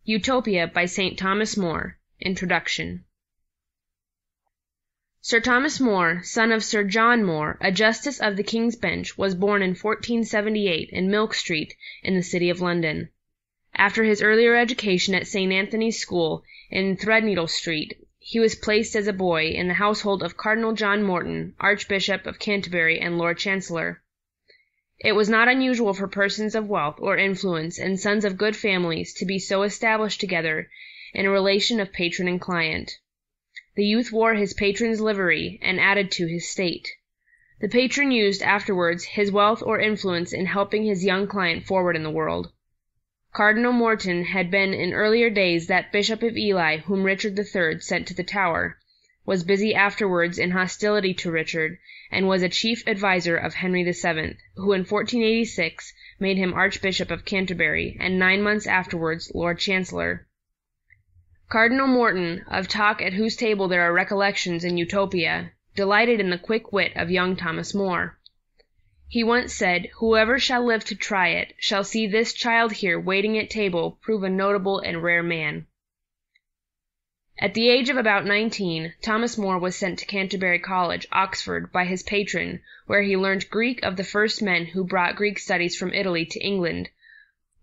Utopia by St. Thomas More. Introduction. Sir Thomas More, son of Sir John More, a Justice of the King's Bench, was born in 1478 in Milk Street, in the City of London. After his earlier education at St. Anthony's School in Threadneedle Street, he was placed as a boy in the household of Cardinal John Morton, Archbishop of Canterbury and Lord Chancellor. It was not unusual for persons of wealth or influence and sons of good families to be so established together in a relation of patron and client. The youth wore his patron's livery and added to his state. The patron used afterwards his wealth or influence in helping his young client forward in the world. Cardinal Morton had been in earlier days that Bishop of Ely whom Richard III sent to the Tower, was busy afterwards in hostility to Richard, and was a chief adviser of Henry VII, who in 1486 made him Archbishop of Canterbury, and 9 months afterwards Lord Chancellor. Cardinal Morton, of talk at whose table there are recollections in Utopia, delighted in the quick wit of young Thomas More. He once said, "Whoever shall live to try it, shall see this child here waiting at table prove a notable and rare man." At the age of about 19, Thomas More was sent to Canterbury College, Oxford, by his patron, where he learned Greek of the first men who brought Greek studies from Italy to England,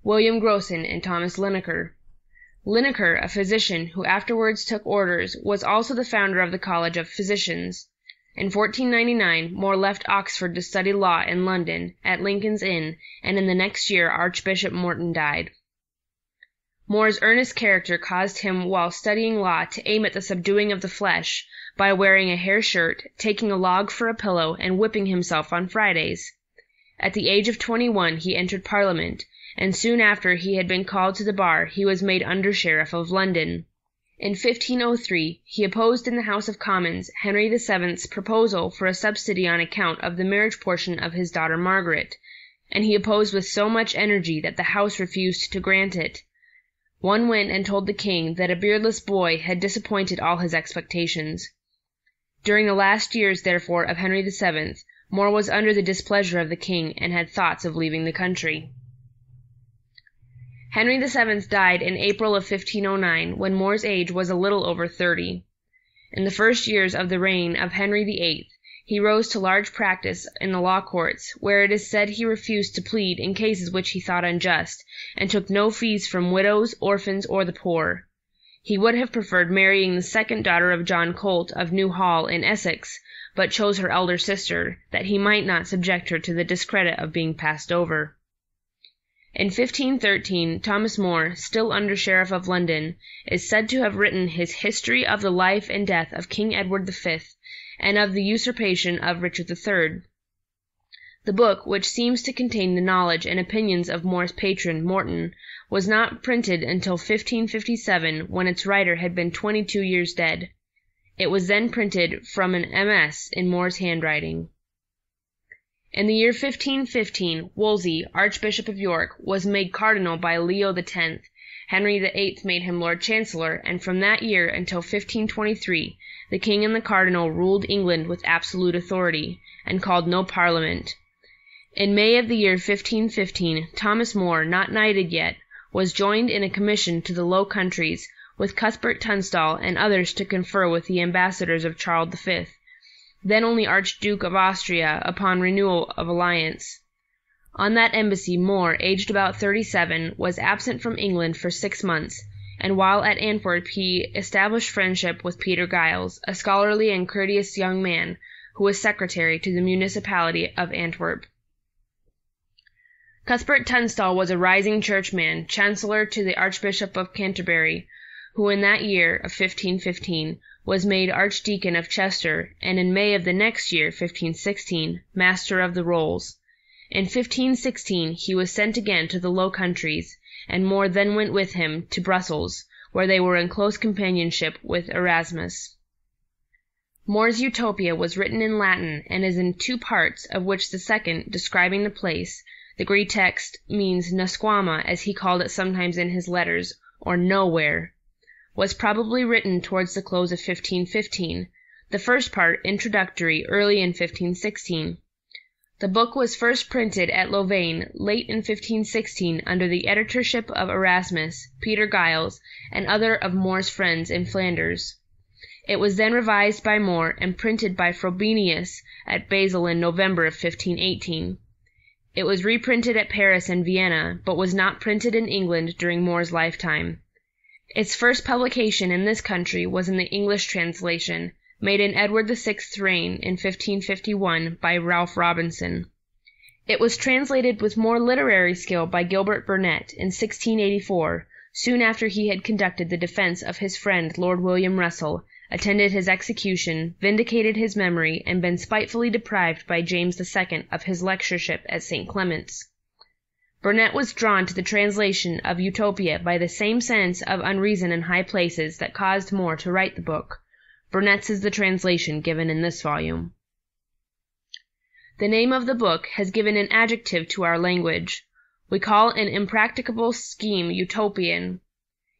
William Grocyn and Thomas Linacre. Linacre, a physician who afterwards took orders, was also the founder of the College of Physicians. In 1499, More left Oxford to study law in London, at Lincoln's Inn, and in the next year Archbishop Morton died. More's earnest character caused him while studying law to aim at the subduing of the flesh, by wearing a hair shirt, taking a log for a pillow, and whipping himself on Fridays. At the age of 21 he entered Parliament, and soon after he had been called to the bar he was made Under-Sheriff of London. In 1503 he opposed in the House of Commons Henry VII's proposal for a subsidy on account of the marriage portion of his daughter Margaret, and he opposed with so much energy that the House refused to grant it. One went and told the king that a beardless boy had disappointed all his expectations. During the last years, therefore, of Henry VII, More was under the displeasure of the king, and had thoughts of leaving the country. Henry VII died in April of 1509, when More's age was a little over 30. In the first years of the reign of Henry VIII, he rose to large practice in the law courts, where it is said he refused to plead in cases which he thought unjust, and took no fees from widows, orphans, or the poor. He would have preferred marrying the second daughter of John Colt of New Hall in Essex, but chose her elder sister, that he might not subject her to the discredit of being passed over. In 1513, Thomas More, still Under-Sheriff of London, is said to have written his History of the Life and Death of King Edward V, and of the usurpation of Richard III. The book, which seems to contain the knowledge and opinions of More's patron, Morton, was not printed until 1557, when its writer had been 22 years dead. It was then printed from an MS in More's handwriting. In the year 1515, Wolsey, Archbishop of York, was made cardinal by Leo X. Henry VIII made him Lord Chancellor, and from that year until 1523, the king and the cardinal ruled England with absolute authority, and called no parliament. In May of the year 1515, Thomas More, not knighted yet, was joined in a commission to the Low Countries, with Cuthbert Tunstall and others to confer with the ambassadors of Charles V, then only Archduke of Austria, upon renewal of alliance. On that embassy More, aged about 37, was absent from England for 6 months, and while at Antwerp he established friendship with Peter Giles, a scholarly and courteous young man, who was secretary to the municipality of Antwerp. Cuthbert Tunstall was a rising churchman, chancellor to the Archbishop of Canterbury, who in that year of 1515 was made Archdeacon of Chester, and in May of the next year, 1516, Master of the Rolls. In 1516 he was sent again to the Low Countries, and More then went with him to Brussels, where they were in close companionship with Erasmus. More's Utopia was written in Latin, and is in 2 parts, of which the second, describing the place, the Greek text means Nusquama, as he called it sometimes in his letters, or nowhere, was probably written towards the close of 1515, the first part, introductory, early in 1516. The book was first printed at Louvain late in 1516 under the editorship of Erasmus, Peter Giles, and other of More's friends in Flanders. It was then revised by More and printed by Frobenius at Basel in November of 1518. It was reprinted at Paris and Vienna, but was not printed in England during More's lifetime. Its first publication in this country was in the English translation, made in Edward VI's reign in 1551 by Ralph Robinson. It was translated with more literary skill by Gilbert Burnet in 1684, soon after he had conducted the defense of his friend Lord William Russell, attended his execution, vindicated his memory, and been spitefully deprived by James II of his lectureship at St. Clement's. Burnet was drawn to the translation of Utopia by the same sense of unreason in high places that caused More to write the book. Burnet's is the translation given in this volume. The name of the book has given an adjective to our language. We call an impracticable scheme utopian.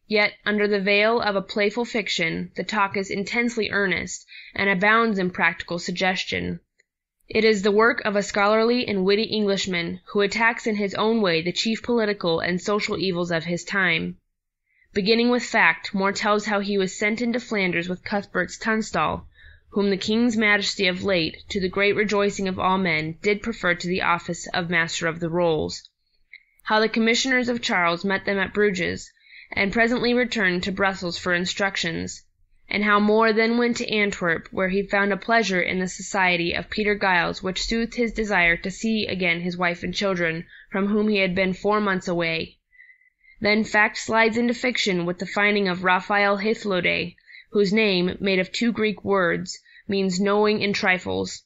Yet, under the veil of a playful fiction, the talk is intensely earnest, and abounds in practical suggestion. It is the work of a scholarly and witty Englishman, who attacks in his own way the chief political and social evils of his time. Beginning with fact, More tells how he was sent into Flanders with Cuthbert's Tunstall, whom the King's Majesty of late, to the great rejoicing of all men, did prefer to the office of Master of the Rolls. How the commissioners of Charles met them at Bruges, and presently returned to Brussels for instructions, and how More then went to Antwerp, where he found a pleasure in the society of Peter Giles which soothed his desire to see again his wife and children, from whom he had been 4 months away. Then fact slides into fiction with the finding of Raphael Hythlode, whose name, made of 2 Greek words, means knowing in trifles.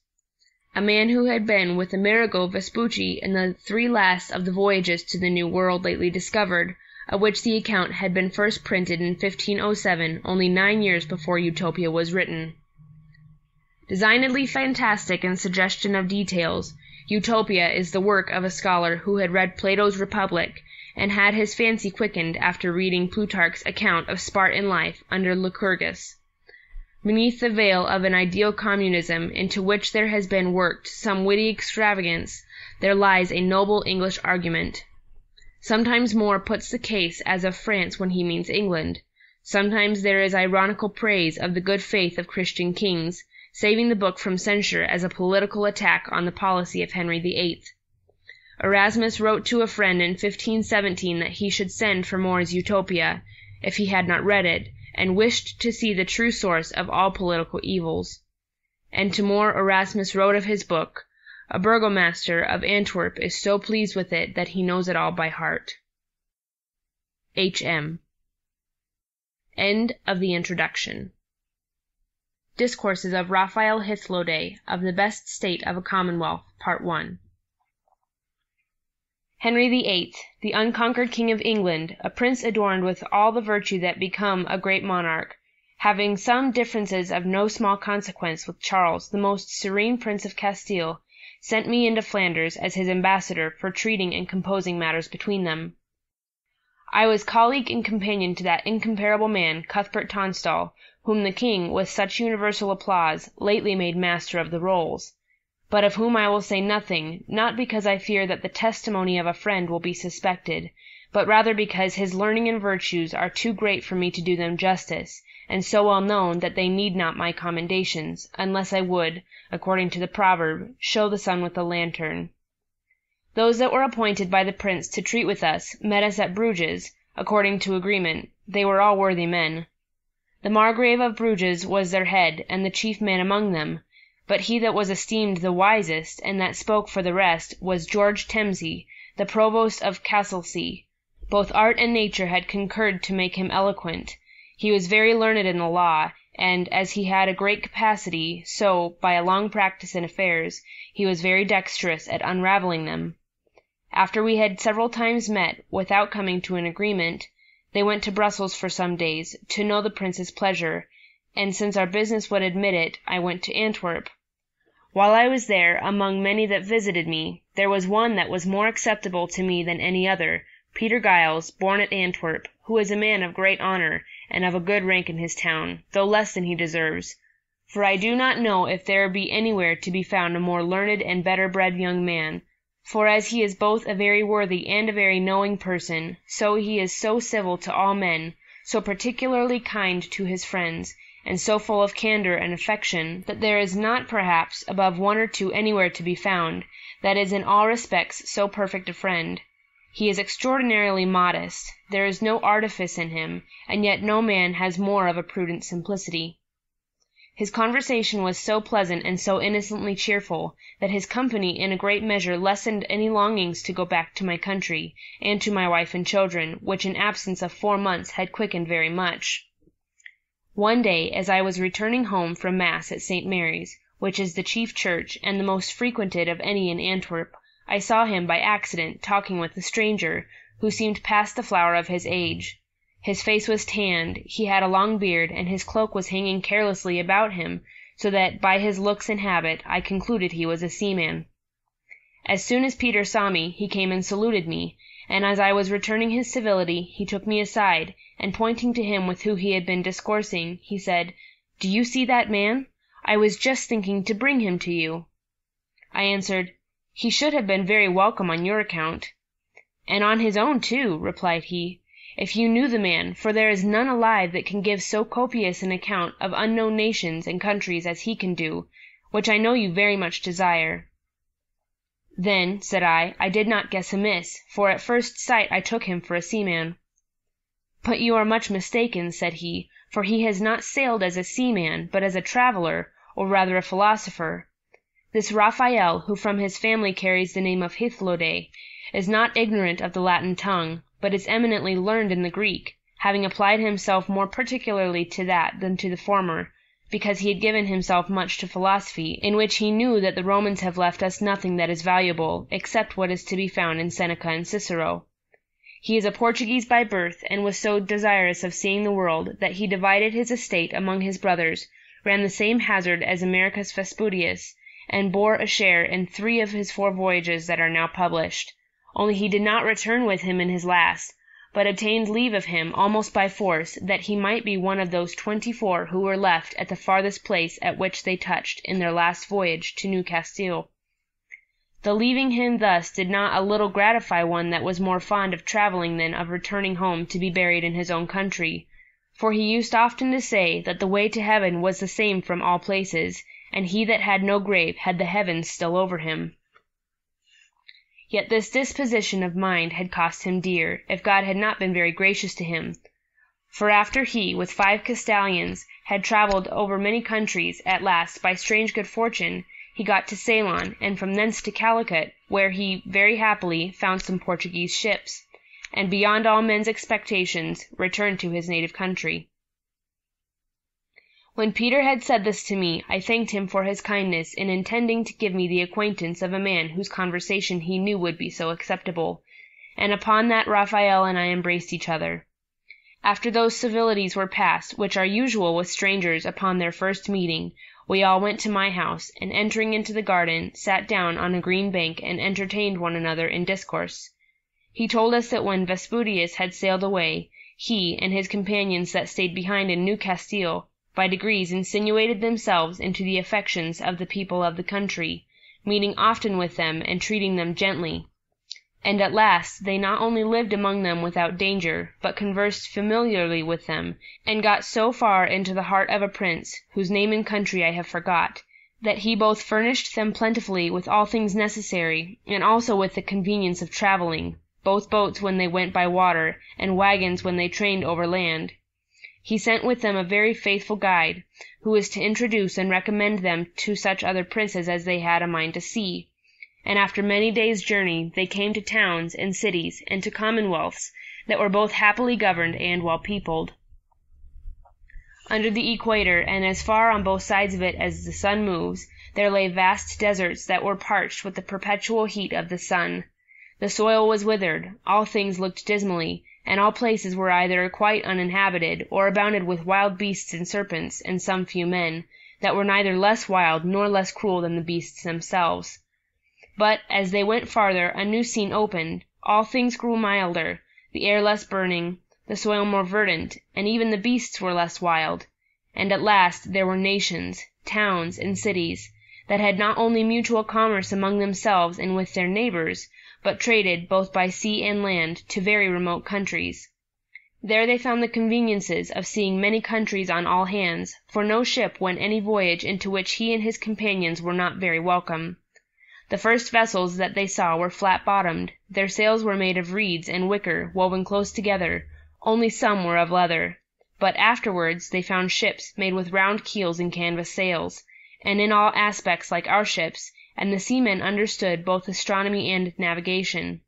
A man who had been with Amerigo Vespucci in the 3 last of the voyages to the New World lately discovered, of which the account had been first printed in 1507, only 9 years before Utopia was written. Designedly fantastic in suggestion of details, Utopia is the work of a scholar who had read Plato's Republic, and had his fancy quickened after reading Plutarch's account of Spartan life under Lycurgus. Beneath the veil of an ideal communism into which there has been worked some witty extravagance, there lies a noble English argument. Sometimes More puts the case as of France when he means England. Sometimes there is ironical praise of the good faith of Christian kings, saving the book from censure as a political attack on the policy of Henry VIII. Erasmus wrote to a friend in 1517 that he should send for More's Utopia, if he had not read it, and wished to see the true source of all political evils. And to More Erasmus wrote of his book, "A burgomaster of Antwerp is so pleased with it that he knows it all by heart." H.M. End of the Introduction. Discourses of Raphael Hythlode, of the Best State of a Commonwealth, Part 1. Henry VIII, the unconquered King of England, a prince adorned with all the virtue that become a great monarch, having some differences of no small consequence with Charles, the most serene Prince of Castile, sent me into Flanders as his ambassador for treating and composing matters between them. I was colleague and companion to that incomparable man, Cuthbert Tunstall, whom the king, with such universal applause, lately made Master of the Rolls, but of whom I will say nothing, not because I fear that the testimony of a friend will be suspected, but rather because his learning and virtues are too great for me to do them justice, and so well known that they need not my commendations, unless I would, according to the proverb, show the sun with a lantern. Those that were appointed by the prince to treat with us met us at Bruges, according to agreement. They were all worthy men. The Margrave of Bruges was their head, and the chief man among them, but he that was esteemed the wisest, and that spoke for the rest, was George Temsey, the provost of Castlesea. Both art and nature had concurred to make him eloquent. He was very learned in the law, and, as he had a great capacity, so, by a long practice in affairs, he was very dexterous at unravelling them. After we had several times met, without coming to an agreement, they went to Brussels for some days, to know the prince's pleasure, and since our business would admit it, I went to Antwerp. While I was there, among many that visited me, there was one that was more acceptable to me than any other, Peter Giles, born at Antwerp, who is a man of great honour, and of a good rank in his town, though less than he deserves, For I do not know if there be anywhere to be found a more learned and better bred young man. For as he is both a very worthy and a very knowing person, so he is so civil to all men, so particularly kind to his friends, and so full of candour and affection, that there is not perhaps above one or two anywhere to be found, that is in all respects so perfect a friend. He is extraordinarily modest, there is no artifice in him, and yet no man has more of a prudent simplicity. His conversation was so pleasant and so innocently cheerful, that his company in a great measure lessened any longings to go back to my country, and to my wife and children, which an absence of 4 months had quickened very much. One day, as I was returning home from Mass at St. Mary's, which is the chief church and the most frequented of any in Antwerp, I saw him by accident talking with a stranger, who seemed past the flower of his age. His face was tanned, he had a long beard, and his cloak was hanging carelessly about him, so that by his looks and habit I concluded he was a seaman. As soon as Peter saw me, he came and saluted me, and as I was returning his civility, he took me aside, and pointing to him with whom he had been discoursing, he said, "Do you see that man? I was just thinking to bring him to you." I answered, "He should have been very welcome on your account." "And on his own too," replied he, "if you knew the man, for there is none alive that can give so copious an account of unknown nations and countries as he can do, which I know you very much desire." "Then," said I did not guess amiss, for at first sight I took him for a seaman. "But you are much mistaken," said he, "for he has not sailed as a seaman, but as a traveller, or rather a philosopher. This Raphael, who from his family carries the name of Hythlode, is not ignorant of the Latin tongue, but is eminently learned in the Greek, having applied himself more particularly to that than to the former, because he had given himself much to philosophy, in which he knew that the Romans have left us nothing that is valuable, except what is to be found in Seneca and Cicero. He is a Portuguese by birth, and was so desirous of seeing the world, that he divided his estate among his brothers, ran the same hazard as Americus Vespudius, and bore a share in 3 of his 4 voyages that are now published. Only he did not return with him in his last, but obtained leave of him almost by force, that he might be one of those 24 who were left at the farthest place at which they touched in their last voyage to New Castile. The leaving him thus did not a little gratify one that was more fond of travelling than of returning home to be buried in his own country, for he used often to say that the way to heaven was the same from all places, and he that had no grave had the heavens still over him. Yet this disposition of mind had cost him dear, if God had not been very gracious to him. For after he, with 5 Castilians, had travelled over many countries, at last, by strange good fortune, he got to Ceylon, and from thence to Calicut, where he, very happily, found some Portuguese ships, and beyond all men's expectations, returned to his native country. When Peter had said this to me, I thanked him for his kindness in intending to give me the acquaintance of a man whose conversation he knew would be so acceptable, and upon that Raphael and I embraced each other. After those civilities were past, which are usual with strangers upon their first meeting, we all went to my house, and entering into the garden, sat down on a green bank and entertained one another in discourse. He told us that when Vespudius had sailed away, he, and his companions that stayed behind in New Castile, by degrees insinuated themselves into the affections of the people of the country, meeting often with them and treating them gently. And at last they not only lived among them without danger, but conversed familiarly with them, and got so far into the heart of a prince, whose name and country I have forgot, that he both furnished them plentifully with all things necessary, and also with the convenience of travelling, both boats when they went by water, and wagons when they trained over land. He sent with them a very faithful guide, who was to introduce and recommend them to such other princes as they had a mind to see. And after many days' journey they came to towns and cities, and to commonwealths, that were both happily governed and well peopled. Under the equator, and as far on both sides of it as the sun moves, there lay vast deserts that were parched with the perpetual heat of the sun. The soil was withered, all things looked dismally, and all places were either quite uninhabited, or abounded with wild beasts and serpents, and some few men, that were neither less wild nor less cruel than the beasts themselves. But, as they went farther, a new scene opened, all things grew milder, the air less burning, the soil more verdant, and even the beasts were less wild. And at last there were nations, towns, and cities, that had not only mutual commerce among themselves and with their neighbors, but traded, both by sea and land, to very remote countries. There they found the conveniences of seeing many countries on all hands, for no ship went any voyage into which he and his companions were not very welcome. The first vessels that they saw were flat-bottomed, their sails were made of reeds and wicker woven close together, only some were of leather. But afterwards they found ships made with round keels and canvas sails, and in all aspects like our ships, and the seamen understood both astronomy and navigation.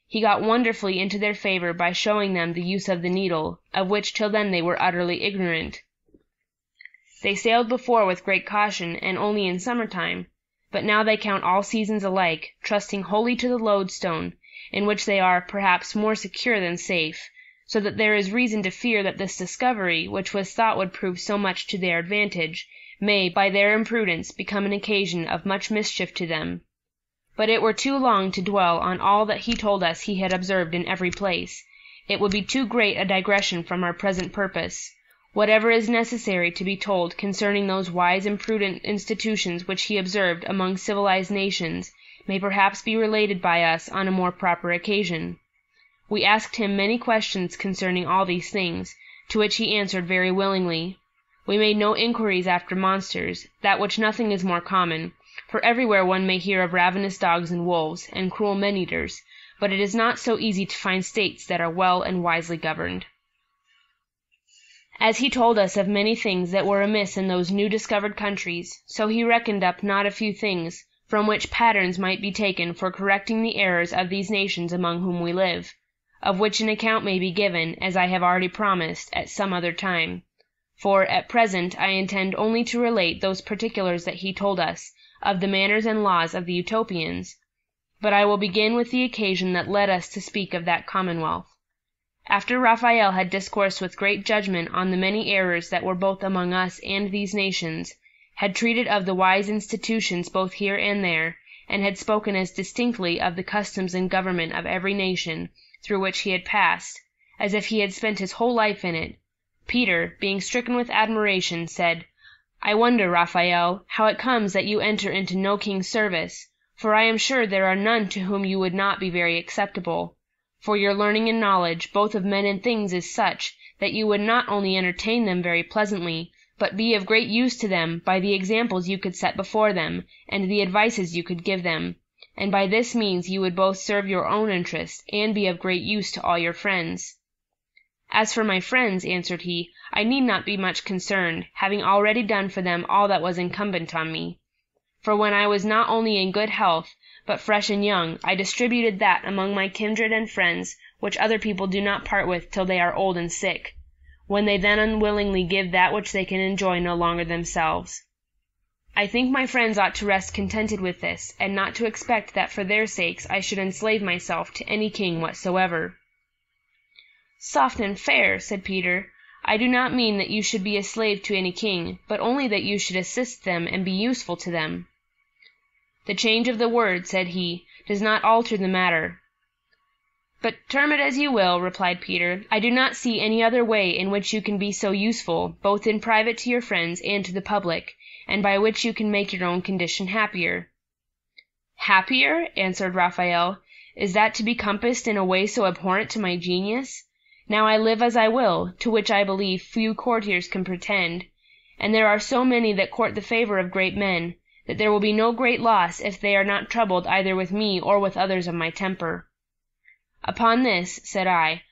He got wonderfully into their favor by showing them the use of the needle, of which till then they were utterly ignorant. They sailed before with great caution, and only in summer-time, but now they count all seasons alike, trusting wholly to the lodestone, in which they are, perhaps, more secure than safe, so that there is reason to fear that this discovery, which was thought would prove so much to their advantage, may, by their imprudence, become an occasion of much mischief to them. But it were too long to dwell on all that he told us he had observed in every place. It would be too great a digression from our present purpose. Whatever is necessary to be told concerning those wise and prudent institutions which he observed among civilized nations may perhaps be related by us on a more proper occasion. We asked him many questions concerning all these things, to which he answered very willingly. We made no inquiries after monsters, that which nothing is more common, for everywhere one may hear of ravenous dogs and wolves, and cruel men-eaters, but it is not so easy to find states that are well and wisely governed. As he told us of many things that were amiss in those new-discovered countries, so he reckoned up not a few things, from which patterns might be taken for correcting the errors of these nations among whom we live, of which an account may be given, as I have already promised, at some other time. For, at present, I intend only to relate those particulars that he told us, of the manners and laws of the Utopians. But I will begin with the occasion that led us to speak of that commonwealth. After Raphael had discoursed with great judgment on the many errors that were both among us and these nations, had treated of the wise institutions both here and there, and had spoken as distinctly of the customs and government of every nation through which he had passed, as if he had spent his whole life in it, Peter, being stricken with admiration, said, "I wonder, Raphael, how it comes that you enter into no king's service, for I am sure there are none to whom you would not be very acceptable. For your learning and knowledge, both of men and things, is such, that you would not only entertain them very pleasantly, but be of great use to them by the examples you could set before them, and the advices you could give them, and by this means you would both serve your own interest, and be of great use to all your friends." "As for my friends," answered he, "I need not be much concerned, having already done for them all that was incumbent on me. For when I was not only in good health, but fresh and young, I distributed that among my kindred and friends which other people do not part with till they are old and sick, when they then unwillingly give that which they can enjoy no longer themselves. I think my friends ought to rest contented with this, and not to expect that for their sakes I should enslave myself to any king whatsoever." "Soft and fair," said Peter, "I do not mean that you should be a slave to any king, but only that you should assist them and be useful to them." "The change of the word," said he, "does not alter the matter." "But term it as you will," replied Peter, "I do not see any other way in which you can be so useful, both in private to your friends and to the public, and by which you can make your own condition happier." "Happier?" answered Raphael. "Is that to be compassed in a way so abhorrent to my genius? Now I live as I will, to which I believe few courtiers can pretend, and there are so many that court the favor of great men, that there will be no great loss if they are not troubled either with me or with others of my temper." "Upon this," said I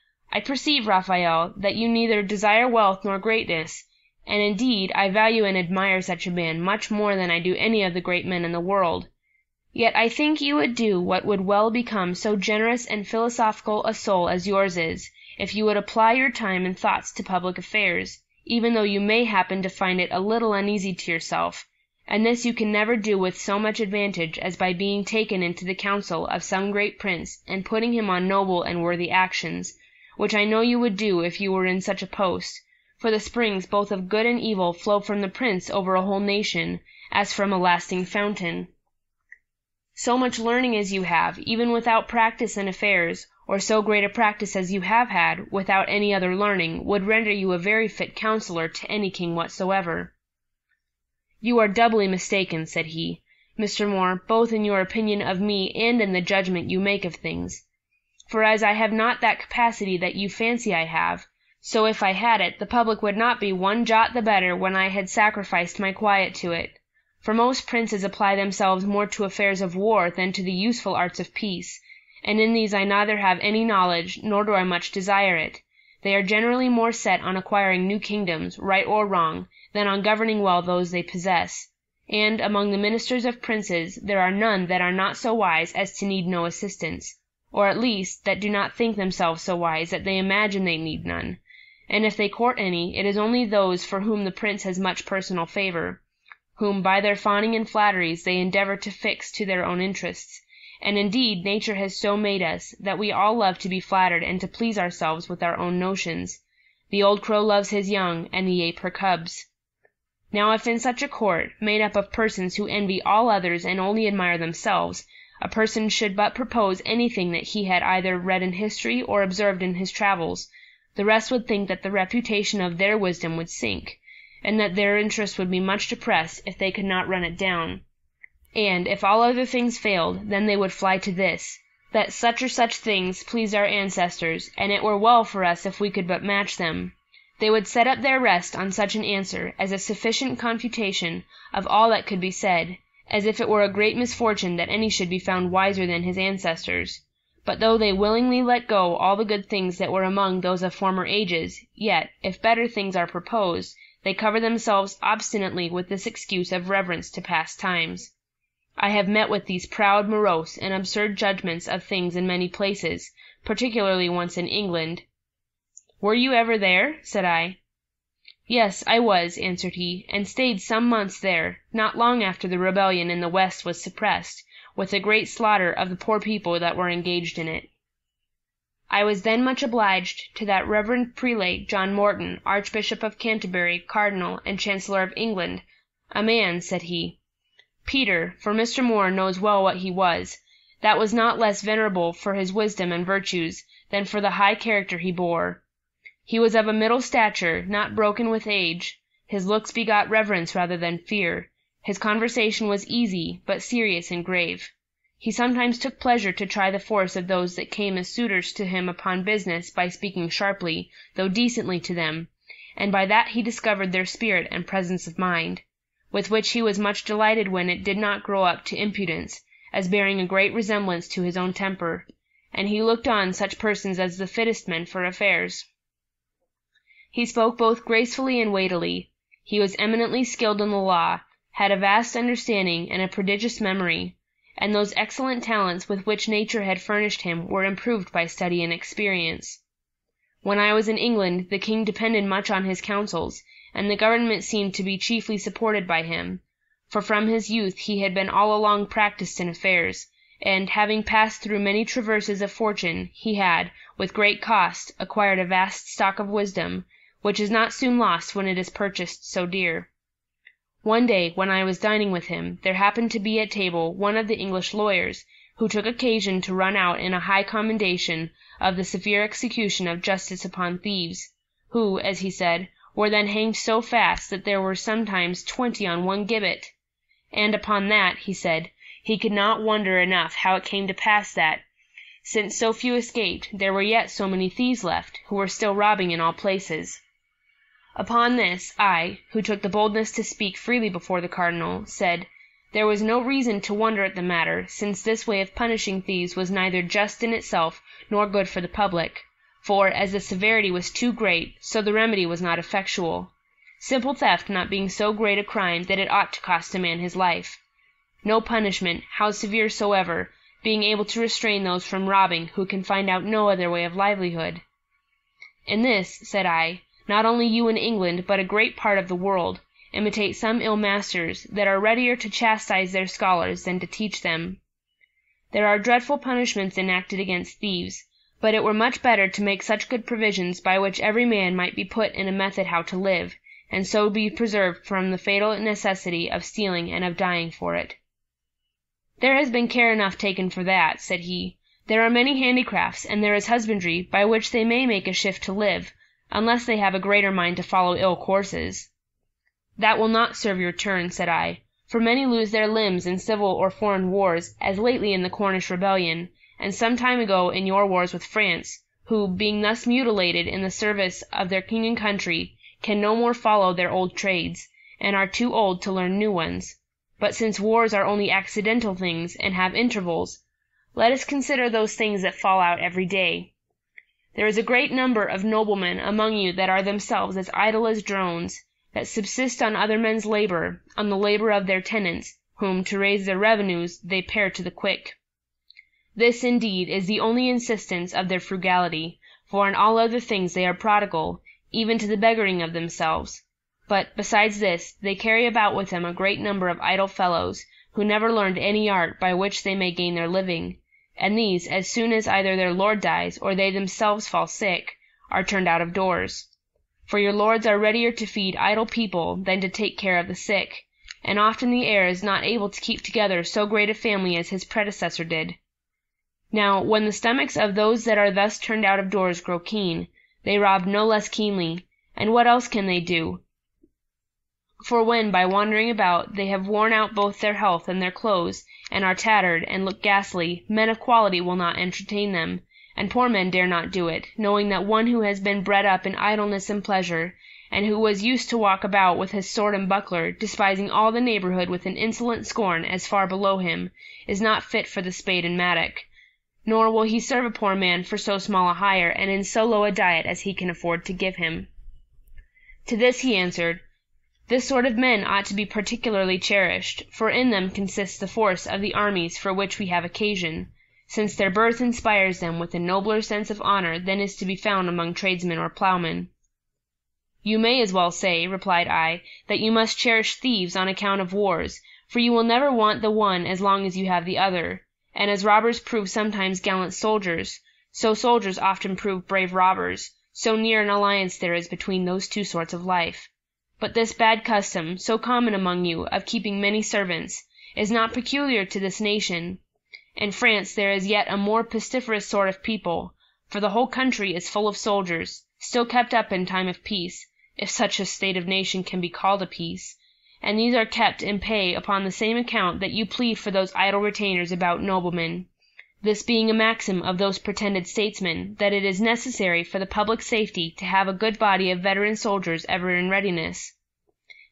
perceive, Raphael, that you neither desire wealth nor greatness, and indeed I value and admire such a man much more than I do any of the great men in the world. Yet I think you would do what would well become so generous and philosophical a soul as yours is, if you would apply your time and thoughts to public affairs, even though you may happen to find it a little uneasy to yourself, and this you can never do with so much advantage as by being taken into the council of some great prince, and putting him on noble and worthy actions, which I know you would do if you were in such a post, for the springs both of good and evil flow from the prince over a whole nation, as from a lasting fountain. So much learning as you have, even without practice in affairs, or so great a practice as you have had, without any other learning, would render you a very fit counselor to any king whatsoever." "You are doubly mistaken," said he, "Mr. Moore, both in your opinion of me and in the judgment you make of things. For as I have not that capacity that you fancy I have, so if I had it, the public would not be one jot the better when I had sacrificed my quiet to it. For most princes apply themselves more to affairs of war than to the useful arts of peace, and in these I neither have any knowledge, nor do I much desire it. They are generally more set on acquiring new kingdoms, right or wrong, than on governing well those they possess. And among the ministers of princes there are none that are not so wise as to need no assistance, or at least that do not think themselves so wise that they imagine they need none. And if they court any, it is only those for whom the prince has much personal favor, whom by their fawning and flatteries they endeavor to fix to their own interests. And indeed nature has so made us, that we all love to be flattered and to please ourselves with our own notions. The old crow loves his young, and the ape her cubs. Now if in such a court, made up of persons who envy all others and only admire themselves, a person should but propose anything that he had either read in history or observed in his travels, the rest would think that the reputation of their wisdom would sink, and that their interest would be much depressed if they could not run it down. And if all other things failed, then they would fly to this, that such or such things pleased our ancestors, and it were well for us if we could but match them. They would set up their rest on such an answer as a sufficient confutation of all that could be said, as if it were a great misfortune that any should be found wiser than his ancestors. But though they willingly let go all the good things that were among those of former ages, yet, if better things are proposed, they cover themselves obstinately with this excuse of reverence to past times. I have met with these proud, morose, and absurd judgments of things in many places, particularly once in England. "Were you ever there?" said I. "Yes, I was," answered he, "and stayed some months there, not long after the rebellion in the West was suppressed, with a great slaughter of the poor people that were engaged in it. I was then much obliged to that reverend prelate John Morton, Archbishop of Canterbury, Cardinal, and Chancellor of England, a man," said he, "Peter, for Mr. Moore knows well what he was, that was not less venerable for his wisdom and virtues than for the high character he bore. He was of a middle stature, not broken with age. His looks begot reverence rather than fear. His conversation was easy, but serious and grave. He sometimes took pleasure to try the force of those that came as suitors to him upon business by speaking sharply, though decently, to them, and by that he discovered their spirit and presence of mind, with which he was much delighted when it did not grow up to impudence, as bearing a great resemblance to his own temper, and he looked on such persons as the fittest men for affairs. He spoke both gracefully and weightily. He was eminently skilled in the law, had a vast understanding and a prodigious memory, and those excellent talents with which nature had furnished him were improved by study and experience. When I was in England, the king depended much on his counsels, and the government seemed to be chiefly supported by him, for from his youth he had been all along practised in affairs, and, having passed through many traverses of fortune, he had, with great cost, acquired a vast stock of wisdom, which is not soon lost when it is purchased so dear. One day, when I was dining with him, there happened to be at table one of the English lawyers, who took occasion to run out in a high commendation of the severe execution of justice upon thieves, who, as he said, were then hanged so fast that there were sometimes 20 on one gibbet. And upon that, he said, he could not wonder enough how it came to pass that, since so few escaped, there were yet so many thieves left, who were still robbing in all places. Upon this, I, who took the boldness to speak freely before the cardinal, said, there was no reason to wonder at the matter, since this way of punishing thieves was neither just in itself nor good for the public, for, as the severity was too great, so the remedy was not effectual, simple theft not being so great a crime that it ought to cost a man his life. No punishment, how severe soever, being able to restrain those from robbing who can find out no other way of livelihood. In this, said I, not only you in England, but a great part of the world, imitate some ill masters, that are readier to chastise their scholars than to teach them. There are dreadful punishments enacted against thieves, but it were much better to make such good provisions by which every man might be put in a method how to live, and so be preserved from the fatal necessity of stealing and of dying for it. There has been care enough taken for that, said he. There are many handicrafts, and there is husbandry, by which they may make a shift to live, unless they have a greater mind to follow ill courses. "That will not serve your turn," said I, "for many lose their limbs in civil or foreign wars, as lately in the Cornish rebellion, and some time ago in your wars with France, who, being thus mutilated in the service of their king and country, can no more follow their old trades, and are too old to learn new ones. But since wars are only accidental things, and have intervals, let us consider those things that fall out every day. There is a great number of noblemen among you that are themselves as idle as drones, that subsist on other men's labour, on the labour of their tenants, whom, to raise their revenues, they pare to the quick. This, indeed, is the only insistence of their frugality, for in all other things they are prodigal, even to the beggaring of themselves. But, besides this, they carry about with them a great number of idle fellows, who never learned any art by which they may gain their living, and these, as soon as either their lord dies, or they themselves fall sick, are turned out of doors. For your lords are readier to feed idle people than to take care of the sick, and often the heir is not able to keep together so great a family as his predecessor did. Now, when the stomachs of those that are thus turned out of doors grow keen, they rob no less keenly, and what else can they do? For when, by wandering about, they have worn out both their health and their clothes, and are tattered, and look ghastly, men of quality will not entertain them, and poor men dare not do it, knowing that one who has been bred up in idleness and pleasure, and who was used to walk about with his sword and buckler, despising all the neighbourhood with an insolent scorn as far below him, is not fit for the spade and mattock, nor will he serve a poor man for so small a hire, and in so low a diet as he can afford to give him. To this he answered, This sort of men ought to be particularly cherished, for in them consists the force of the armies for which we have occasion, since their birth inspires them with a nobler sense of honour than is to be found among tradesmen or ploughmen. You may as well say, replied I, that you must cherish thieves on account of wars, for you will never want the one as long as you have the other, and as robbers prove sometimes gallant soldiers, so soldiers often prove brave robbers, so near an alliance there is between those two sorts of life. But this bad custom, so common among you, of keeping many servants, is not peculiar to this nation. In France there is yet a more pestiferous sort of people, for the whole country is full of soldiers, still kept up in time of peace, if such a state of nation can be called a peace, and these are kept in pay upon the same account that you plead for those idle retainers about noblemen, this being a maxim of those pretended statesmen, that it is necessary for the public safety to have a good body of veteran soldiers ever in readiness.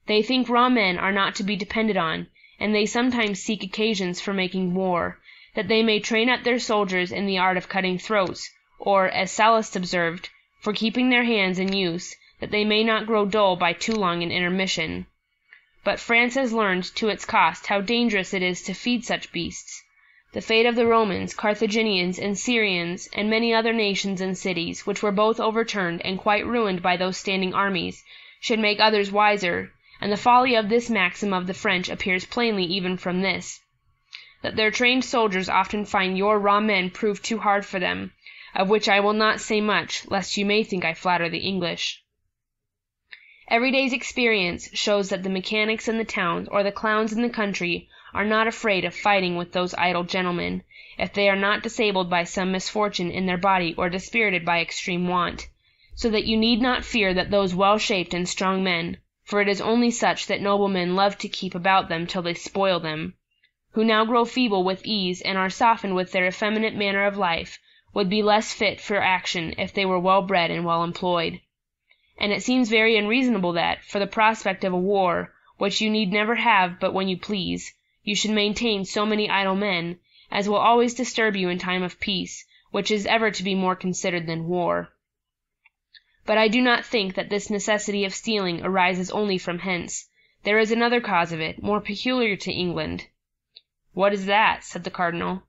They think raw men are not to be depended on, and they sometimes seek occasions for making war, that they may train up their soldiers in the art of cutting throats, or, as Sallust observed, for keeping their hands in use, that they may not grow dull by too long an intermission. But France has learned to its cost how dangerous it is to feed such beasts. The fate of the Romans, Carthaginians, and Syrians, and many other nations and cities, which were both overturned and quite ruined by those standing armies, should make others wiser, and the folly of this maxim of the French appears plainly even from this, that their trained soldiers often find your raw men prove too hard for them, of which I will not say much, lest you may think I flatter the English. Every day's experience shows that the mechanics in the towns or the clowns in the country are not afraid of fighting with those idle gentlemen, if they are not disabled by some misfortune in their body or dispirited by extreme want, so that you need not fear that those well-shaped and strong men, for it is only such that noblemen love to keep about them till they spoil them, who now grow feeble with ease and are softened with their effeminate manner of life, would be less fit for action if they were well bred and well employed. And it seems very unreasonable that, for the prospect of a war, which you need never have but when you please, you should maintain so many idle men, as will always disturb you in time of peace, which is ever to be more considered than war. But I do not think that this necessity of stealing arises only from hence. There is another cause of it, more peculiar to England. What is that? Said the cardinal.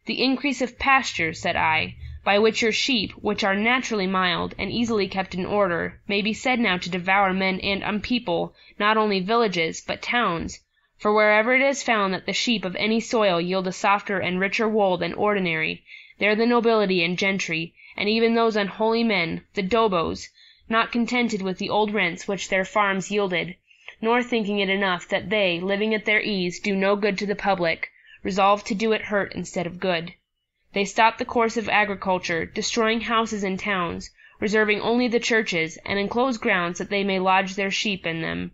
The increase of pasture, said I, by which your sheep, which are naturally mild, and easily kept in order, may be said now to devour men and unpeople, not only villages, but towns, for wherever it is found that the sheep of any soil yield a softer and richer wool than ordinary, there the nobility and gentry, and even those unholy men, the dobos, not contented with the old rents which their farms yielded, nor thinking it enough that they, living at their ease, do no good to the public, resolve to do it hurt instead of good. They stop the course of agriculture, destroying houses and towns, reserving only the churches, and enclose grounds that they may lodge their sheep in them.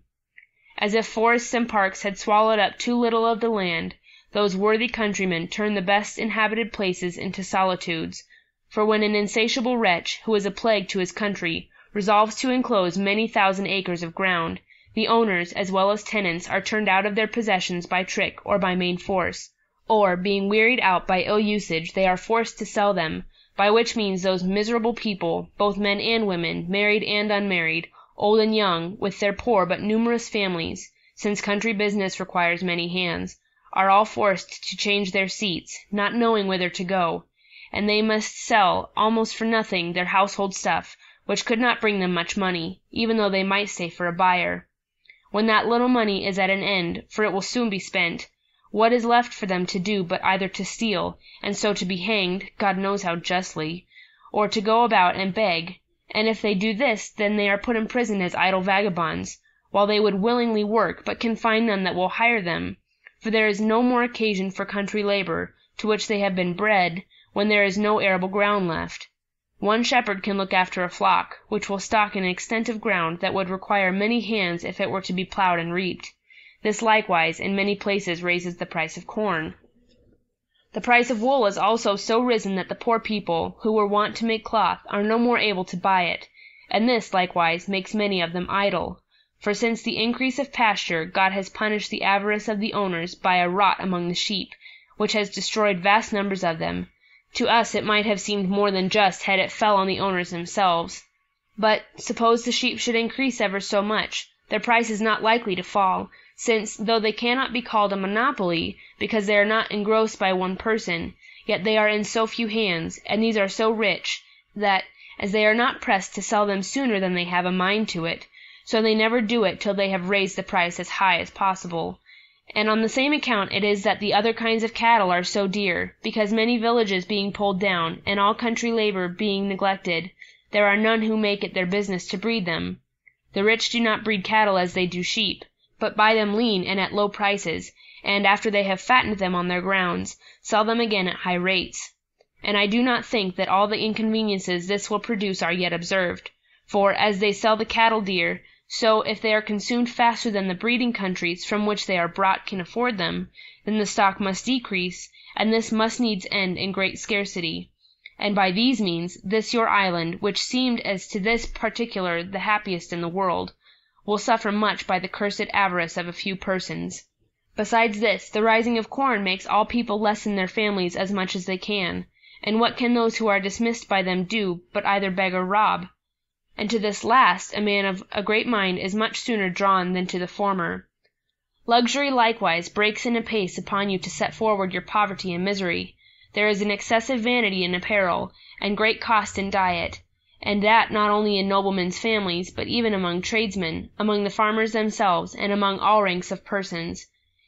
As if forests and parks had swallowed up too little of the land, those worthy countrymen turn the best inhabited places into solitudes. For when an insatiable wretch, who is a plague to his country, resolves to enclose many thousand acres of ground, the owners, as well as tenants, are turned out of their possessions by trick or by main force, or, being wearied out by ill usage, they are forced to sell them, by which means those miserable people, both men and women, married and unmarried, old and young, with their poor but numerous families, since country business requires many hands, are all forced to change their seats, not knowing whither to go, and they must sell, almost for nothing, their household stuff, which could not bring them much money, even though they might stay for a buyer. When that little money is at an end, for it will soon be spent, what is left for them to do but either to steal, and so to be hanged, God knows how justly, or to go about and beg, and if they do this, then they are put in prison as idle vagabonds, while they would willingly work, but can find none that will hire them, for there is no more occasion for country labor, to which they have been bred, when there is no arable ground left. One shepherd can look after a flock, which will stock an extent of ground that would require many hands if it were to be plowed and reaped. This likewise in many places raises the price of corn. The price of wool is also so risen that the poor people, who were wont to make cloth, are no more able to buy it, and this likewise makes many of them idle. For since the increase of pasture, God has punished the avarice of the owners by a rot among the sheep, which has destroyed vast numbers of them. To us it might have seemed more than just had it fell on the owners themselves. But suppose the sheep should increase ever so much, their price is not likely to fall, since, though they cannot be called a monopoly, because they are not engrossed by one person, yet they are in so few hands, and these are so rich, that, as they are not pressed to sell them sooner than they have a mind to it, so they never do it till they have raised the price as high as possible. And on the same account it is that the other kinds of cattle are so dear, because many villages being pulled down, and all country labor being neglected, there are none who make it their business to breed them. The rich do not breed cattle as they do sheep, but buy them lean and at low prices, and after they have fattened them on their grounds, sell them again at high rates. And I do not think that all the inconveniences this will produce are yet observed, for, as they sell the cattle dear, so, if they are consumed faster than the breeding countries from which they are brought can afford them, then the stock must decrease, and this must needs end in great scarcity. And by these means, this your island, which seemed as to this particular the happiest in the world, will suffer much by the cursed avarice of a few persons. Besides this, the rising of corn makes all people lessen their families as much as they can, and what can those who are dismissed by them do but either beg or rob? And to this last a man of a great mind is much sooner drawn than to the former. Luxury likewise breaks in apace upon you to set forward your poverty and misery. There is an excessive vanity in apparel, and great cost in diet, and that not only in noblemen's families, but even among tradesmen, among the farmers themselves, and among all ranks of persons.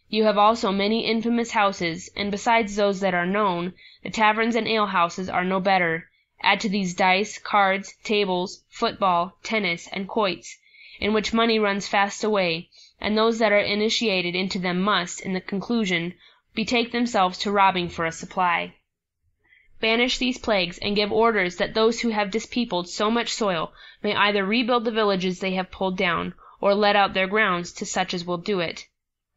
You have also many infamous houses, and besides those that are known, the taverns and alehouses are no better. Add to these dice, cards, tables, football, tennis, and quoits, in which money runs fast away, and those that are initiated into them must, in the conclusion, betake themselves to robbing for a supply. Banish these plagues, and give orders that those who have dispeopled so much soil may either rebuild the villages they have pulled down, or let out their grounds to such as will do it.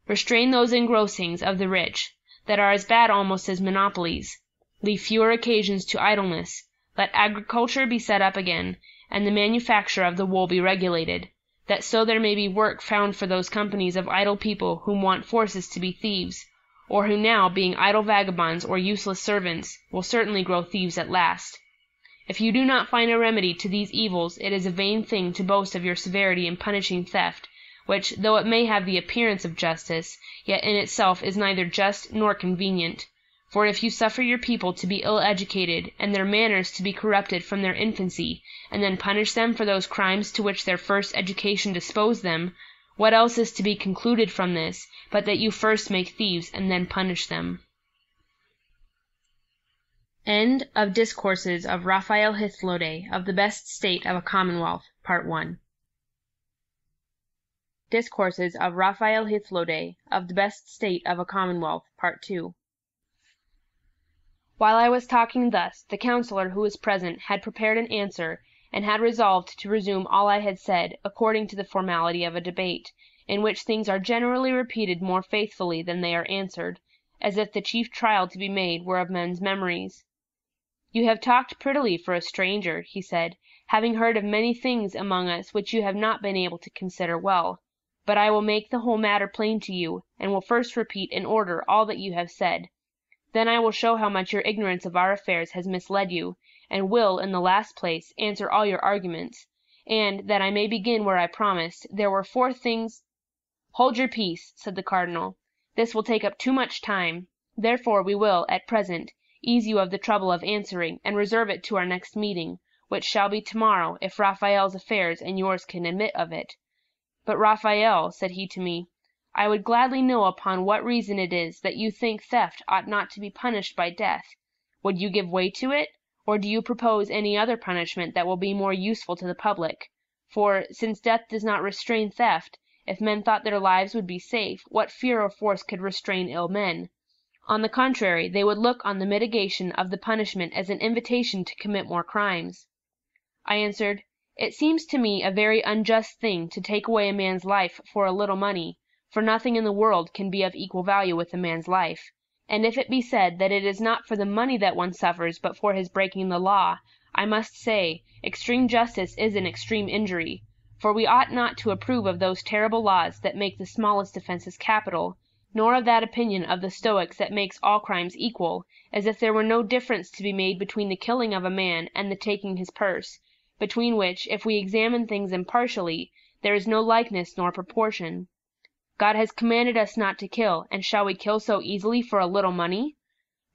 Restrain those engrossings of the rich, that are as bad almost as monopolies. Leave fewer occasions to idleness. Let agriculture be set up again, and the manufacture of the wool be regulated, that so there may be work found for those companies of idle people whom want forces to be thieves, or who now, being idle vagabonds or useless servants, will certainly grow thieves at last. If you do not find a remedy to these evils, it is a vain thing to boast of your severity in punishing theft, which, though it may have the appearance of justice, yet in itself is neither just nor convenient. For if you suffer your people to be ill-educated, and their manners to be corrupted from their infancy, and then punish them for those crimes to which their first education disposed them, what else is to be concluded from this, but that you first make thieves and then punish them? End of Discourses of Raphael Hythlode of the Best State of a Commonwealth, Part 1. Discourses of Raphael Hythlode of the Best State of a Commonwealth, Part 2. While I was talking thus, the counsellor who was present had prepared an answer, and had resolved to resume all I had said, according to the formality of a debate, in which things are generally repeated more faithfully than they are answered, as if the chief trial to be made were of men's memories. "You have talked prettily for a stranger," he said, "having heard of many things among us which you have not been able to consider well. But I will make the whole matter plain to you, and will first repeat in order all that you have said. Then I will show how much your ignorance of our affairs has misled you, and will, in the last place, answer all your arguments. And, that I may begin where I promised, there were 4 things—" "Hold your peace," said the cardinal. "This will take up too much time. Therefore we will, at present, ease you of the trouble of answering, and reserve it to our next meeting, which shall be tomorrow, if Raphael's affairs and yours can admit of it. But, Raphael," said he to me, "I would gladly know upon what reason it is that you think theft ought not to be punished by death. Would you give way to it? Or do you propose any other punishment that will be more useful to the public? For, since death does not restrain theft, if men thought their lives would be safe, what fear or force could restrain ill men? On the contrary, they would look on the mitigation of the punishment as an invitation to commit more crimes." I answered, "It seems to me a very unjust thing to take away a man's life for a little money, for nothing in the world can be of equal value with a man's life. And if it be said that it is not for the money that one suffers but for his breaking the law, I must say, extreme justice is an extreme injury, for we ought not to approve of those terrible laws that make the smallest offences capital, nor of that opinion of the Stoics that makes all crimes equal, as if there were no difference to be made between the killing of a man and the taking his purse, between which, if we examine things impartially, there is no likeness nor proportion. God has commanded us not to kill, and shall we kill so easily for a little money?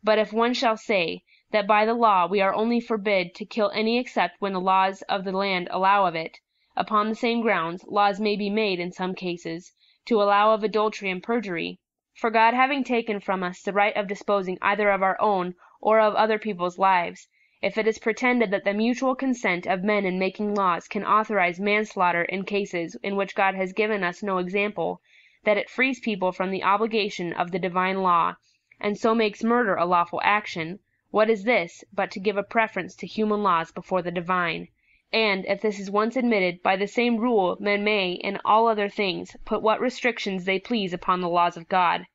But if one shall say that by the law we are only forbid to kill any except when the laws of the land allow of it, upon the same grounds laws may be made in some cases to allow of adultery and perjury. For God having taken from us the right of disposing either of our own or of other people's lives, if it is pretended that the mutual consent of men in making laws can authorize manslaughter in cases in which God has given us no example, that it frees people from the obligation of the divine law, and so makes murder a lawful action, what is this but to give a preference to human laws before the divine? And, if this is once admitted, by the same rule men may, in all other things, put what restrictions they please upon the laws of God.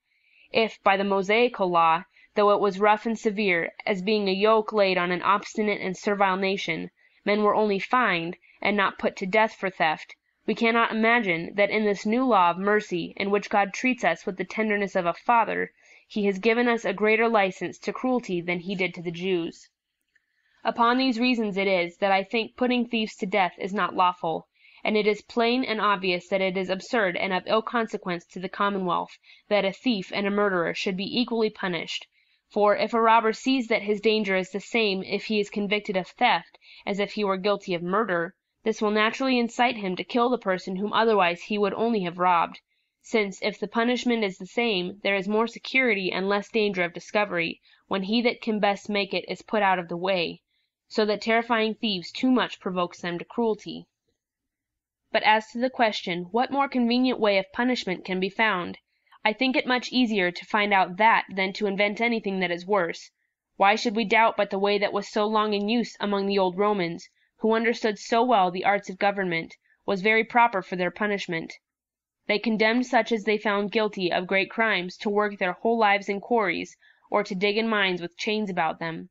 If, by the Mosaical law, though it was rough and severe, as being a yoke laid on an obstinate and servile nation, men were only fined, and not put to death for theft, we cannot imagine that in this new law of mercy, in which God treats us with the tenderness of a father, he has given us a greater license to cruelty than he did to the Jews. Upon these reasons it is that I think putting thieves to death is not lawful, and it is plain and obvious that it is absurd and of ill consequence to the commonwealth that a thief and a murderer should be equally punished. For if a robber sees that his danger is the same if he is convicted of theft as if he were guilty of murder, this will naturally incite him to kill the person whom otherwise he would only have robbed, since, if the punishment is the same, there is more security and less danger of discovery, when he that can best make it is put out of the way, so that terrifying thieves too much provokes them to cruelty. But as to the question, what more convenient way of punishment can be found? I think it much easier to find out that than to invent anything that is worse. Why should we doubt but the way that was so long in use among the old Romans, who understood so well the arts of government, was very proper for their punishment? They condemned such as they found guilty of great crimes to work their whole lives in quarries, or to dig in mines with chains about them.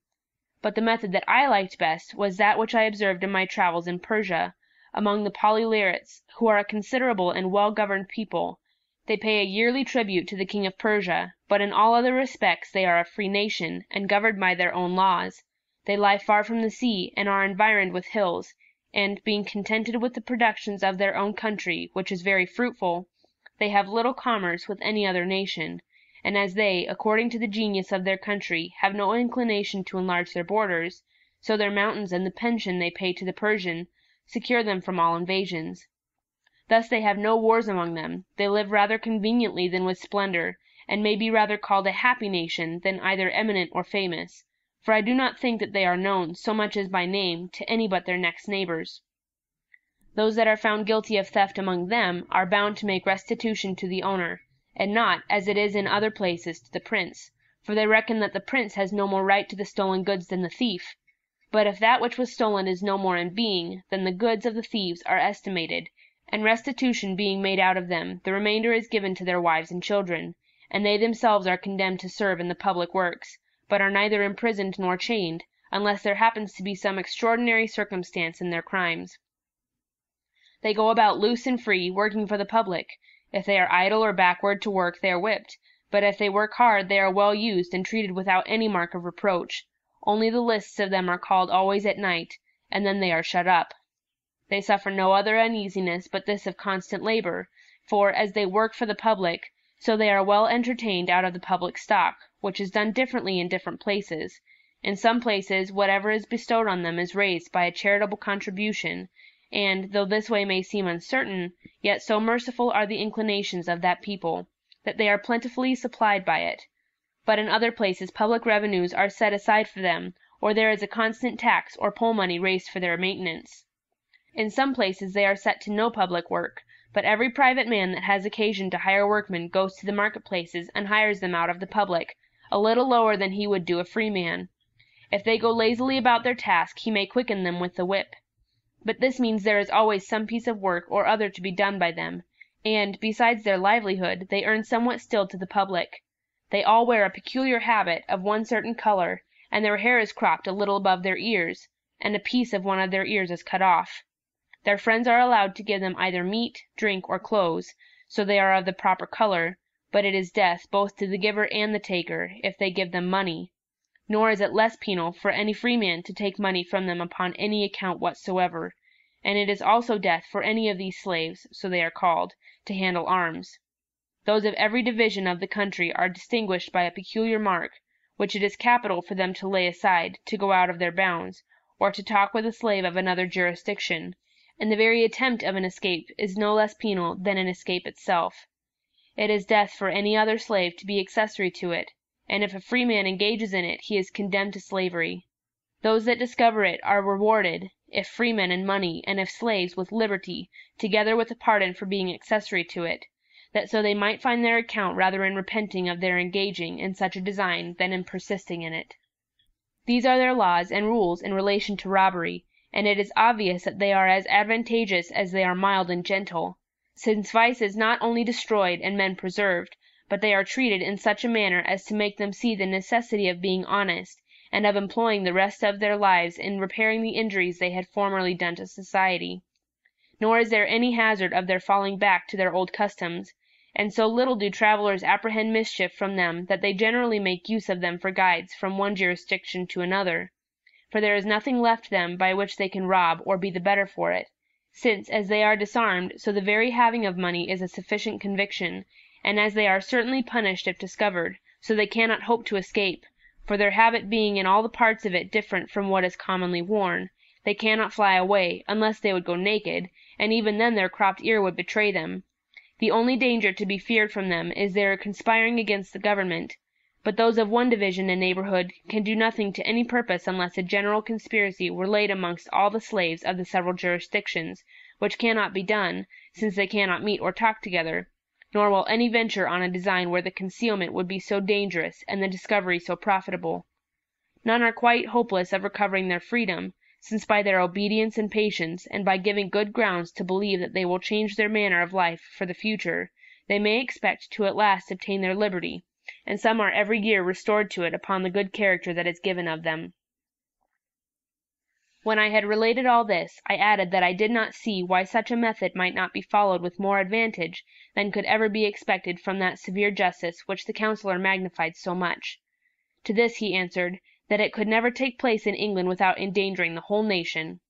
But the method that I liked best was that which I observed in my travels in Persia, among the Polylerites, who are a considerable and well-governed people. They pay a yearly tribute to the king of Persia, but in all other respects they are a free nation, and governed by their own laws. They lie far from the sea, and are environed with hills, and, being contented with the productions of their own country, which is very fruitful, they have little commerce with any other nation, and as they, according to the genius of their country, have no inclination to enlarge their borders, so their mountains and the pension they pay to the Persian secure them from all invasions. Thus they have no wars among them, they live rather conveniently than with splendor, and may be rather called a happy nation than either eminent or famous, for I do not think that they are known, so much as by name, to any but their next neighbors. Those that are found guilty of theft among them are bound to make restitution to the owner, and not, as it is in other places, to the prince, for they reckon that the prince has no more right to the stolen goods than the thief. But if that which was stolen is no more in being, then the goods of the thieves are estimated, And restitution being made out of them, the remainder is given to their wives and children, and they themselves are condemned to serve in the public works, but are neither imprisoned nor chained, unless there happens to be some extraordinary circumstance in their crimes. They go about loose and free, working for the public. If they are idle or backward to work, they are whipped, but if they work hard, they are well used and treated without any mark of reproach. Only the lists of them are called always at night, and then they are shut up. They suffer no other uneasiness but this of constant labor, for, as they work for the public, so they are well entertained out of the public stock, which is done differently in different places. In some places, whatever is bestowed on them is raised by a charitable contribution, and, though this way may seem uncertain, yet so merciful are the inclinations of that people, that they are plentifully supplied by it. But in other places public revenues are set aside for them, or there is a constant tax or poll money raised for their maintenance. In some places they are set to no public work, but every private man that has occasion to hire workmen goes to the marketplaces and hires them out of the public, a little lower than he would do a free man. If they go lazily about their task, he may quicken them with the whip. But this means there is always some piece of work or other to be done by them, and, besides their livelihood, they earn somewhat still to the public. They all wear a peculiar habit of one certain color, and their hair is cropped a little above their ears, and a piece of one of their ears is cut off. Their friends are allowed to give them either meat, drink, or clothes, so they are of the proper color, but it is death both to the giver and the taker, if they give them money. Nor is it less penal for any free man to take money from them upon any account whatsoever, and it is also death for any of these slaves, so they are called, to handle arms. Those of every division of the country are distinguished by a peculiar mark, which it is capital for them to lay aside, to go out of their bounds, or to talk with a slave of another jurisdiction, and the very attempt of an escape is no less penal than an escape itself. It is death for any other slave to be accessory to it, and if a free man engages in it he is condemned to slavery. Those that discover it are rewarded, if freemen in money, and if slaves with liberty, together with a pardon for being accessory to it, that so they might find their account rather in repenting of their engaging in such a design than in persisting in it. These are their laws and rules in relation to robbery, and it is obvious that they are as advantageous as they are mild and gentle, since vice is not only destroyed and men preserved, but they are treated in such a manner as to make them see the necessity of being honest, and of employing the rest of their lives in repairing the injuries they had formerly done to society. Nor is there any hazard of their falling back to their old customs, and so little do travelers apprehend mischief from them that they generally make use of them for guides from one jurisdiction to another. For there is nothing left them by which they can rob or be the better for it, since as they are disarmed, so the very having of money is a sufficient conviction, and as they are certainly punished if discovered, so they cannot hope to escape, for their habit being in all the parts of it different from what is commonly worn, they cannot fly away, unless they would go naked, and even then their cropped ear would betray them. The only danger to be feared from them is their conspiring against the government, but those of one division and neighborhood can do nothing to any purpose unless a general conspiracy were laid amongst all the slaves of the several jurisdictions, which cannot be done, since they cannot meet or talk together, nor will any venture on a design where the concealment would be so dangerous and the discovery so profitable. None are quite hopeless of recovering their freedom, since by their obedience and patience, and by giving good grounds to believe that they will change their manner of life for the future, they may expect to at last obtain their liberty, and some are every year restored to it upon the good character that is given of them. When I had related all this, I added that I did not see why such a method might not be followed with more advantage than could ever be expected from that severe justice which the counsellor magnified so much. To this he answered, that it could never take place in England without endangering the whole nation.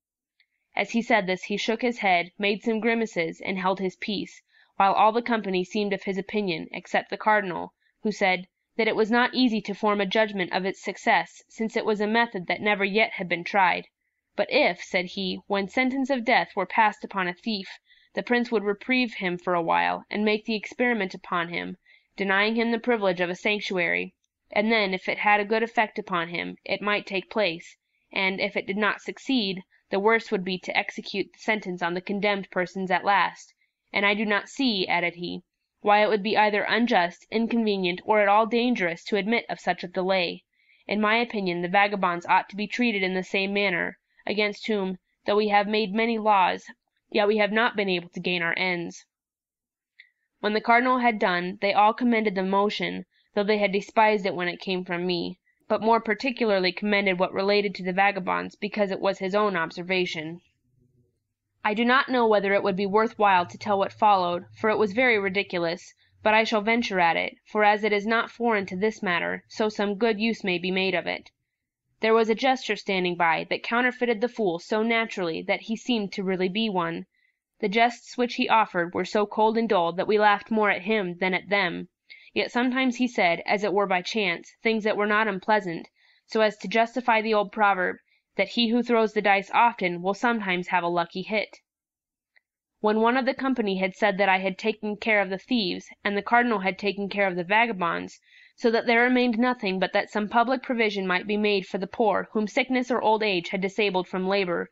As he said this he shook his head, made some grimaces, and held his peace, while all the company seemed of his opinion, except the cardinal, who said that it was not easy to form a judgment of its success, since it was a method that never yet had been tried. But if, said he, when sentence of death were passed upon a thief, the prince would reprieve him for a while, and make the experiment upon him, denying him the privilege of a sanctuary, and then, if it had a good effect upon him, it might take place, and, if it did not succeed, the worst would be to execute the sentence on the condemned persons at last, and I do not see, added he, why it would be either unjust, inconvenient, or at all dangerous to admit of such a delay. In my opinion, the vagabonds ought to be treated in the same manner, against whom, though we have made many laws, yet we have not been able to gain our ends." When the cardinal had done, they all commended the motion, though they had despised it when it came from me, but more particularly commended what related to the vagabonds, because it was his own observation. I do not know whether it would be worth while to tell what followed, for it was very ridiculous, but I shall venture at it, for as it is not foreign to this matter, so some good use may be made of it. There was a jester standing by, that counterfeited the fool so naturally that he seemed to really be one. The jests which he offered were so cold and dull that we laughed more at him than at them, yet sometimes he said, as it were by chance, things that were not unpleasant, so as to justify the old proverb, that he who throws the dice often will sometimes have a lucky hit. When one of the company had said that I had taken care of the thieves, and the cardinal had taken care of the vagabonds, so that there remained nothing but that some public provision might be made for the poor whom sickness or old age had disabled from labor.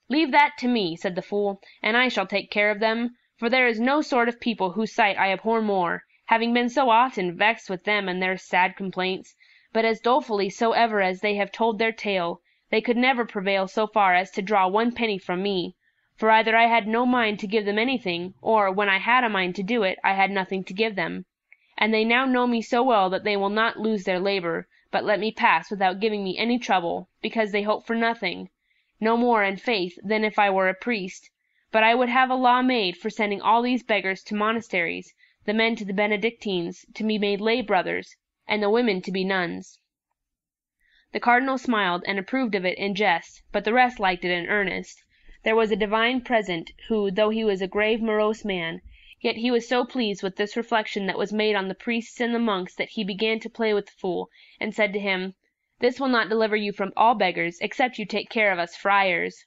"Leave that to me," said the fool, "and I shall take care of them, for there is no sort of people whose sight I abhor more, having been so often vexed with them and their sad complaints, but as dolefully soever as they have told their tale, they could never prevail so far as to draw 1 penny from me, for either I had no mind to give them anything, or, when I had a mind to do it, I had nothing to give them. And they now know me so well that they will not lose their labor, but let me pass without giving me any trouble, because they hope for nothing, no more, in faith, than if I were a priest. But I would have a law made for sending all these beggars to monasteries, the men to the Benedictines, to be made lay brothers, and the women to be nuns." The cardinal smiled and approved of it in jest, but the rest liked it in earnest. There was a divine present, who, though he was a grave, morose man, yet he was so pleased with this reflection that was made on the priests and the monks that he began to play with the fool, and said to him, "This will not deliver you from all beggars, except you take care of us friars."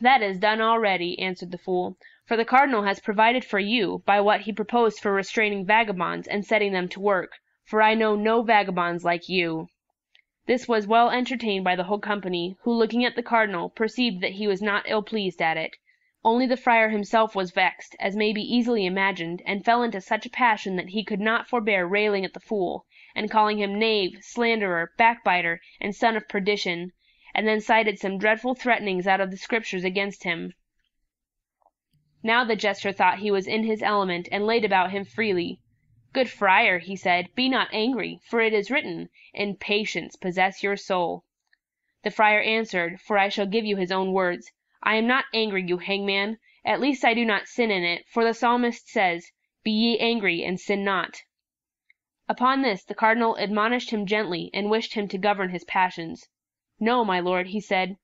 "That is done already," answered the fool, "for the cardinal has provided for you, by what he proposed for restraining vagabonds and setting them to work, for I know no vagabonds like you." This was well entertained by the whole company, who, looking at the cardinal, perceived that he was not ill pleased at it. Only the friar himself was vexed, as may be easily imagined, and fell into such a passion that he could not forbear railing at the fool, and calling him knave, slanderer, backbiter, and son of perdition, and then cited some dreadful threatenings out of the Scriptures against him. Now the jester thought he was in his element, and laid about him freely. "Good friar," he said, "be not angry, for it is written, 'In patience possess your soul.'" The friar answered, for I shall give you his own words, "I am not angry, you hangman, at least I do not sin in it, for the psalmist says, 'Be ye angry, and sin not.'" Upon this the cardinal admonished him gently, and wished him to govern his passions. "No, my lord," he said,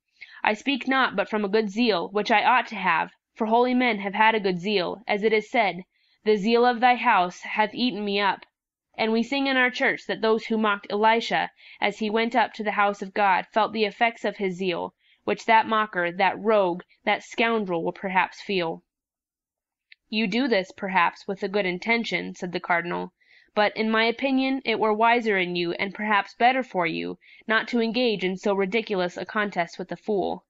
"I speak not but from a good zeal, which I ought to have, for holy men have had a good zeal, as it is said, 'The zeal of thy house hath eaten me up.' And we sing in our church that those who mocked Elisha as he went up to the house of God felt the effects of his zeal, which that mocker, that rogue, that scoundrel will perhaps feel." "You do this, perhaps, with a good intention," said the cardinal, "but, in my opinion, it were wiser in you, and perhaps better for you, not to engage in so ridiculous a contest with a fool."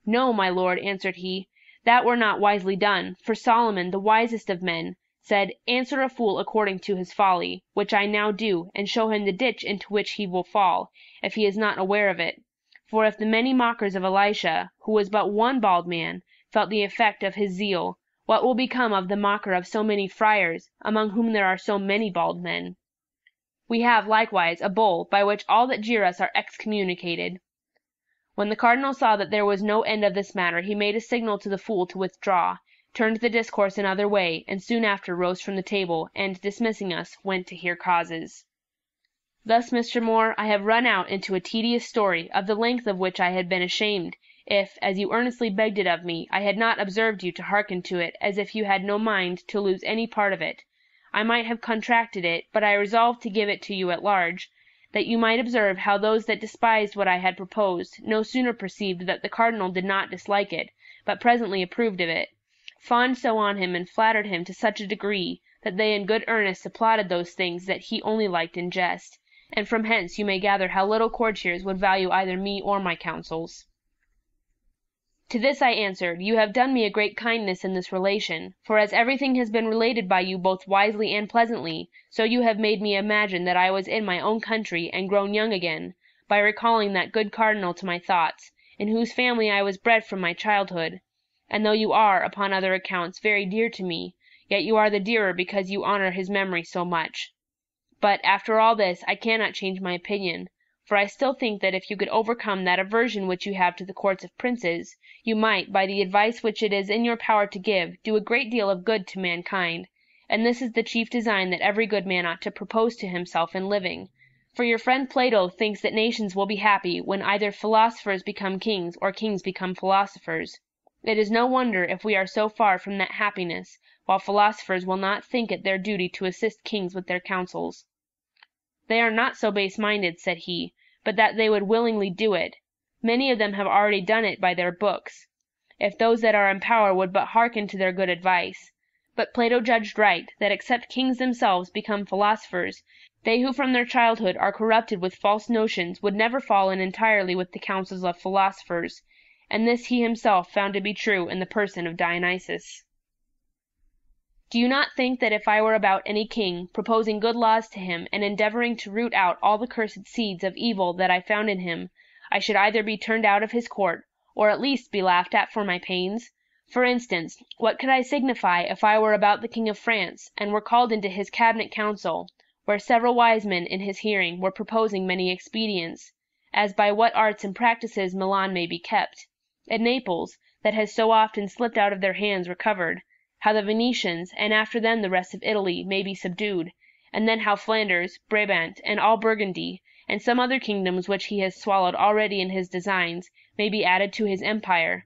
"No, my lord," answered he, "that were not wisely done, for Solomon, the wisest of men, said, 'Answer a fool according to his folly,' which I now do, and show him the ditch into which he will fall, if he is not aware of it. For if the many mockers of Elisha, who was but one bald man, felt the effect of his zeal, what will become of the mocker of so many friars, among whom there are so many bald men? We have, likewise, a bull, by which all that jeer us are excommunicated." When the cardinal saw that there was no end of this matter, he made a signal to the fool to withdraw, turned the discourse another way, and soon after rose from the table, and, dismissing us, went to hear causes. Thus, Mr. Moore, I have run out into a tedious story, of the length of which I had been ashamed, if, as you earnestly begged it of me, I had not observed you to hearken to it as if you had no mind to lose any part of it. I might have contracted it, but I resolved to give it to you at large, that you might observe how those that despised what I had proposed no sooner perceived that the cardinal did not dislike it, but presently approved of it, fawned so on him and flattered him to such a degree, that they in good earnest applauded those things that he only liked in jest, and from hence you may gather how little courtiers would value either me or my counsels. To this I answered, you have done me a great kindness in this relation, for as everything has been related by you both wisely and pleasantly, so you have made me imagine that I was in my own country and grown young again, by recalling that good cardinal to my thoughts, in whose family I was bred from my childhood, and though you are, upon other accounts, very dear to me, yet you are the dearer because you honor his memory so much. But, after all this, I cannot change my opinion, for I still think that if you could overcome that aversion which you have to the courts of princes, you might, by the advice which it is in your power to give, do a great deal of good to mankind, and this is the chief design that every good man ought to propose to himself in living. For your friend Plato thinks that nations will be happy when either philosophers become kings or kings become philosophers. It is no wonder if we are so far from that happiness, while philosophers will not think it their duty to assist kings with their counsels. They are not so base-minded, said he, but that they would willingly do it. Many of them have already done it by their books, if those that are in power would but hearken to their good advice. But Plato judged right, that except kings themselves become philosophers, they who from their childhood are corrupted with false notions would never fall in entirely with the counsels of philosophers, and this he himself found to be true in the person of Dionysus. Do you not think that if I were about any king, proposing good laws to him, and endeavoring to root out all the cursed seeds of evil that I found in him, I should either be turned out of his court, or at least be laughed at for my pains? For instance, what could I signify if I were about the King of France, and were called into his cabinet council, where several wise men in his hearing were proposing many expedients, as by what arts and practices Milan may be kept, and Naples, that has so often slipped out of their hands, recovered, how the Venetians, and after them the rest of Italy, may be subdued, and then how Flanders, Brabant, and all Burgundy, and some other kingdoms which he has swallowed already in his designs, may be added to his empire.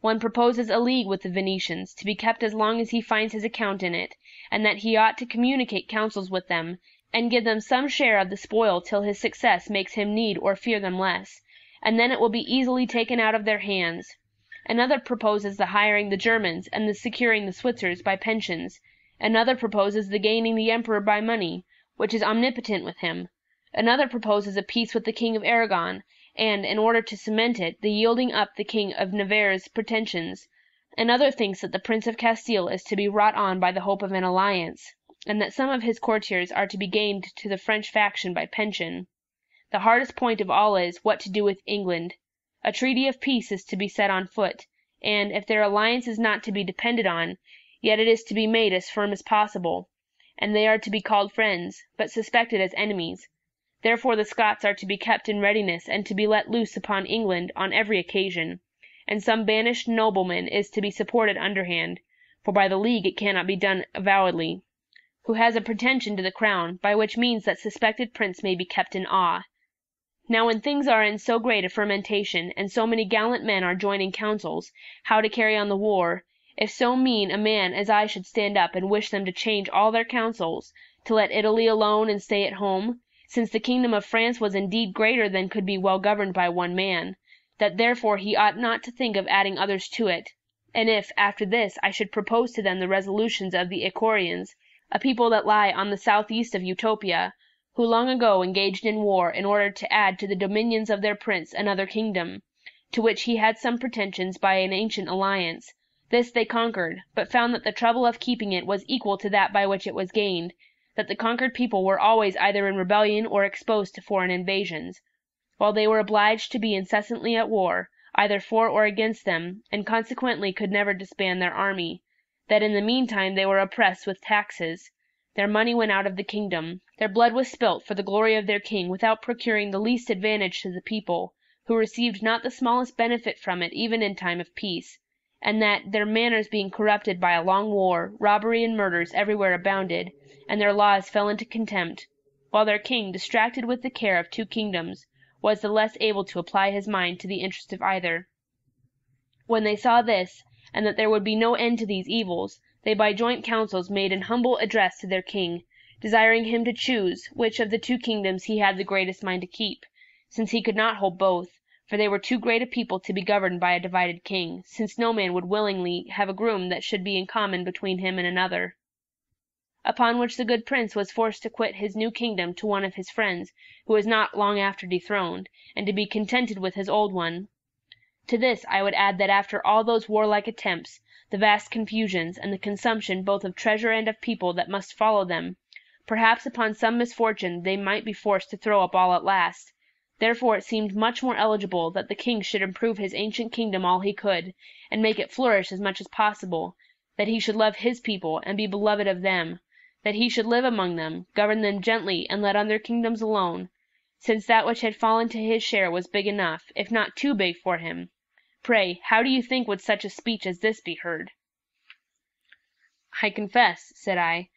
One proposes a league with the Venetians, to be kept as long as he finds his account in it, and that he ought to communicate counsels with them, and give them some share of the spoil till his success makes him need or fear them less, and then it will be easily taken out of their hands. Another proposes the hiring the Germans, and the securing the Switzers by pensions. Another proposes the gaining the emperor by money, which is omnipotent with him. Another proposes a peace with the King of Aragon, and, in order to cement it, the yielding up the King of Navarre's pretensions. Another thinks that the Prince of Castile is to be wrought on by the hope of an alliance, and that some of his courtiers are to be gained to the French faction by pension. The hardest point of all is, what to do with England. A treaty of peace is to be set on foot, and, if their alliance is not to be depended on, yet it is to be made as firm as possible, and they are to be called friends, but suspected as enemies. Therefore the Scots are to be kept in readiness, and to be let loose upon England on every occasion, and some banished nobleman is to be supported underhand, for by the league it cannot be done avowedly, who has a pretension to the crown, by which means that suspected prince may be kept in awe. Now when things are in so great a fermentation, and so many gallant men are joining councils, how to carry on the war, if so mean a man as I should stand up and wish them to change all their counsels, to let Italy alone and stay at home, since the kingdom of France was indeed greater than could be well governed by one man, that therefore he ought not to think of adding others to it, and if, after this, I should propose to them the resolutions of the Icorians, a people that lie on the southeast of Utopia, who long ago engaged in war in order to add to the dominions of their prince another kingdom, to which he had some pretensions by an ancient alliance. This they conquered, but found that the trouble of keeping it was equal to that by which it was gained, that the conquered people were always either in rebellion or exposed to foreign invasions, while they were obliged to be incessantly at war, either for or against them, and consequently could never disband their army, that in the meantime they were oppressed with taxes. Their money went out of the kingdom, their blood was spilt for the glory of their king without procuring the least advantage to the people, who received not the smallest benefit from it even in time of peace, and that, their manners being corrupted by a long war, robbery and murders everywhere abounded, and their laws fell into contempt, while their king, distracted with the care of two kingdoms, was the less able to apply his mind to the interest of either. When they saw this, and that there would be no end to these evils, they by joint councils made an humble address to their king, desiring him to choose which of the two kingdoms he had the greatest mind to keep, since he could not hold both, for they were too great a people to be governed by a divided king, since no man would willingly have a groom that should be in common between him and another. Upon which the good prince was forced to quit his new kingdom to one of his friends, who was not long after dethroned, and to be contented with his old one. To this I would add that after all those warlike attempts, the vast confusions, and the consumption both of treasure and of people that must follow them, perhaps upon some misfortune they might be forced to throw up all at last, Therefore it seemed much more eligible that the king should improve his ancient kingdom all he could, and make it flourish as much as possible, that he should love his people, and be beloved of them, that he should live among them, govern them gently, and let other kingdoms alone, since that which had fallen to his share was big enough, if not too big for him. Pray, how do you think would such a speech as this be heard? I confess, said I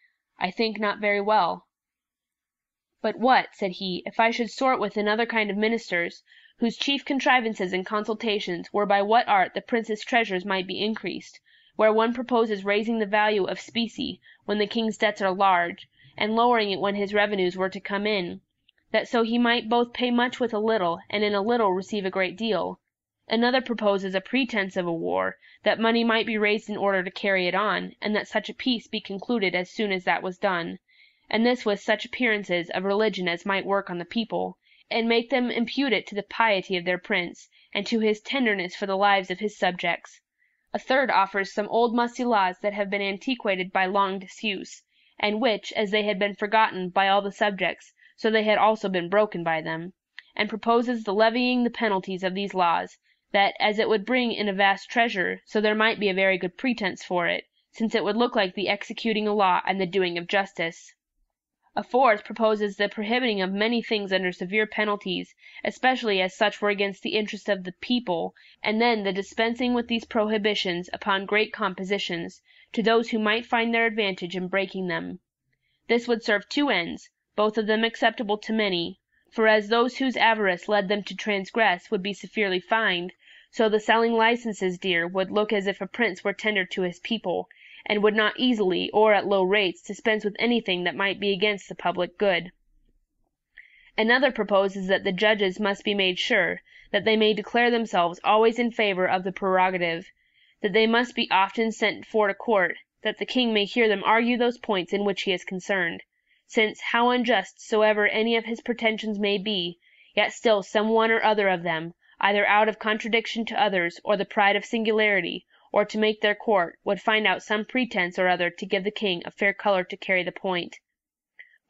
think not very well. But what, said he, if I should sort with another kind of ministers, whose chief contrivances and consultations were by what art the prince's treasures might be increased, where one proposes raising the value of specie when the king's debts are large, and lowering it when his revenues were to come in, that so he might both pay much with a little, and in a little receive a great deal. Another proposes a pretense of a war, that money might be raised in order to carry it on, and that such a peace be concluded as soon as that was done, and this with such appearances of religion as might work on the people, and make them impute it to the piety of their prince, and to his tenderness for the lives of his subjects. A third offers some old musty laws that have been antiquated by long disuse, and which, as they had been forgotten by all the subjects, so they had also been broken by them, and proposes the levying the penalties of these laws, that as it would bring in a vast treasure, so there might be a very good pretence for it, since it would look like the executing a law and the doing of justice. A fourth proposes the prohibiting of many things under severe penalties, especially as such were against the interest of the people, and then the dispensing with these prohibitions upon great compositions, to those who might find their advantage in breaking them. This would serve two ends, both of them acceptable to many, for as those whose avarice led them to transgress would be severely fined, so the selling licenses dear would look as if a prince were tender to his people, and would not easily, or at low rates, dispense with anything that might be against the public good. Another proposes that the judges must be made sure, that they may declare themselves always in favor of the prerogative, that they must be often sent for to court, that the king may hear them argue those points in which he is concerned, since, how unjust soever any of his pretensions may be, yet still some one or other of them, either out of contradiction to others, or the pride of singularity, or to make their court, would find out some pretence or other to give the king a fair colour to carry the point.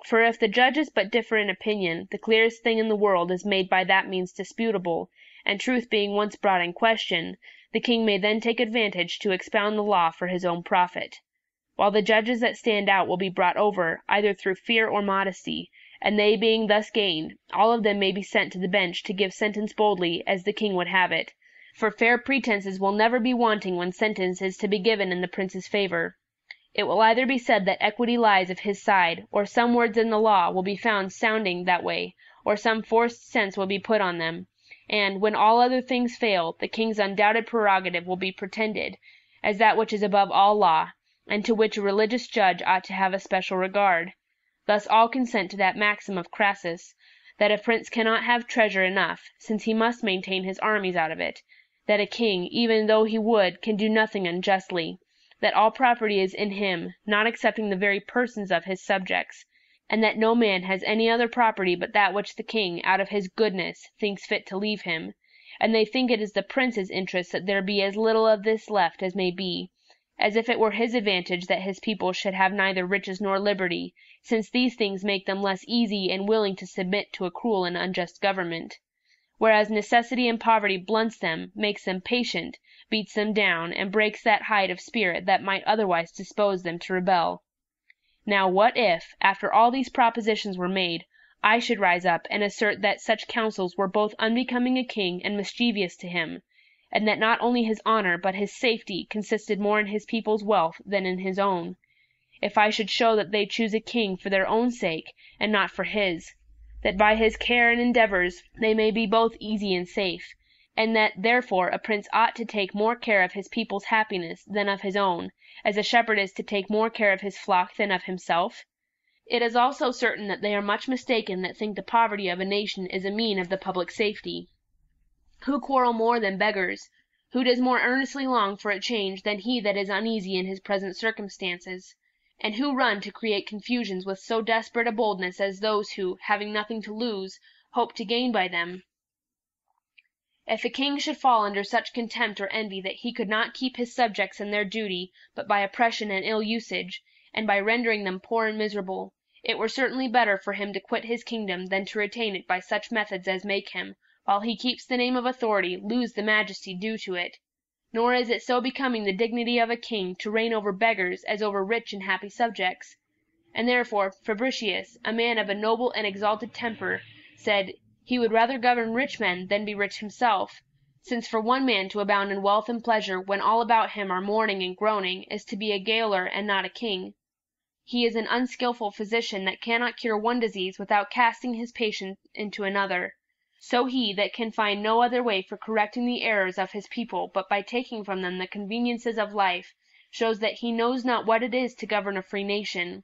For if the judges but differ in opinion, the clearest thing in the world is made by that means disputable, and truth being once brought in question, the king may then take advantage to expound the law for his own profit, while the judges that stand out will be brought over, either through fear or modesty, and they being thus gained, all of them may be sent to the bench to give sentence boldly as the king would have it, for fair pretences will never be wanting when sentence is to be given in the prince's favour. It will either be said that equity lies of his side, or some words in the law will be found sounding that way, or some forced sense will be put on them, and, when all other things fail, the king's undoubted prerogative will be pretended, as that which is above all law, and to which a religious judge ought to have a special regard. Thus all consent to that maxim of Crassus, that a prince cannot have treasure enough, since he must maintain his armies out of it, that a king, even though he would, can do nothing unjustly, that all property is in him, not excepting the very persons of his subjects, and that no man has any other property but that which the king, out of his goodness, thinks fit to leave him, and they think it is the prince's interest that there be as little of this left as may be, as if it were his advantage that his people should have neither riches nor liberty, since these things make them less easy and willing to submit to a cruel and unjust government. Whereas necessity and poverty blunts them, makes them patient, beats them down, and breaks that height of spirit that might otherwise dispose them to rebel. Now what if, after all these propositions were made, I should rise up and assert that such counsels were both unbecoming a king and mischievous to him, and that not only his honour but his safety consisted more in his people's wealth than in his own? If I should show that they choose a king for their own sake, and not for his, that by his care and endeavours they may be both easy and safe, and that therefore a prince ought to take more care of his people's happiness than of his own, as a shepherd is to take more care of his flock than of himself? It is also certain that they are much mistaken that think the poverty of a nation is a mean of the public safety. Who quarrel more than beggars? Who does more earnestly long for a change than he that is uneasy in his present circumstances? And who run to create confusions with so desperate a boldness as those who, having nothing to lose, hope to gain by them? If a king should fall under such contempt or envy that he could not keep his subjects in their duty but by oppression and ill usage, and by rendering them poor and miserable, It were certainly better for him to quit his kingdom than to retain it by such methods as make him, while he keeps the name of authority, lose the majesty due to it. Nor is it so becoming the dignity of a king to reign over beggars as over rich and happy subjects. And therefore Fabricius, a man of a noble and exalted temper, said he would rather govern rich men than be rich himself, since for one man to abound in wealth and pleasure when all about him are mourning and groaning is to be a gaoler and not a king. He is an unskilful physician that cannot cure one disease without casting his patient into another. So he that can find no other way for correcting the errors of his people but by taking from them the conveniences of life, shows that he knows not what it is to govern a free nation.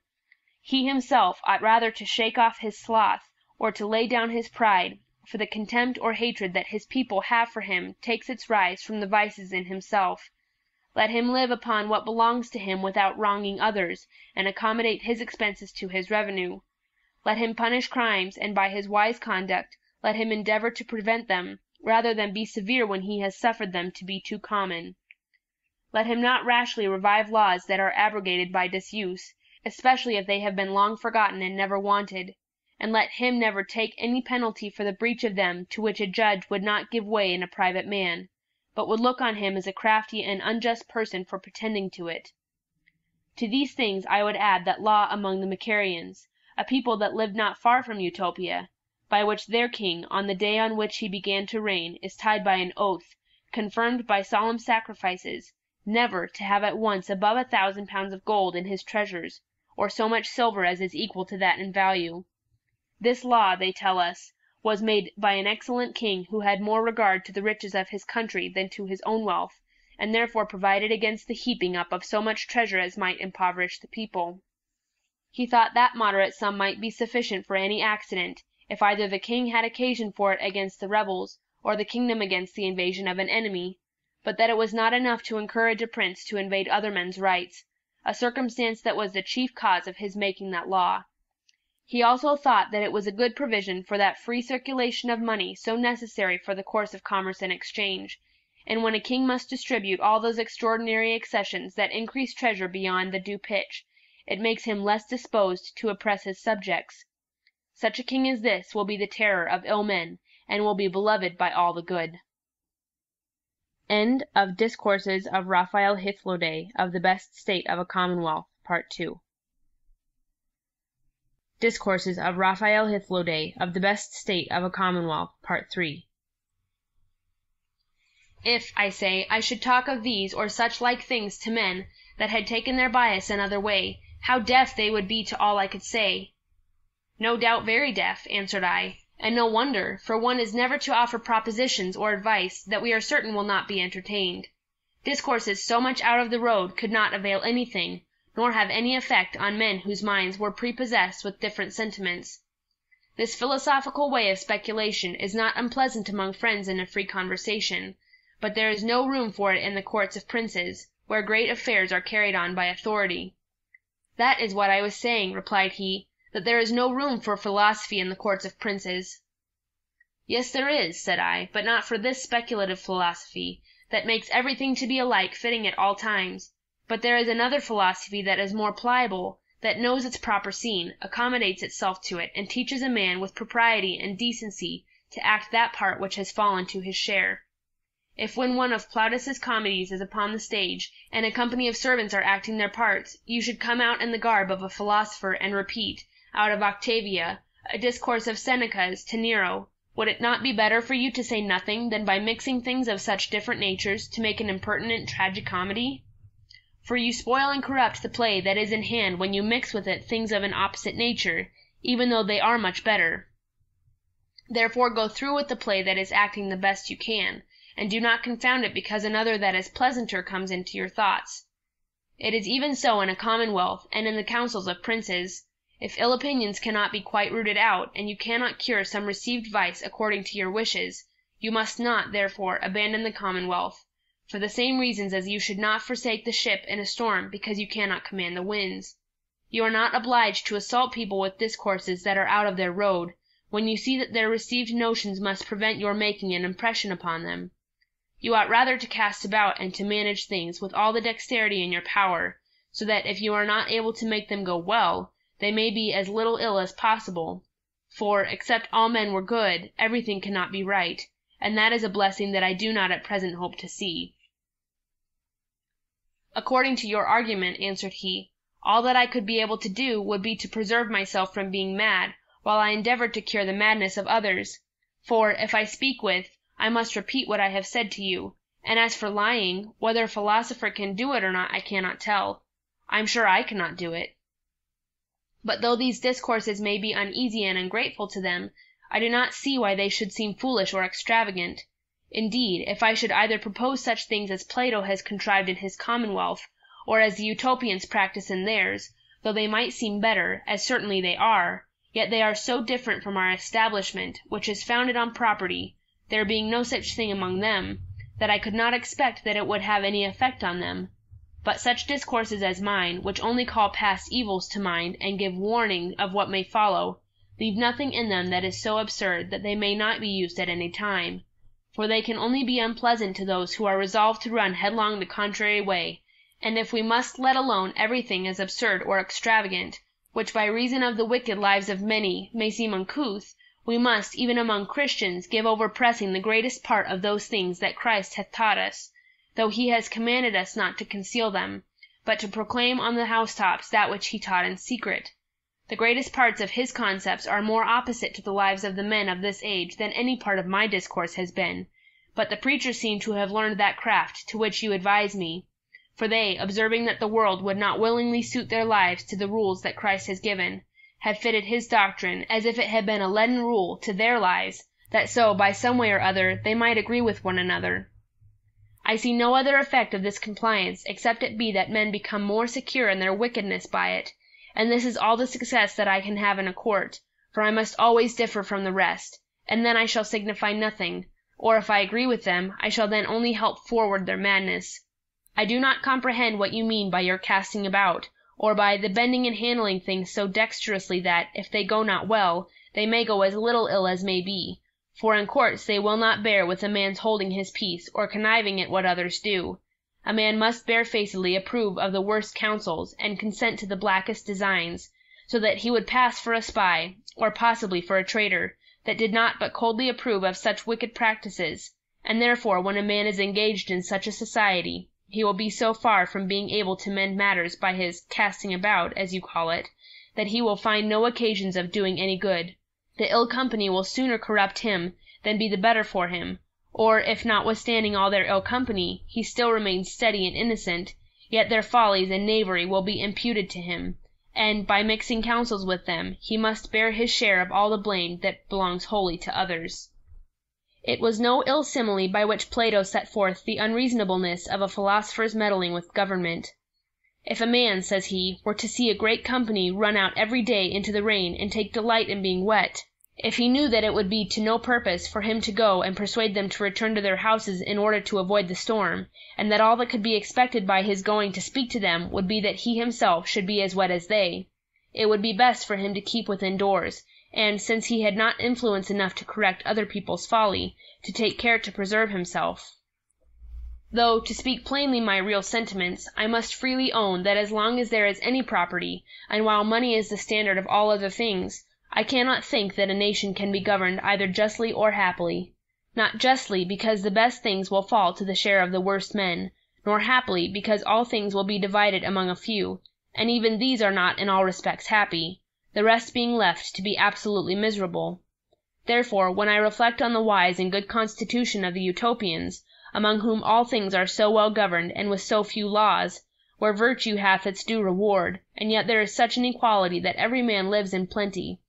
He himself ought rather to shake off his sloth, or to lay down his pride, for the contempt or hatred that his people have for him takes its rise from the vices in himself. Let him live upon what belongs to him without wronging others, and accommodate his expenses to his revenue. Let him punish crimes, and by his wise conduct let him endeavor to prevent them, rather than be severe when he has suffered them to be too common. Let him not rashly revive laws that are abrogated by disuse, especially if they have been long forgotten and never wanted, and let him never take any penalty for the breach of them to which a judge would not give way in a private man, but would look on him as a crafty and unjust person for pretending to it. To these things I would add that law among the Macarians, a people that lived not far from Utopia, by which their king, on the day on which he began to reign, is tied by an oath, confirmed by solemn sacrifices, never to have at once above 1,000 pounds of gold in his treasures, or so much silver as is equal to that in value. This law, they tell us, was made by an excellent king who had more regard to the riches of his country than to his own wealth, and therefore provided against the heaping up of so much treasure as might impoverish the people. He thought that moderate sum might be sufficient for any accident, if either the king had occasion for it against the rebels, or the kingdom against the invasion of an enemy, but that it was not enough to encourage a prince to invade other men's rights, a circumstance that was the chief cause of his making that law. He also thought that it was a good provision for that free circulation of money so necessary for the course of commerce and exchange, and when a king must distribute all those extraordinary accessions that increase treasure beyond the due pitch, it makes him less disposed to oppress his subjects. Such a king as this will be the terror of ill men, and will be beloved by all the good. End of Discourses of Raphael Hythloday of the Best State of a Commonwealth, Part 2. Discourses of Raphael Hythloday of the Best State of a Commonwealth, Part 3. If, I say, I should talk of these or such like things to men that had taken their bias another way, how deaf they would be to all I could say. No doubt very deaf, answered I, and no wonder, for one is never to offer propositions or advice that we are certain will not be entertained. Discourses so much out of the road could not avail anything, nor have any effect on men whose minds were prepossessed with different sentiments. This philosophical way of speculation is not unpleasant among friends in a free conversation, but there is no room for it in the courts of princes, where great affairs are carried on by authority. That is what I was saying, replied he, that there is no room for philosophy in the courts of princes. Yes, there is, said I, but not for this speculative philosophy, that makes everything to be alike fitting at all times. But there is another philosophy that is more pliable, that knows its proper scene, accommodates itself to it, and teaches a man with propriety and decency to act that part which has fallen to his share. If when one of Plautus's comedies is upon the stage, and a company of servants are acting their parts, you should come out in the garb of a philosopher and repeat, out of Octavia, a discourse of Seneca's to Nero, would it not be better for you to say nothing than by mixing things of such different natures to make an impertinent tragicomedy? For you spoil and corrupt the play that is in hand when you mix with it things of an opposite nature, even though they are much better. Therefore go through with the play that is acting the best you can, and do not confound it because another that is pleasanter comes into your thoughts. It is even so in a commonwealth, and in the councils of princes. If ill opinions cannot be quite rooted out, and you cannot cure some received vice according to your wishes, you must not, therefore, abandon the commonwealth, for the same reasons as you should not forsake the ship in a storm because you cannot command the winds. You are not obliged to assault people with discourses that are out of their road, when you see that their received notions must prevent your making an impression upon them. You ought rather to cast about and to manage things with all the dexterity in your power, so that if you are not able to make them go well, they may be as little ill as possible. For, except all men were good, everything cannot be right, and that is a blessing that I do not at present hope to see. According to your argument, answered he, all that I could be able to do would be to preserve myself from being mad, while I endeavored to cure the madness of others. For, if I speak with, I must repeat what I have said to you, and as for lying, whether a philosopher can do it or not I cannot tell. I am sure I cannot do it. But though these discourses may be uneasy and ungrateful to them, I do not see why they should seem foolish or extravagant. Indeed, if I should either propose such things as Plato has contrived in his Commonwealth, or as the Utopians practice in theirs, though they might seem better, as certainly they are, yet they are so different from our establishment, which is founded on property, there being no such thing among them, that I could not expect that it would have any effect on them. But such discourses as mine, which only call past evils to mind and give warning of what may follow, leave nothing in them that is so absurd that they may not be used at any time. For they can only be unpleasant to those who are resolved to run headlong the contrary way, and if we must let alone everything as absurd or extravagant, which by reason of the wicked lives of many may seem uncouth, we must, even among Christians, give over pressing the greatest part of those things that Christ hath taught us, though he has commanded us not to conceal them, but to proclaim on the housetops that which he taught in secret. The greatest parts of his concepts are more opposite to the lives of the men of this age than any part of my discourse has been, but the preachers seem to have learned that craft to which you advise me, for they, observing that the world would not willingly suit their lives to the rules that Christ has given, have fitted his doctrine, as if it had been a leaden rule, to their lives, that so, by some way or other, they might agree with one another. I see no other effect of this compliance, except it be that men become more secure in their wickedness by it, and this is all the success that I can have in a court, for I must always differ from the rest, and then I shall signify nothing, or if I agree with them, I shall then only help forward their madness. I do not comprehend what you mean by your casting about, or by the bending and handling things so dexterously that, if they go not well, they may go as little ill as may be. For in courts they will not bear with a man's holding his peace, or conniving at what others do. A man must barefacedly approve of the worst counsels, and consent to the blackest designs, so that he would pass for a spy, or possibly for a traitor, that did not but coldly approve of such wicked practices, and therefore when a man is engaged in such a society, he will be so far from being able to mend matters by his casting about, as you call it, that he will find no occasions of doing any good. The ill company will sooner corrupt him than be the better for him, or if notwithstanding all their ill company, he still remains steady and innocent, yet their follies and knavery will be imputed to him, and, by mixing counsels with them, he must bear his share of all the blame that belongs wholly to others. It was no ill simile by which Plato set forth the unreasonableness of a philosopher's meddling with government. If a man, says he, were to see a great company run out every day into the rain and take delight in being wet, if he knew that it would be to no purpose for him to go and persuade them to return to their houses in order to avoid the storm, and that all that could be expected by his going to speak to them would be that he himself should be as wet as they, it would be best for him to keep within doors, and, since he had not influence enough to correct other people's folly, to take care to preserve himself. Though, to speak plainly my real sentiments, I must freely own that as long as there is any property, and while money is the standard of all other things, I cannot think that a nation can be governed either justly or happily. Not justly, because the best things will fall to the share of the worst men, nor happily, because all things will be divided among a few, and even these are not in all respects happy, the rest being left to be absolutely miserable. Therefore, when I reflect on the wise and good constitution of the Utopians, among whom all things are so well governed and with so few laws, where virtue hath its due reward, and yet there is such an equality that every man lives in plenty,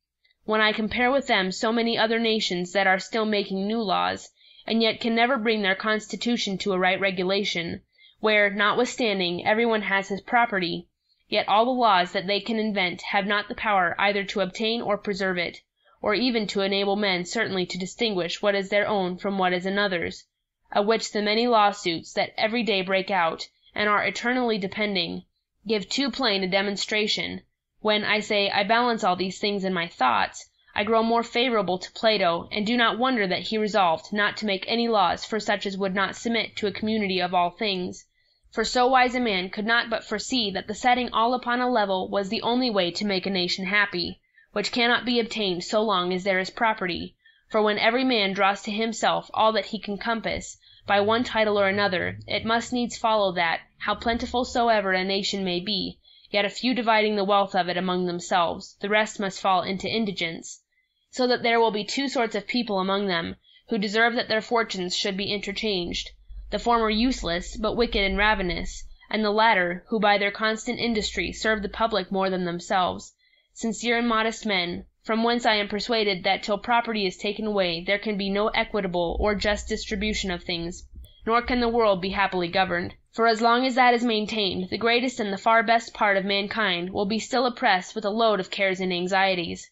when I compare with them so many other nations that are still making new laws, and yet can never bring their constitution to a right regulation, where, notwithstanding, everyone has his property, yet all the laws that they can invent have not the power either to obtain or preserve it, or even to enable men certainly to distinguish what is their own from what is another's, of which the many lawsuits that every day break out, and are eternally depending, give too plain a demonstration. When, I say, I balance all these things in my thoughts, I grow more favorable to Plato, and do not wonder that he resolved not to make any laws for such as would not submit to a community of all things, For so wise a man could not but foresee that the setting all upon a level was the only way to make a nation happy, which cannot be obtained so long as there is property, for when every man draws to himself all that he can compass, by one title or another, it must needs follow that, how plentiful soever a nation may be, yet a few dividing the wealth of it among themselves, the rest must fall into indigence, so that there will be two sorts of people among them, who deserve that their fortunes should be interchanged, the former useless, but wicked and ravenous, and the latter, who by their constant industry serve the public more than themselves, sincere and modest men, from whence I am persuaded that till property is taken away there can be no equitable or just distribution of things, nor can the world be happily governed. For as long as that is maintained, the greatest and the far best part of mankind will be still oppressed with a load of cares and anxieties.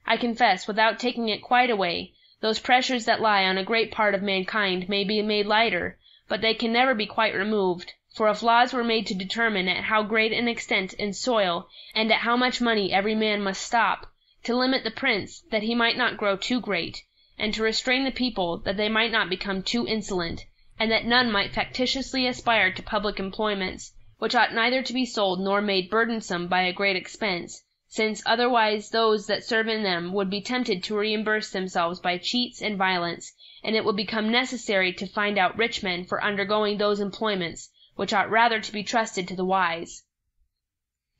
I confess, without taking it quite away, those pressures that lie on a great part of mankind may be made lighter, but they can never be quite removed, for if laws were made to determine at how great an extent in soil, and at how much money every man must stop, to limit the prince, that he might not grow too great, and to restrain the people, that they might not become too insolent, and that none might factitiously aspire to public employments, which ought neither to be sold nor made burdensome by a great expense, since otherwise those that serve in them would be tempted to reimburse themselves by cheats and violence, and it would become necessary to find out rich men for undergoing those employments, which ought rather to be trusted to the wise.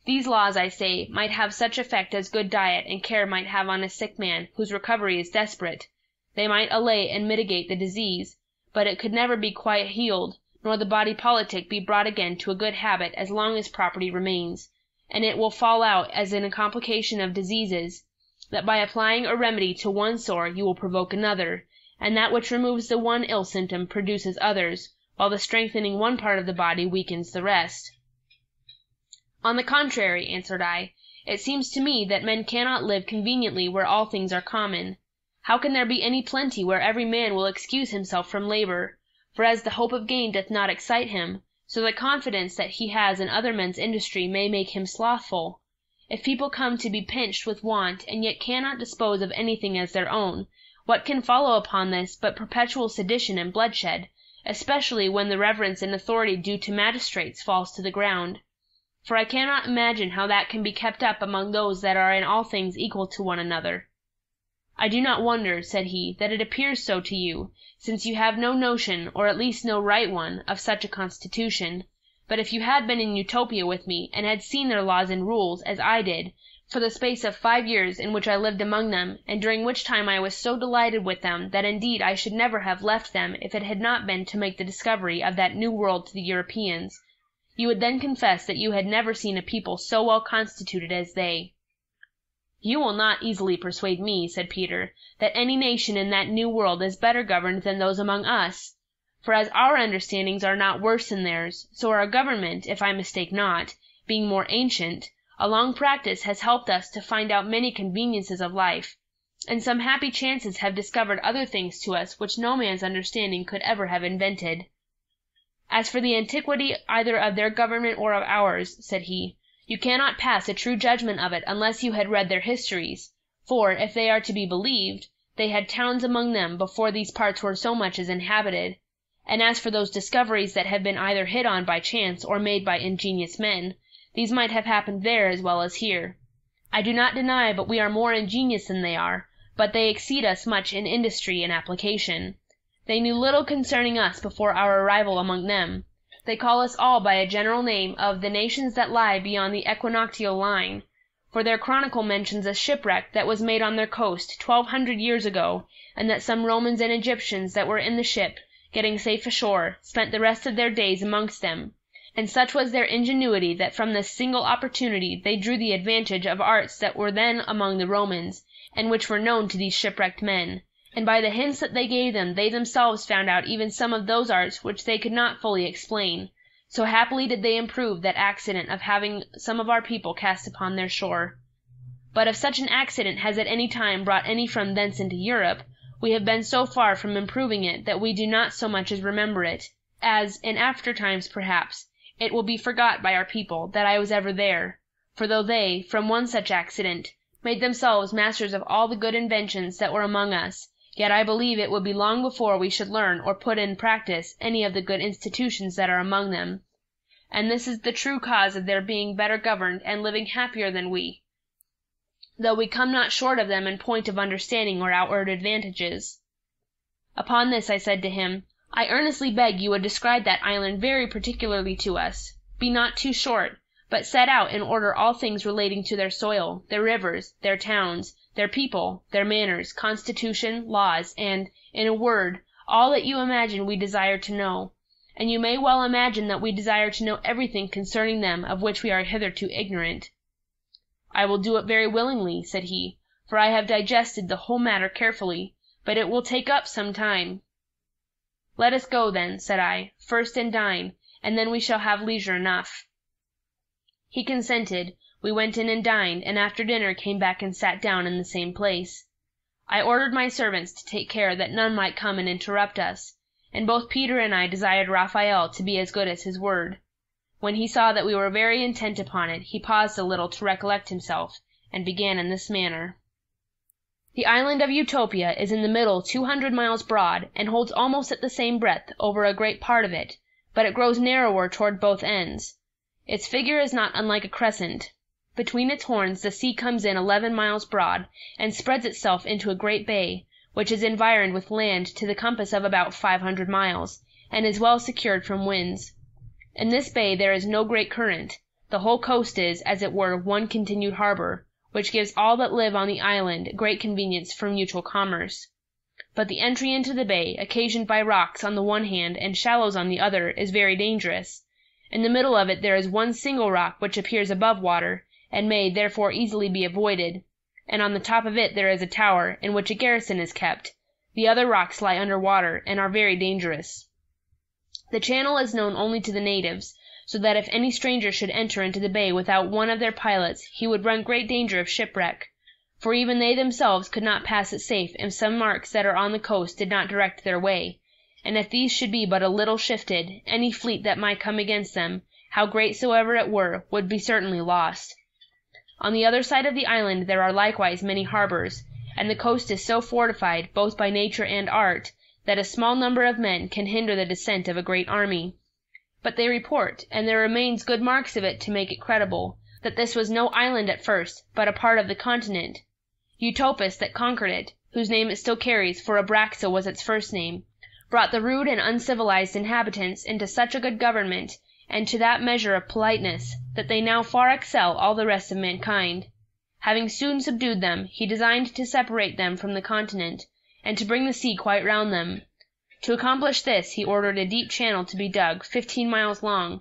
These laws, I say, might have such effect as good diet and care might have on a sick man whose recovery is desperate. They might allay and mitigate the disease, but it could never be quite healed, nor the body politic be brought again to a good habit as long as property remains, and it will fall out as in a complication of diseases, that by applying a remedy to one sore you will provoke another, and that which removes the one ill symptom produces others, while the strengthening one part of the body weakens the rest. On the contrary, answered I, it seems to me that men cannot live conveniently where all things are common. How can there be any plenty where every man will excuse himself from labor? For as the hope of gain doth not excite him, so the confidence that he has in other men's industry may make him slothful. If people come to be pinched with want, and yet cannot dispose of anything as their own, what can follow upon this but perpetual sedition and bloodshed, especially when the reverence and authority due to magistrates falls to the ground? For I cannot imagine how that can be kept up among those that are in all things equal to one another. I do not wonder, said he, that it appears so to you, since you have no notion, or at least no right one, of such a constitution. But if you had been in Utopia with me, and had seen their laws and rules, as I did, for the space of 5 years in which I lived among them, and during which time I was so delighted with them that indeed I should never have left them if it had not been to make the discovery of that new world to the Europeans, you would then confess that you had never seen a people so well constituted as they. You will not easily persuade me, said Peter, that any nation in that new world is better governed than those among us. For as our understandings are not worse than theirs, so our government, if I mistake not, being more ancient, a long practice has helped us to find out many conveniences of life, and some happy chances have discovered other things to us which no man's understanding could ever have invented. As for the antiquity either of their government or of ours, said he, you cannot pass a true judgment of it unless you had read their histories, for, if they are to be believed, they had towns among them before these parts were so much as inhabited. And as for those discoveries that have been either hit on by chance or made by ingenious men, these might have happened there as well as here. I do not deny but we are more ingenious than they are, but they exceed us much in industry and application. They knew little concerning us before our arrival among them. They call us all by a general name of the nations that lie beyond the equinoctial line, for their chronicle mentions a shipwreck that was made on their coast 1200 years ago, and that some Romans and Egyptians that were in the ship, getting safe ashore, spent the rest of their days amongst them. And such was their ingenuity that from this single opportunity they drew the advantage of arts that were then among the Romans, and which were known to these shipwrecked men. And by the hints that they gave them, they themselves found out even some of those arts which they could not fully explain. So happily did they improve that accident of having some of our people cast upon their shore. But if such an accident has at any time brought any from thence into Europe, we have been so far from improving it that we do not so much as remember it, as, in after times perhaps, it will be forgot by our people that I was ever there. For though they, from one such accident, made themselves masters of all the good inventions that were among us, yet I believe it would be long before we should learn or put in practice any of the good institutions that are among them. and this is the true cause of their being better governed and living happier than we, though we come not short of them in point of understanding or outward advantages." Upon this I said to him, "I earnestly beg you would describe that island very particularly to us. Be not too short, but set out in order all things relating to their soil, their rivers, their towns, their people, their manners, constitution, laws, and, in a word, all that you imagine we desire to know. And you may well imagine that we desire to know everything concerning them of which we are hitherto ignorant." "I will do it very willingly," said he, "for I have digested the whole matter carefully, but it will take up some time." "Let us go, then," said I, "first and dine, and then we shall have leisure enough." He consented. We went in and dined, and after dinner came back and sat down in the same place. I ordered my servants to take care that none might come and interrupt us, and both Peter and I desired Raphael to be as good as his word. When he saw that we were very intent upon it, he paused a little to recollect himself, and began in this manner. "The island of Utopia is in the middle 200 miles broad, and holds almost at the same breadth over a great part of it, but it grows narrower toward both ends. Its figure is not unlike a crescent. Between its horns the sea comes in 11 miles broad, and spreads itself into a great bay, which is environed with land to the compass of about 500 miles, and is well secured from winds. In this bay there is no great current. The whole coast is, as it were, one continued harbor, which gives all that live on the island great convenience for mutual commerce. But the entry into the bay, occasioned by rocks on the one hand and shallows on the other, is very dangerous. In the middle of it there is one single rock which appears above water, and may, therefore, easily be avoided, and on the top of it there is a tower, in which a garrison is kept. The other rocks lie under water, and are very dangerous. The channel is known only to the natives, so that if any stranger should enter into the bay without one of their pilots, he would run great danger of shipwreck, for even they themselves could not pass it safe if some marks that are on the coast did not direct their way, and if these should be but a little shifted, any fleet that might come against them, how great soever it were, would be certainly lost. On the other side of the island there are likewise many harbors, and the coast is so fortified, both by nature and art, that a small number of men can hinder the descent of a great army. But they report, and there remains good marks of it to make it credible, that this was no island at first, but a part of the continent. Utopus that conquered it, whose name it still carries, for Abraxa was its first name, brought the rude and uncivilized inhabitants into such a good government, and to that measure of politeness, that they now far excel all the rest of mankind. Having soon subdued them, he designed to separate them from the continent, and to bring the sea quite round them. To accomplish this, he ordered a deep channel to be dug, 15 miles long,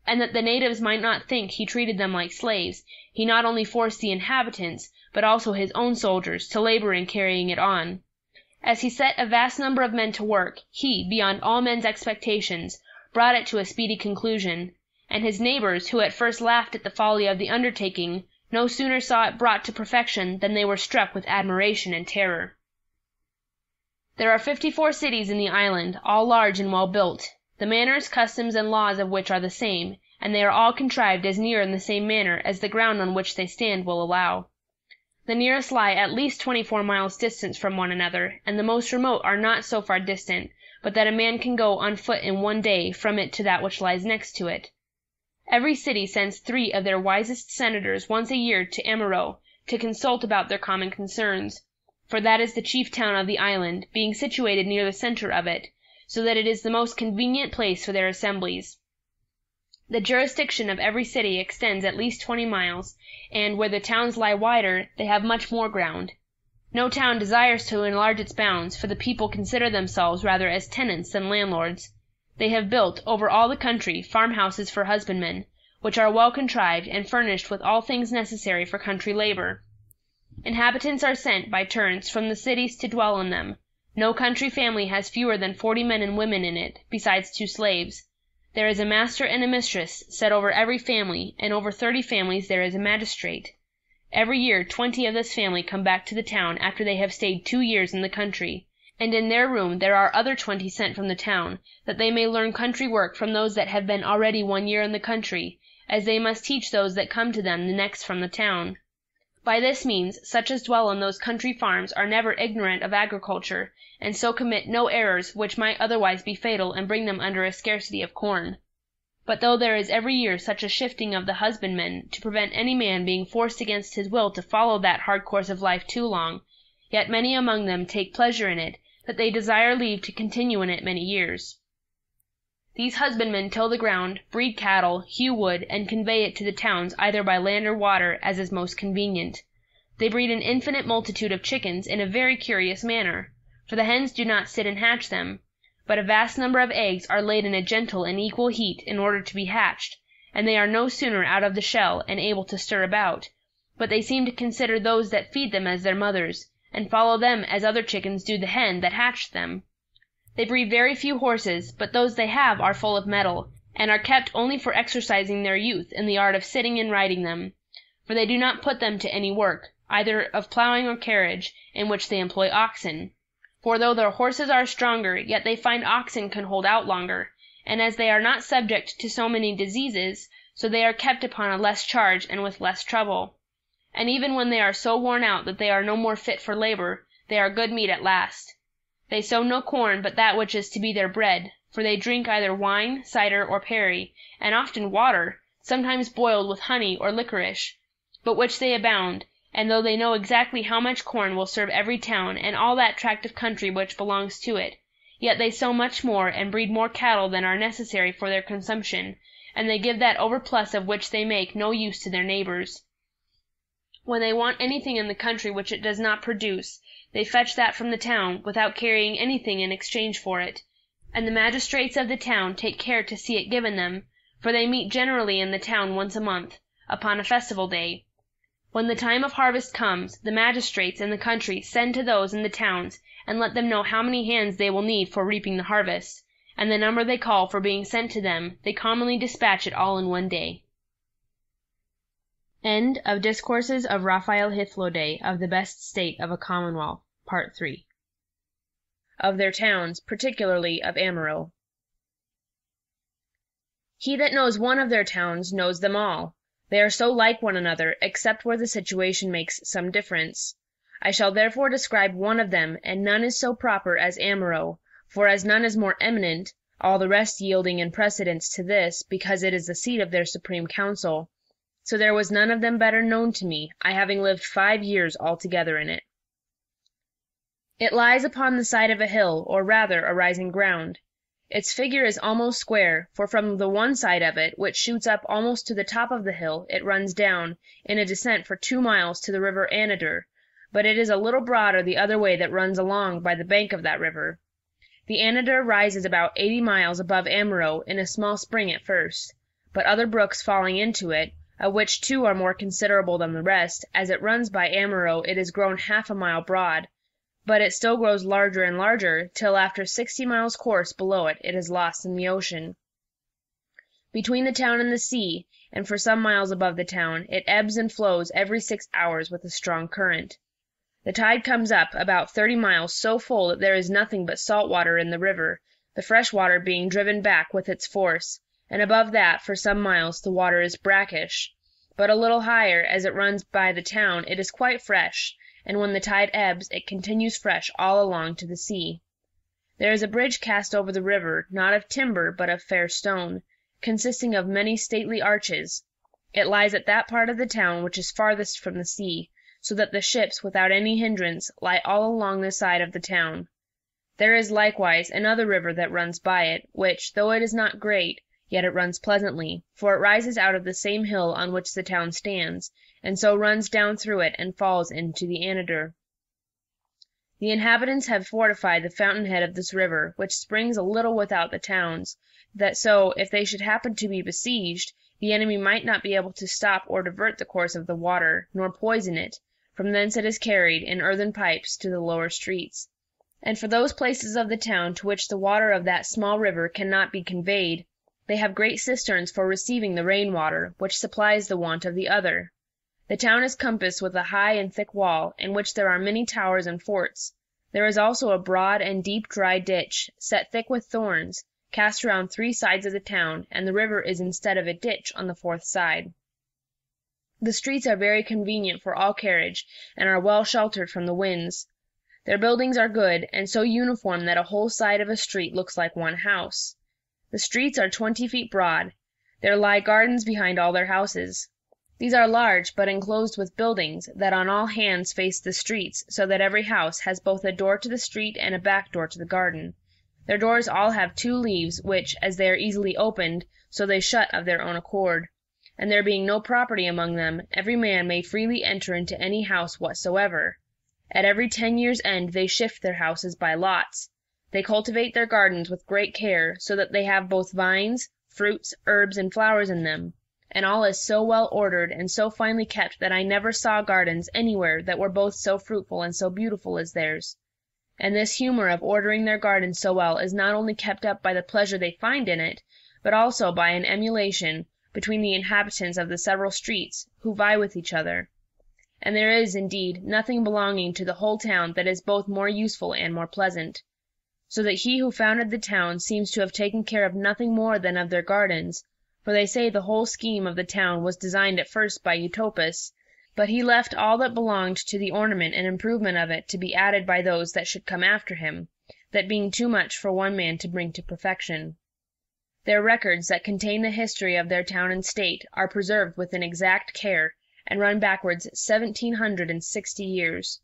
and that the natives might not think he treated them like slaves, he not only forced the inhabitants, but also his own soldiers, to labor in carrying it on. As he set a vast number of men to work, he, beyond all men's expectations, brought it to a speedy conclusion, and his neighbors, who at first laughed at the folly of the undertaking, no sooner saw it brought to perfection than they were struck with admiration and terror. There are 54 cities in the island, all large and well built, the manners, customs, and laws of which are the same, and they are all contrived as near in the same manner as the ground on which they stand will allow. The nearest lie at least 24 miles distant from one another, and the most remote are not so far distant, but that a man can go on foot in one day from it to that which lies next to it. Every city sends 3 of their wisest senators once a year to Amaro, to consult about their common concerns, for that is the chief town of the island, being situated near the center of it, so that it is the most convenient place for their assemblies. The jurisdiction of every city extends at least 20 miles, and where the towns lie wider, they have much more ground. No town desires to enlarge its bounds, for the people consider themselves rather as tenants than landlords. They have built, over all the country, farmhouses for husbandmen, which are well contrived and furnished with all things necessary for country labor. Inhabitants are sent, by turns, from the cities to dwell in them. No country family has fewer than 40 men and women in it, besides 2 slaves. There is a master and a mistress set over every family, and over 30 families there is a magistrate. Every year 20 of this family come back to the town after they have stayed 2 years in the country, and in their room there are other 20 sent from the town, that they may learn country work from those that have been already 1 year in the country, as they must teach those that come to them the next from the town. By this means, such as dwell on those country farms are never ignorant of agriculture, and so commit no errors which might otherwise be fatal and bring them under a scarcity of corn. But though there is every year such a shifting of the husbandmen to prevent any man being forced against his will to follow that hard course of life too long, yet many among them take pleasure in it, that they desire leave to continue in it many years. These husbandmen till the ground, breed cattle, hew wood, and convey it to the towns either by land or water, as is most convenient. They breed an infinite multitude of chickens in a very curious manner, for the hens do not sit and hatch them, but a vast number of eggs are laid in a gentle and equal heat in order to be hatched, and they are no sooner out of the shell and able to stir about, but they seem to consider those that feed them as their mothers, and follow them as other chickens do the hen that hatched them. They breed very few horses, but those they have are full of mettle, and are kept only for exercising their youth in the art of sitting and riding them, for they do not put them to any work, either of ploughing or carriage, in which they employ oxen. For though their horses are stronger, yet they find oxen can hold out longer, and as they are not subject to so many diseases, so they are kept upon a less charge and with less trouble. And even when they are so worn out that they are no more fit for labor, they are good meat at last. They sow no corn but that which is to be their bread, for they drink either wine, cider, or perry, and often water, sometimes boiled with honey or licorice, but which they abound, and though they know exactly how much corn will serve every town and all that tract of country which belongs to it, yet they sow much more and breed more cattle than are necessary for their consumption, and they give that overplus of which they make no use to their neighbors. When they want anything in the country which it does not produce, they fetch that from the town, without carrying anything in exchange for it, and the magistrates of the town take care to see it given them, for they meet generally in the town once a month, upon a festival day. When the time of harvest comes, the magistrates in the country send to those in the towns, and let them know how many hands they will need for reaping the harvest, and the number they call for being sent to them, they commonly dispatch it all in one day. End of Discourses of Raphael Hythloday of the Best State of a Commonwealth, Part 3. Of their towns, particularly of Amaro. He that knows one of their towns knows them all. They are so like one another, except where the situation makes some difference. I shall therefore describe one of them, and none is so proper as Amaro, for as none is more eminent, all the rest yielding in precedence to this, because it is the seat of their supreme council, so there was none of them better known to me, I having lived 5 years altogether in it. It lies upon the side of a hill, or rather a rising ground. Its figure is almost square, for from the one side of it, which shoots up almost to the top of the hill, it runs down, in a descent for 2 miles to the river Anadyr, but it is a little broader the other way that runs along by the bank of that river. The Anadyr rises about 80 miles above Amaro in a small spring at first, but other brooks falling into it, of which 2 are more considerable than the rest, as it runs by Amaro it is grown 1/2 a mile broad, but it still grows larger and larger, till after 60 miles course below it is lost in the ocean. Between the town and the sea, and for some miles above the town, it ebbs and flows every 6 hours with a strong current. The tide comes up about 30 miles so full that there is nothing but salt water in the river, the fresh water being driven back with its force, and above that for some miles the water is brackish, but a little higher, as it runs by the town, it is quite fresh, and when the tide ebbs, it continues fresh all along to the sea. There is a bridge cast over the river, not of timber, but of fair stone, consisting of many stately arches. It lies at that part of the town which is farthest from the sea, so that the ships, without any hindrance, lie all along the side of the town. There is likewise another river that runs by it, which, though it is not great, yet it runs pleasantly, for it rises out of the same hill on which the town stands, and so runs down through it and falls into the Anadyr. The inhabitants have fortified the fountainhead of this river, which springs a little without the towns, that so, if they should happen to be besieged, the enemy might not be able to stop or divert the course of the water, nor poison it. From thence it is carried, in earthen pipes, to the lower streets. And for those places of the town to which the water of that small river cannot be conveyed, they have great cisterns for receiving the rain-water, which supplies the want of the other. The town is compassed with a high and thick wall, in which there are many towers and forts. There is also a broad and deep dry ditch, set thick with thorns, cast around 3 sides of the town, and the river is instead of a ditch on the 4th side. The streets are very convenient for all carriage, and are well sheltered from the winds. Their buildings are good, and so uniform that a whole side of a street looks like one house. The streets are 20 feet broad. There lie gardens behind all their houses. These are large, but enclosed with buildings that on all hands face the streets, so that every house has both a door to the street and a back door to the garden. Their doors all have 2 leaves, which, as they are easily opened, so they shut of their own accord. And there being no property among them, every man may freely enter into any house whatsoever. At every 10 years' end they shift their houses by lots. They cultivate their gardens with great care, so that they have both vines, fruits, herbs, and flowers in them, and all is so well ordered and so finely kept that I never saw gardens anywhere that were both so fruitful and so beautiful as theirs. And this humour of ordering their gardens so well is not only kept up by the pleasure they find in it, but also by an emulation between the inhabitants of the several streets, who vie with each other. And there is, indeed, nothing belonging to the whole town that is both more useful and more pleasant. So that he who founded the town seems to have taken care of nothing more than of their gardens, for they say the whole scheme of the town was designed at first by Utopia, but he left all that belonged to the ornament and improvement of it to be added by those that should come after him, that being too much for one man to bring to perfection. Their records that contain the history of their town and state are preserved with an exact care, and run backwards 1760 years.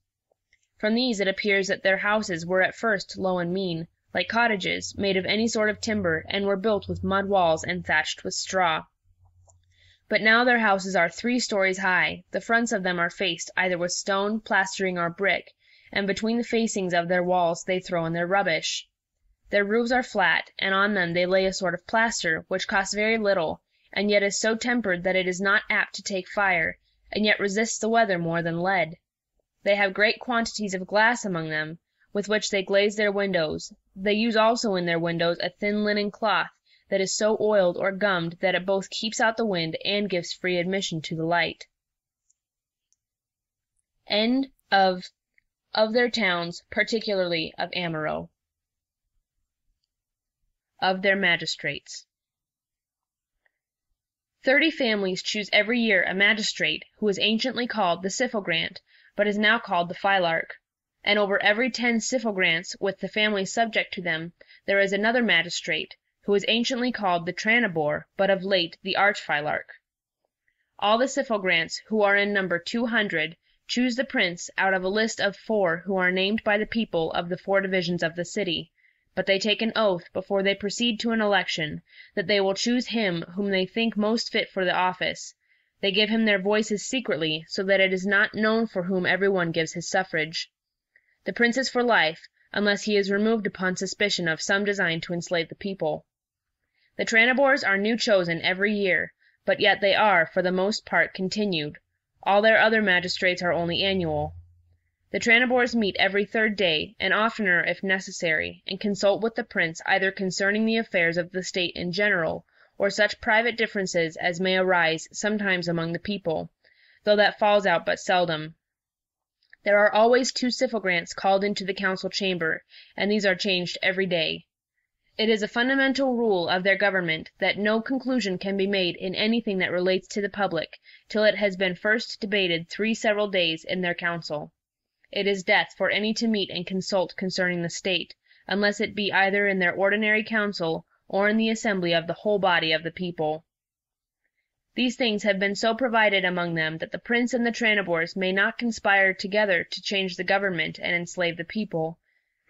From these it appears that their houses were at first low and mean, like cottages, made of any sort of timber, and were built with mud walls and thatched with straw. But now their houses are 3 stories high, the fronts of them are faced either with stone, plastering, or brick, and between the facings of their walls they throw in their rubbish. Their roofs are flat, and on them they lay a sort of plaster, which costs very little, and yet is so tempered that it is not apt to take fire, and yet resists the weather more than lead. They have great quantities of glass among them, with which they glaze their windows. They use also in their windows a thin linen cloth, that is so oiled or gummed that it both keeps out the wind and gives free admission to the light. End of their towns, particularly of Amaro. Of their magistrates. 30 families choose every year a magistrate, who is anciently called the Syphogrant, but is now called the Phylarch. And over every 10 Syphogrants, with the families subject to them, there is another magistrate, who is anciently called the Tranibor, but of late the Archphylarch. All the Syphogrants, who are in number 200, choose the prince out of a list of 4 who are named by the people of the 4 divisions of the city, but they take an oath before they proceed to an election, that they will choose him whom they think most fit for the office. They give him their voices secretly, so that it is not known for whom every one gives his suffrage. The prince is for life, unless he is removed upon suspicion of some design to enslave the people. The Tranibors are new chosen every year, but yet they are, for the most part, continued. All their other magistrates are only annual. The Tranibors meet every 3rd day, and oftener if necessary, and consult with the prince either concerning the affairs of the state in general, or such private differences as may arise sometimes among the people, though that falls out but seldom. There are always 2 Syphogrants called into the council chamber, and these are changed every day. It is a fundamental rule of their government that no conclusion can be made in anything that relates to the public, till it has been first debated 3 several days in their council. It is death for any to meet and consult concerning the state, unless it be either in their ordinary council, or in the assembly of the whole body of the people. These things have been so provided among them that the prince and the Tranibors may not conspire together to change the government and enslave the people.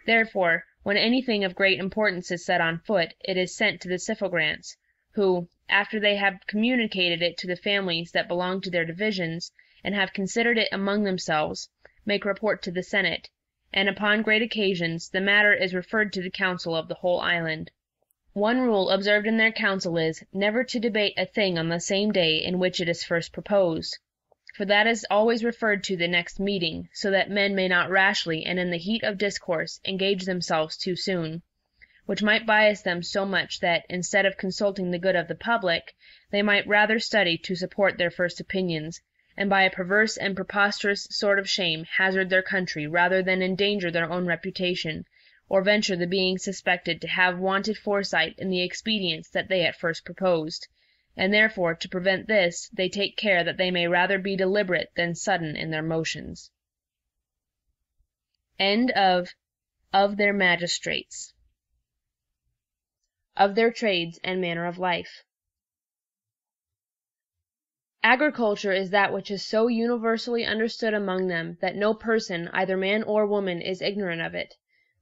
Therefore, when anything of great importance is set on foot, it is sent to the Syphogrants, who, after they have communicated it to the families that belong to their divisions, and have considered it among themselves, make report to the Senate, and upon great occasions the matter is referred to the council of the whole island. One rule observed in their council is, never to debate a thing on the same day in which it is first proposed, for that is always referred to the next meeting, so that men may not rashly and in the heat of discourse engage themselves too soon, which might bias them so much that, instead of consulting the good of the public, they might rather study to support their first opinions, and by a perverse and preposterous sort of shame hazard their country rather than endanger their own reputation, or venture the being suspected to have wanted foresight in the expedients that they at first proposed, and therefore to prevent this they take care that they may rather be deliberate than sudden in their motions. End of their magistrates. Of their trades and manner of life. Agriculture is that which is so universally understood among them that no person, either man or woman, is ignorant of it.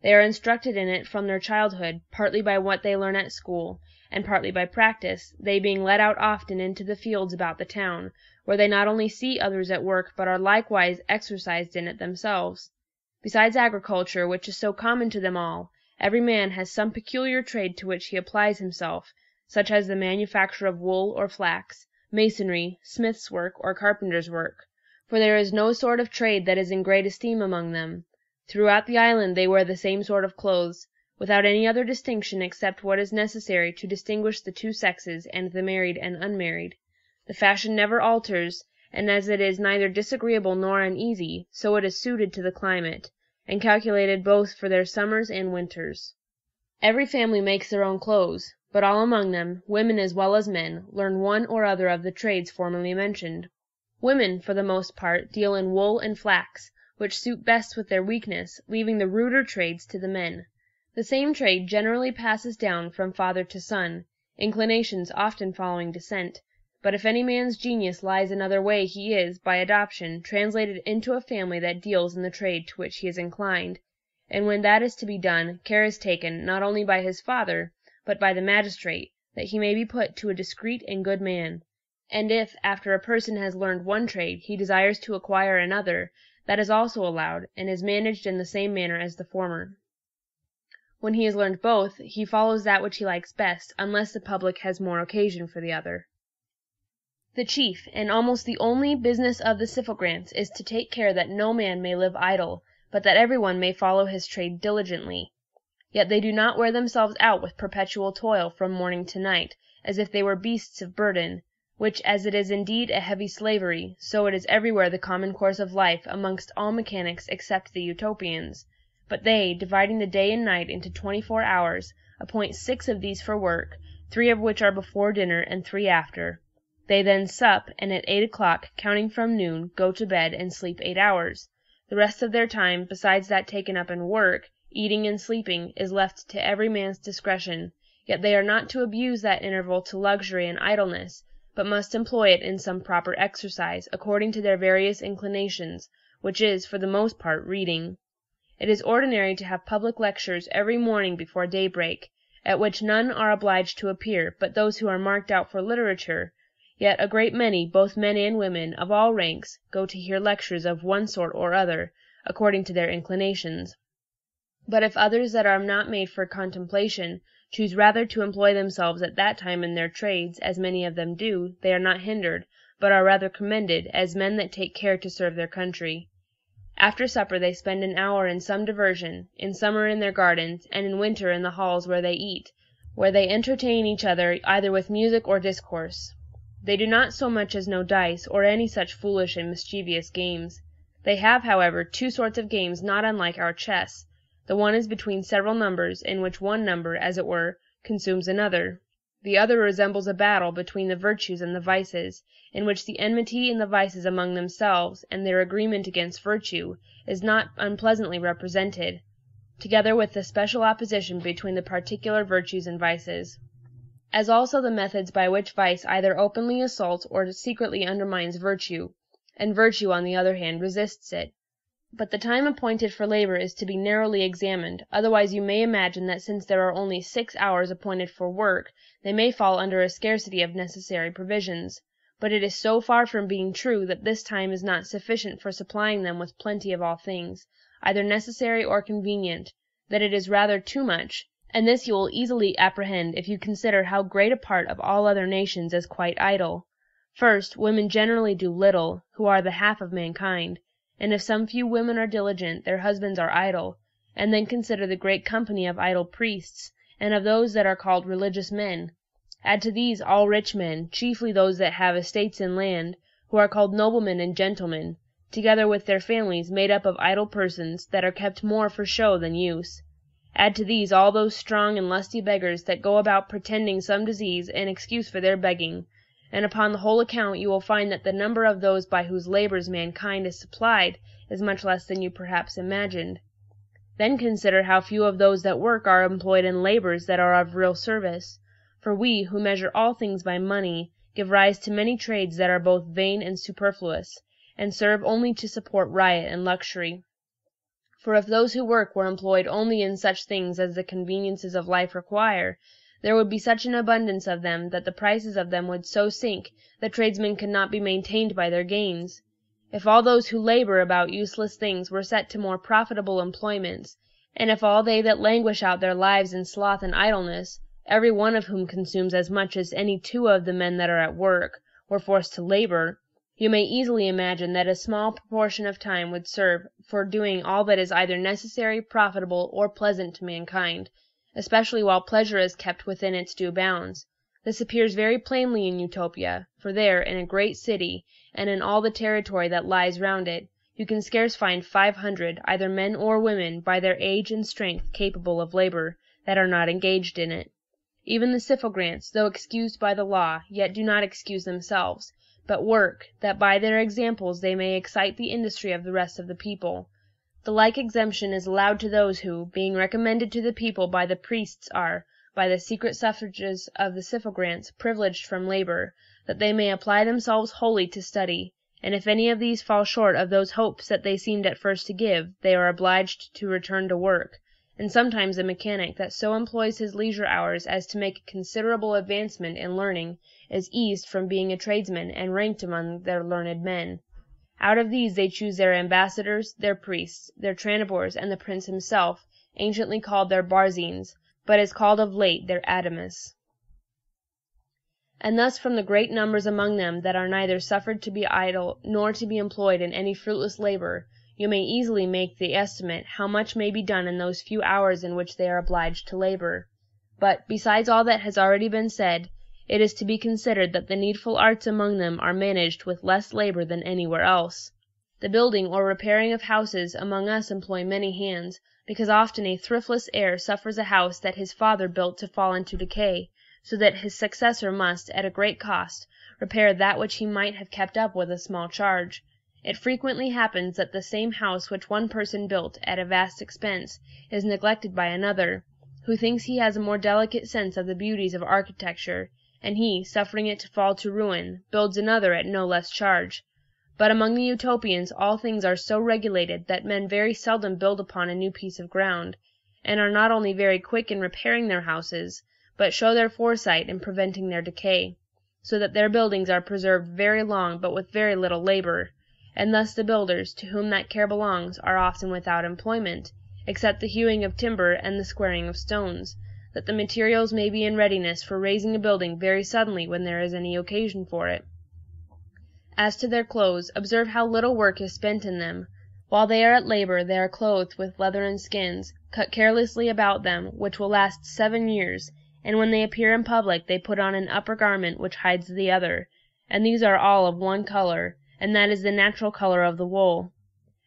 They are instructed in it from their childhood, partly by what they learn at school, and partly by practice, they being led out often into the fields about the town, where they not only see others at work but are likewise exercised in it themselves. Besides agriculture, which is so common to them all, every man has some peculiar trade to which he applies himself, such as the manufacture of wool or flax, masonry, smith's work, or carpenter's work, for there is no sort of trade that is in great esteem among them. Throughout the island they wear the same sort of clothes, without any other distinction except what is necessary to distinguish the two sexes and the married and unmarried. The fashion never alters, and as it is neither disagreeable nor uneasy, so it is suited to the climate, and calculated both for their summers and winters. Every family makes their own clothes, but all among them, women as well as men, learn one or other of the trades formerly mentioned. Women, for the most part, deal in wool and flax, which suit best with their weakness, leaving the ruder trades to the men. The same trade generally passes down from father to son, inclinations often following descent, but if any man's genius lies another way he is, by adoption, translated into a family that deals in the trade to which he is inclined, and when that is to be done, care is taken, not only by his father, but by the magistrate, that he may be put to a discreet and good man. And if, after a person has learned one trade, he desires to acquire another, that is also allowed, and is managed in the same manner as the former. When he has learned both, he follows that which he likes best, unless the public has more occasion for the other. The chief, and almost the only, business of the Syphogrants is to take care that no man may live idle, but that every one may follow his trade diligently. Yet they do not wear themselves out with perpetual toil from morning to night, as if they were beasts of burden, which as it is indeed a heavy slavery, so it is everywhere the common course of life amongst all mechanics except the Utopians. But they, dividing the day and night into 24 hours, appoint 6 of these for work, 3 of which are before dinner and 3 after. They then sup, and at 8 o'clock, counting from noon, go to bed and sleep 8 hours. The rest of their time, besides that taken up in work, eating and sleeping, is left to every man's discretion, yet they are not to abuse that interval to luxury and idleness, but must employ it in some proper exercise, according to their various inclinations, which is, for the most part, reading. It is ordinary to have public lectures every morning before daybreak, at which none are obliged to appear but those who are marked out for literature, yet a great many, both men and women, of all ranks, go to hear lectures of one sort or other, according to their inclinations. But if others that are not made for contemplation choose rather to employ themselves at that time in their trades, as many of them do, they are not hindered, but are rather commended, as men that take care to serve their country. After supper they spend an hour in some diversion, in summer in their gardens, and in winter in the halls where they eat, where they entertain each other either with music or discourse. They do not so much as know dice, or any such foolish and mischievous games. They have, however, 2 sorts of games not unlike our chess. The one is between several numbers, in which one number, as it were, consumes another. The other resembles a battle between the virtues and the vices, in which the enmity in the vices among themselves, and their agreement against virtue, is not unpleasantly represented, together with the special opposition between the particular virtues and vices, as also the methods by which vice either openly assaults or secretly undermines virtue, and virtue, on the other hand, resists it. But the time appointed for labor is to be narrowly examined, otherwise you may imagine that since there are only 6 hours appointed for work, they may fall under a scarcity of necessary provisions. But it is so far from being true that this time is not sufficient for supplying them with plenty of all things, either necessary or convenient, that it is rather too much, and this you will easily apprehend if you consider how great a part of all other nations is quite idle. First, women generally do little, who are the half of mankind, and if some few women are diligent, their husbands are idle, and then consider the great company of idle priests, and of those that are called religious men. Add to these all rich men, chiefly those that have estates in land, who are called noblemen and gentlemen, together with their families made up of idle persons, that are kept more for show than use. Add to these all those strong and lusty beggars that go about pretending some disease in excuse for their begging, and upon the whole account you will find that the number of those by whose labors mankind is supplied is much less than you perhaps imagined. Then consider how few of those that work are employed in labors that are of real service. For we, who measure all things by money, give rise to many trades that are both vain and superfluous, and serve only to support riot and luxury. For if those who work were employed only in such things as the conveniences of life require, there would be such an abundance of them that the prices of them would so sink that tradesmen could not be maintained by their gains. If all those who labor about useless things were set to more profitable employments, and if all they that languish out their lives in sloth and idleness, every one of whom consumes as much as any 2 of the men that are at work, were forced to labor, you may easily imagine that a small proportion of time would serve for doing all that is either necessary, profitable, or pleasant to mankind, especially while pleasure is kept within its due bounds. This appears very plainly in Utopia, for there, in a great city, and in all the territory that lies round it, you can scarce find 500, either men or women, by their age and strength capable of labor, that are not engaged in it. Even the syphogrants, though excused by the law, yet do not excuse themselves, but work, that by their examples they may excite the industry of the rest of the people. The like exemption is allowed to those who, being recommended to the people by the priests, are, by the secret suffrages of the syphogrants, privileged from labor, that they may apply themselves wholly to study, and if any of these fall short of those hopes that they seemed at first to give, they are obliged to return to work, and sometimes a mechanic that so employs his leisure hours as to make a considerable advancement in learning is eased from being a tradesman and ranked among their learned men. Out of these they choose their ambassadors, their priests, their tranibors, and the prince himself, anciently called their barzines, but is called of late their adamas. And thus from the great numbers among them that are neither suffered to be idle, nor to be employed in any fruitless labor, you may easily make the estimate how much may be done in those few hours in which they are obliged to labor. But, besides all that has already been said, it is to be considered that the needful arts among them are managed with less labor than anywhere else. The building or repairing of houses among us employ many hands, because often a thriftless heir suffers a house that his father built to fall into decay, so that his successor must, at a great cost, repair that which he might have kept up with a small charge. It frequently happens that the same house which one person built at a vast expense is neglected by another, who thinks he has a more delicate sense of the beauties of architecture, and he, suffering it to fall to ruin, builds another at no less charge. But among the Utopians all things are so regulated that men very seldom build upon a new piece of ground, and are not only very quick in repairing their houses, but show their foresight in preventing their decay, so that their buildings are preserved very long but with very little labor, and thus the builders, to whom that care belongs, are often without employment, except the hewing of timber and the squaring of stones, that the materials may be in readiness for raising a building very suddenly when there is any occasion for it. As to their clothes, observe how little work is spent in them. While they are at labor, they are clothed with leather and skins, cut carelessly about them, which will last 7 years, and when they appear in public they put on an upper garment which hides the other, and these are all of one color, and that is the natural color of the wool.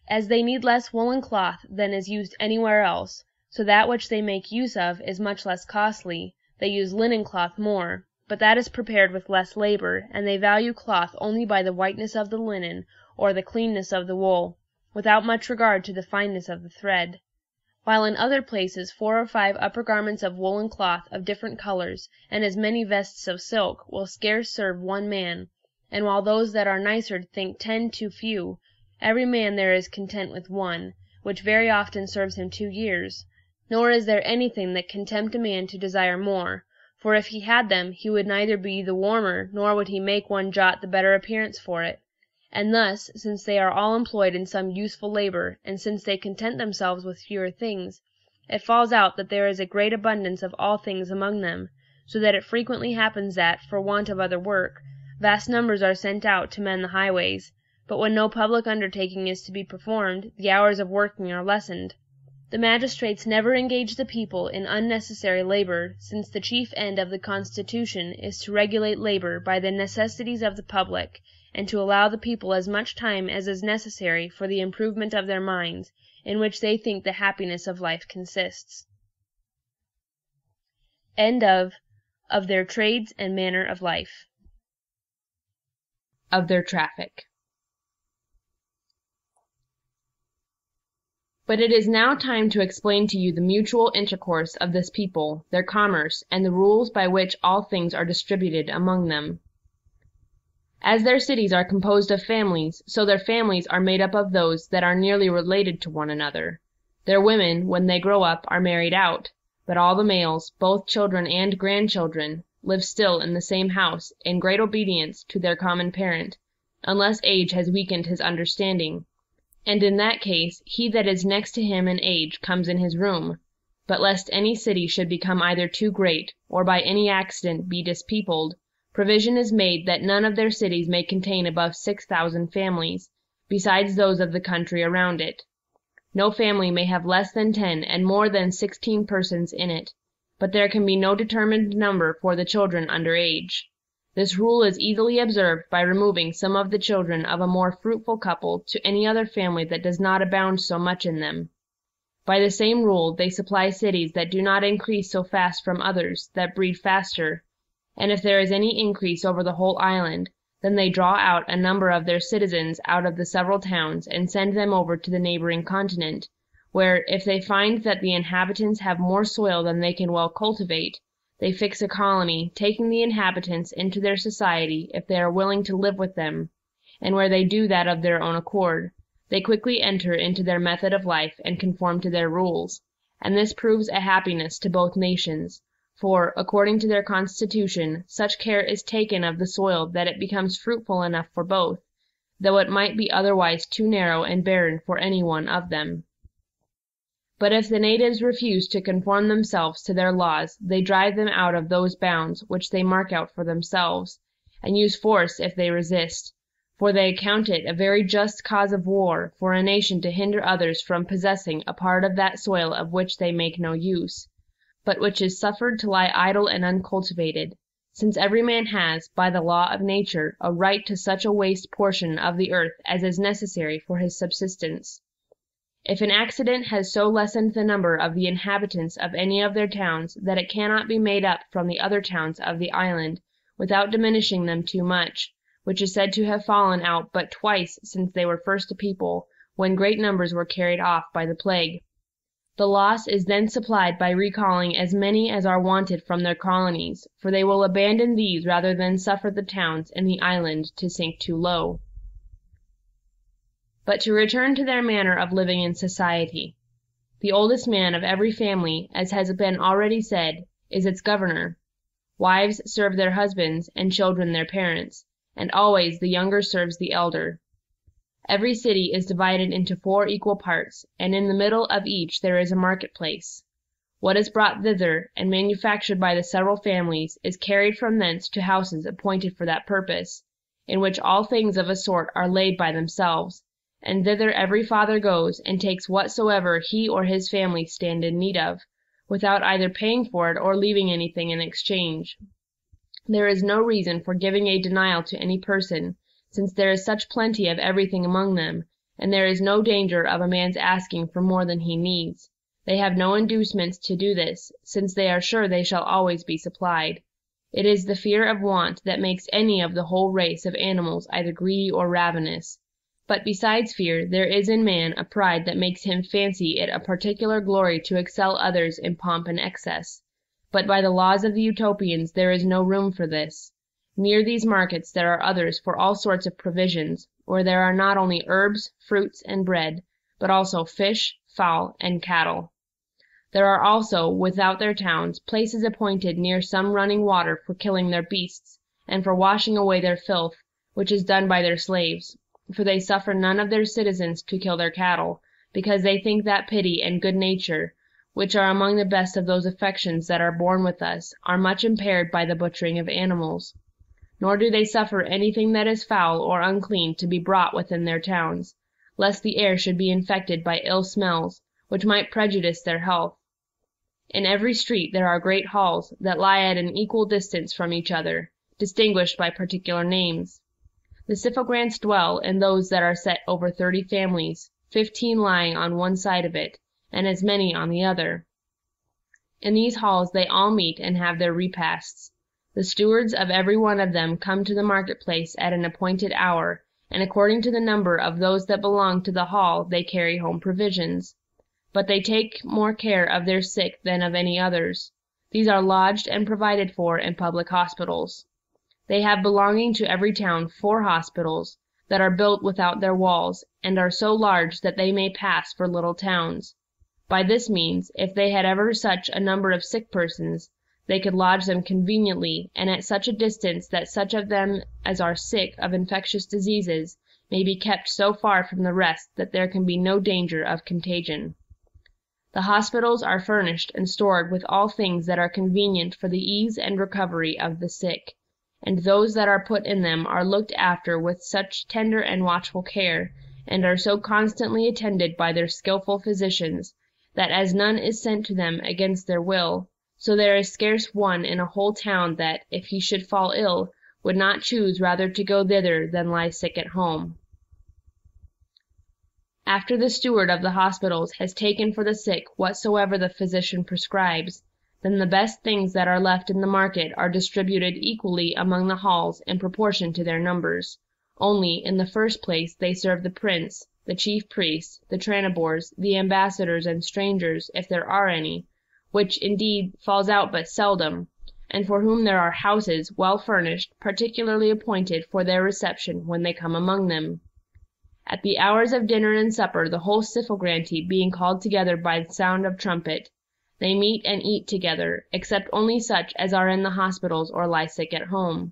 As they need less woolen cloth than is used anywhere else, so that which they make use of is much less costly, they use linen cloth more, but that is prepared with less labor, and they value cloth only by the whiteness of the linen, or the cleanness of the wool, without much regard to the fineness of the thread. While in other places 4 or 5 upper garments of woolen cloth of different colors, and as many vests of silk, will scarce serve one man, and while those that are nicer think 10 too few, every man there is content with 1, which very often serves him 2 years. Nor is there anything that can tempt a man to desire more, for if he had them he would neither be the warmer, nor would he make one jot the better appearance for it. And thus, since they are all employed in some useful labor, and since they content themselves with fewer things, it falls out that there is a great abundance of all things among them, so that it frequently happens that, for want of other work, vast numbers are sent out to mend the highways, but when no public undertaking is to be performed, the hours of working are lessened. The magistrates never engage the people in unnecessary labor, since the chief end of the Constitution is to regulate labor by the necessities of the public, and to allow the people as much time as is necessary for the improvement of their minds, in which they think the happiness of life consists. End of their trades and manner of life. Of their traffic. But it is now time to explain to you the mutual intercourse of this people, their commerce, and the rules by which all things are distributed among them. As their cities are composed of families, so their families are made up of those that are nearly related to one another. Their women, when they grow up, are married out, but all the males, both children and grandchildren, live still in the same house, in great obedience to their common parent, unless age has weakened his understanding, and in that case he that is next to him in age comes in his room. But lest any city should become either too great, or by any accident be dispeopled, provision is made that none of their cities may contain above 6,000 families, besides those of the country around it. No family may have less than 10 and more than 16 persons in it, but there can be no determined number for the children under age. This rule is easily observed by removing some of the children of a more fruitful couple to any other family that does not abound so much in them. By the same rule they supply cities that do not increase so fast from others that breed faster, and if there is any increase over the whole island, then they draw out a number of their citizens out of the several towns and send them over to the neighboring continent, where, if they find that the inhabitants have more soil than they can well cultivate, they fix a colony, taking the inhabitants into their society if they are willing to live with them, and where they do that of their own accord, they quickly enter into their method of life and conform to their rules, and this proves a happiness to both nations, for, according to their constitution, such care is taken of the soil that it becomes fruitful enough for both, though it might be otherwise too narrow and barren for any one of them. But if the natives refuse to conform themselves to their laws, they drive them out of those bounds which they mark out for themselves, and use force if they resist, for they account it a very just cause of war for a nation to hinder others from possessing a part of that soil of which they make no use, but which is suffered to lie idle and uncultivated, since every man has, by the law of nature, a right to such a waste portion of the earth as is necessary for his subsistence. If an accident has so lessened the number of the inhabitants of any of their towns that it cannot be made up from the other towns of the island without diminishing them too much, which is said to have fallen out but twice since they were first a people, when great numbers were carried off by the plague, the loss is then supplied by recalling as many as are wanted from their colonies, for they will abandon these rather than suffer the towns in the island to sink too low. But to return to their manner of living in society. The oldest man of every family, as has been already said, is its governor. Wives serve their husbands, and children their parents, and always the younger serves the elder. Every city is divided into 4 equal parts, and in the middle of each there is a marketplace. What is brought thither, and manufactured by the several families, is carried from thence to houses appointed for that purpose, in which all things of a sort are laid by themselves, and thither every father goes, and takes whatsoever he or his family stand in need of, without either paying for it or leaving anything in exchange. There is no reason for giving a denial to any person, since there is such plenty of everything among them, and there is no danger of a man's asking for more than he needs. They have no inducements to do this, since they are sure they shall always be supplied. It is the fear of want that makes any of the whole race of animals either greedy or ravenous. But besides fear, there is in man a pride that makes him fancy it a particular glory to excel others in pomp and excess. But by the laws of the Utopians there is no room for this. Near these markets there are others for all sorts of provisions, where there are not only herbs, fruits, and bread, but also fish, fowl, and cattle. There are also, without their towns, places appointed near some running water for killing their beasts, and for washing away their filth, which is done by their slaves, for they suffer none of their citizens to kill their cattle, because they think that pity and good nature, which are among the best of those affections that are born with us, are much impaired by the butchering of animals. Nor do they suffer anything that is foul or unclean to be brought within their towns, lest the air should be infected by ill smells, which might prejudice their health. In every street there are great halls, that lie at an equal distance from each other, distinguished by particular names. The Syphogrants dwell in those that are set over 30 families, 15 lying on one side of it, and as many on the other. In these halls they all meet and have their repasts. The stewards of every one of them come to the marketplace at an appointed hour, and according to the number of those that belong to the hall they carry home provisions. But they take more care of their sick than of any others. These are lodged and provided for in public hospitals. They have belonging to every town 4 hospitals, that are built without their walls, and are so large that they may pass for little towns. By this means, if they had ever such a number of sick persons, they could lodge them conveniently, and at such a distance that such of them as are sick of infectious diseases may be kept so far from the rest that there can be no danger of contagion. The hospitals are furnished and stored with all things that are convenient for the ease and recovery of the sick, and those that are put in them are looked after with such tender and watchful care, and are so constantly attended by their skillful physicians, that as none is sent to them against their will, so there is scarce one in a whole town that, if he should fall ill, would not choose rather to go thither than lie sick at home. After the steward of the hospitals has taken for the sick whatsoever the physician prescribes, then the best things that are left in the market are distributed equally among the halls in proportion to their numbers. Only, in the first place, they serve the prince, the chief priests, the tranibors, the ambassadors and strangers, if there are any, which, indeed, falls out but seldom, and for whom there are houses, well furnished, particularly appointed for their reception when they come among them. At the hours of dinner and supper, the whole syphilgranti being called together by the sound of trumpet, they meet and eat together, except only such as are in the hospitals or lie sick at home.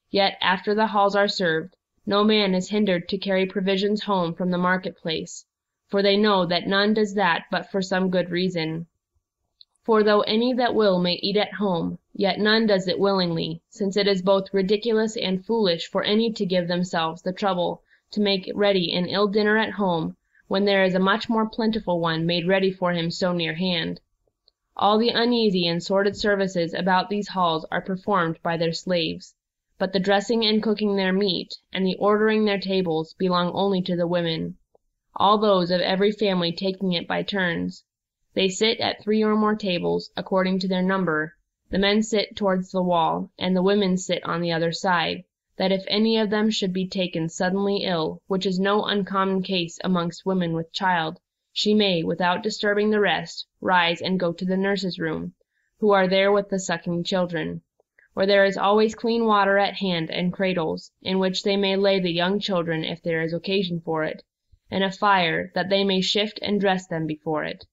Yet, after the halls are served, no man is hindered to carry provisions home from the marketplace, for they know that none does that but for some good reason. For though any that will may eat at home, yet none does it willingly, since it is both ridiculous and foolish for any to give themselves the trouble to make ready an ill dinner at home, when there is a much more plentiful one made ready for him so near hand. All the uneasy and sordid services about these halls are performed by their slaves, but the dressing and cooking their meat, and the ordering their tables, belong only to the women, all those of every family taking it by turns. They sit at 3 or more tables, according to their number. The men sit towards the wall, and the women sit on the other side, that if any of them should be taken suddenly ill, which is no uncommon case amongst women with child, she may, without disturbing the rest, rise and go to the nurses' room, who are there with the sucking children, where there is always clean water at hand and cradles, in which they may lay the young children if there is occasion for it, and a fire, that they may shift and dress them before it.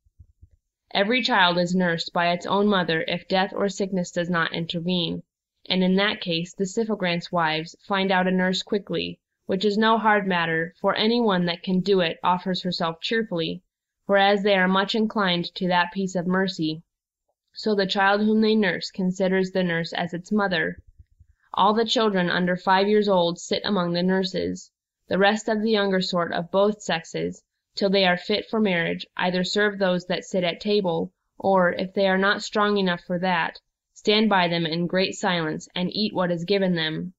Every child is nursed by its own mother if death or sickness does not intervene, and in that case the syphilgrants' wives find out a nurse quickly, which is no hard matter, for any one that can do it offers herself cheerfully, for as they are much inclined to that piece of mercy, so the child whom they nurse considers the nurse as its mother. All the children under 5 years old sit among the nurses. The rest of the younger sort of both sexes, till they are fit for marriage, either serve those that sit at table, or, if they are not strong enough for that, stand by them in great silence, and eat what is given them.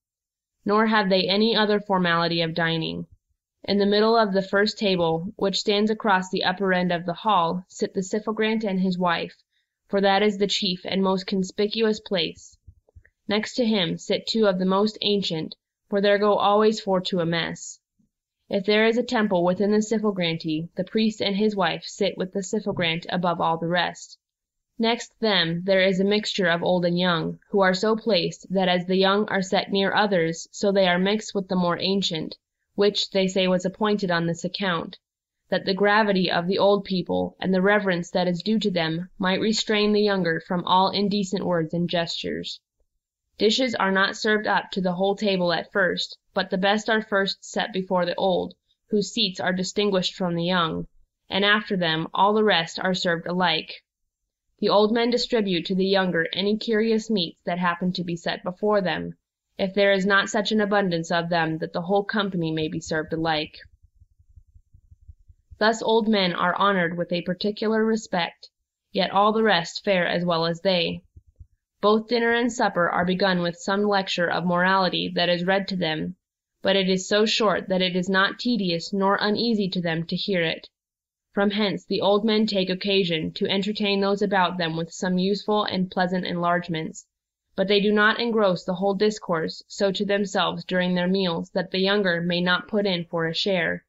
Nor have they any other formality of dining. In the middle of the first table, which stands across the upper end of the hall, sit the syphilgrant and his wife, for that is the chief and most conspicuous place. Next to him sit 2 of the most ancient, for there go always 4 to a mess. If there is a temple within the syphilgranti, the priest and his wife sit with the syphilgrant above all the rest. Next them there is a mixture of old and young, who are so placed that as the young are set near others, so they are mixed with the more ancient, which they say was appointed on this account, that the gravity of the old people, and the reverence that is due to them, might restrain the younger from all indecent words and gestures. Dishes are not served up to the whole table at first, but the best are first set before the old, whose seats are distinguished from the young, and after them all the rest are served alike. The old men distribute to the younger any curious meats that happen to be set before them, if there is not such an abundance of them that the whole company may be served alike. Thus old men are honored with a particular respect, yet all the rest fare as well as they. Both dinner and supper are begun with some lecture of morality that is read to them, but it is so short that it is not tedious nor uneasy to them to hear it. From hence the old men take occasion to entertain those about them with some useful and pleasant enlargements, but they do not engross the whole discourse so to themselves during their meals that the younger may not put in for a share.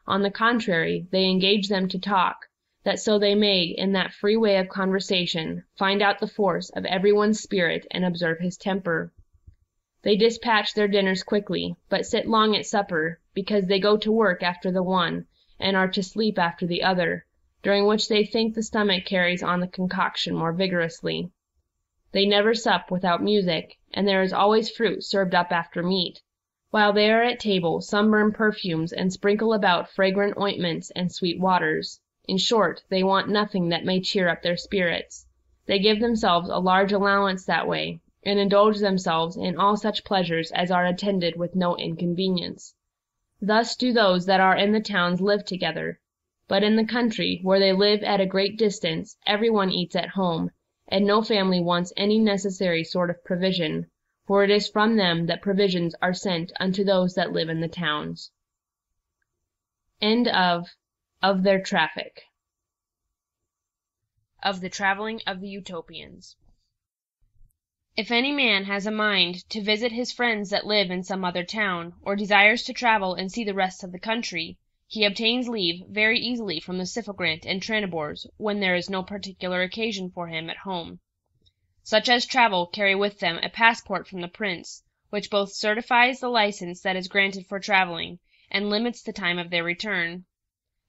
On the contrary, they engage them to talk, that so they may, in that free way of conversation, find out the force of every one's spirit and observe his temper. They dispatch their dinners quickly, but sit long at supper, because they go to work after the one, and are to sleep after the other, during which they think the stomach carries on the concoction more vigorously. They never sup without music, and there is always fruit served up after meat. While they are at table, some burn perfumes and sprinkle about fragrant ointments and sweet waters. In short, they want nothing that may cheer up their spirits. They give themselves a large allowance that way, and indulge themselves in all such pleasures as are attended with no inconvenience. Thus do those that are in the towns live together. But in the country, where they live at a great distance, every one eats at home, and no family wants any necessary sort of provision, for it is from them that provisions are sent unto those that live in the towns. End of their traffic. Of the traveling of the Utopians. If any man has a mind to visit his friends that live in some other town, or desires to travel and see the rest of the country, he obtains leave very easily from the Syphogrant and Tranibors, when there is no particular occasion for him at home. Such as travel carry with them a passport from the prince, which both certifies the license that is granted for traveling, and limits the time of their return.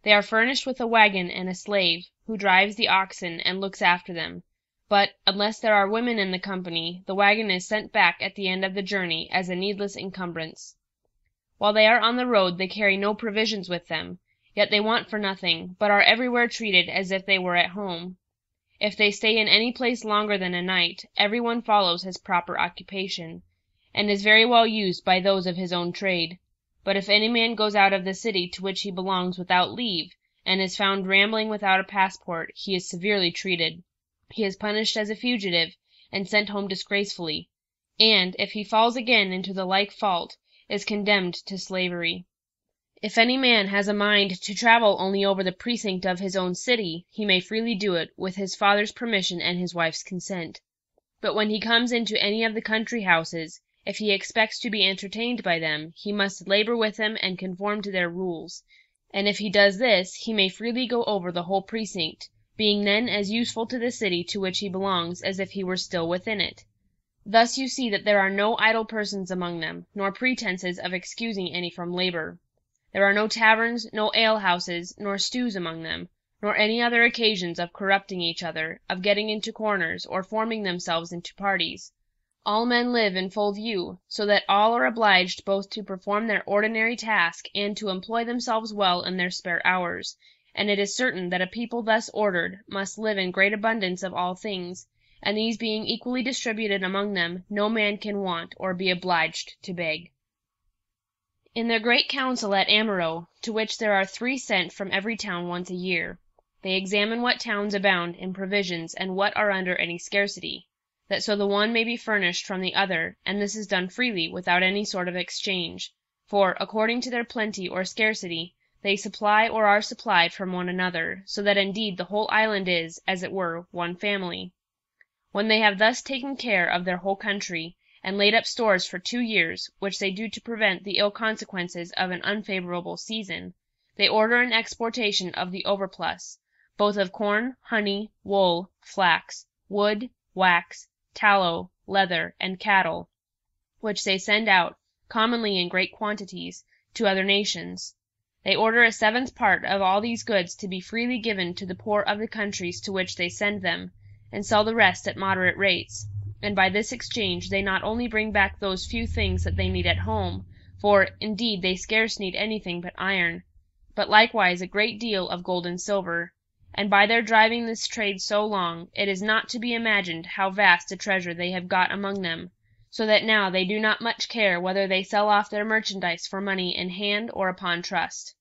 They are furnished with a wagon and a slave, who drives the oxen and looks after them, but, unless there are women in the company, the wagon is sent back at the end of the journey as a needless encumbrance. While they are on the road they carry no provisions with them, yet they want for nothing, but are everywhere treated as if they were at home. If they stay in any place longer than a night, every one follows his proper occupation, and is very well used by those of his own trade. But if any man goes out of the city to which he belongs without leave, and is found rambling without a passport, he is severely treated. He is punished as a fugitive, and sent home disgracefully, and, if he falls again into the like fault, is condemned to slavery. If any man has a mind to travel only over the precinct of his own city, he may freely do it, with his father's permission and his wife's consent. But when he comes into any of the country houses, if he expects to be entertained by them, he must labor with them and conform to their rules, and if he does this, he may freely go over the whole precinct, being then as useful to the city to which he belongs as if he were still within it. Thus you see that there are no idle persons among them, nor pretenses of excusing any from labor. There are no taverns, no alehouses, nor stews among them, nor any other occasions of corrupting each other, of getting into corners, or forming themselves into parties. All men live in full view, so that all are obliged both to perform their ordinary task and to employ themselves well in their spare hours, and it is certain that a people thus ordered must live in great abundance of all things, and these being equally distributed among them, no man can want or be obliged to beg. In their great council at Amaro, to which there are 3 sent from every town once a year, they examine what towns abound in provisions and what are under any scarcity, that so the one may be furnished from the other, and this is done freely without any sort of exchange, for, according to their plenty or scarcity, they supply or are supplied from one another, so that indeed the whole island is, as it were, one family. When they have thus taken care of their whole country, and laid up stores for 2 years, which they do to prevent the ill consequences of an unfavorable season, they order an exportation of the overplus, both of corn, honey, wool, flax, wood, wax, tallow, leather, and cattle, which they send out, commonly in great quantities, to other nations. They order a 7th part of all these goods to be freely given to the poor of the countries to which they send them, and sell the rest at moderate rates, and by this exchange they not only bring back those few things that they need at home, for, indeed, they scarce need anything but iron, but likewise a great deal of gold and silver, and by their driving this trade so long, it is not to be imagined how vast a treasure they have got among them, so that now they do not much care whether they sell off their merchandise for money in hand or upon trust.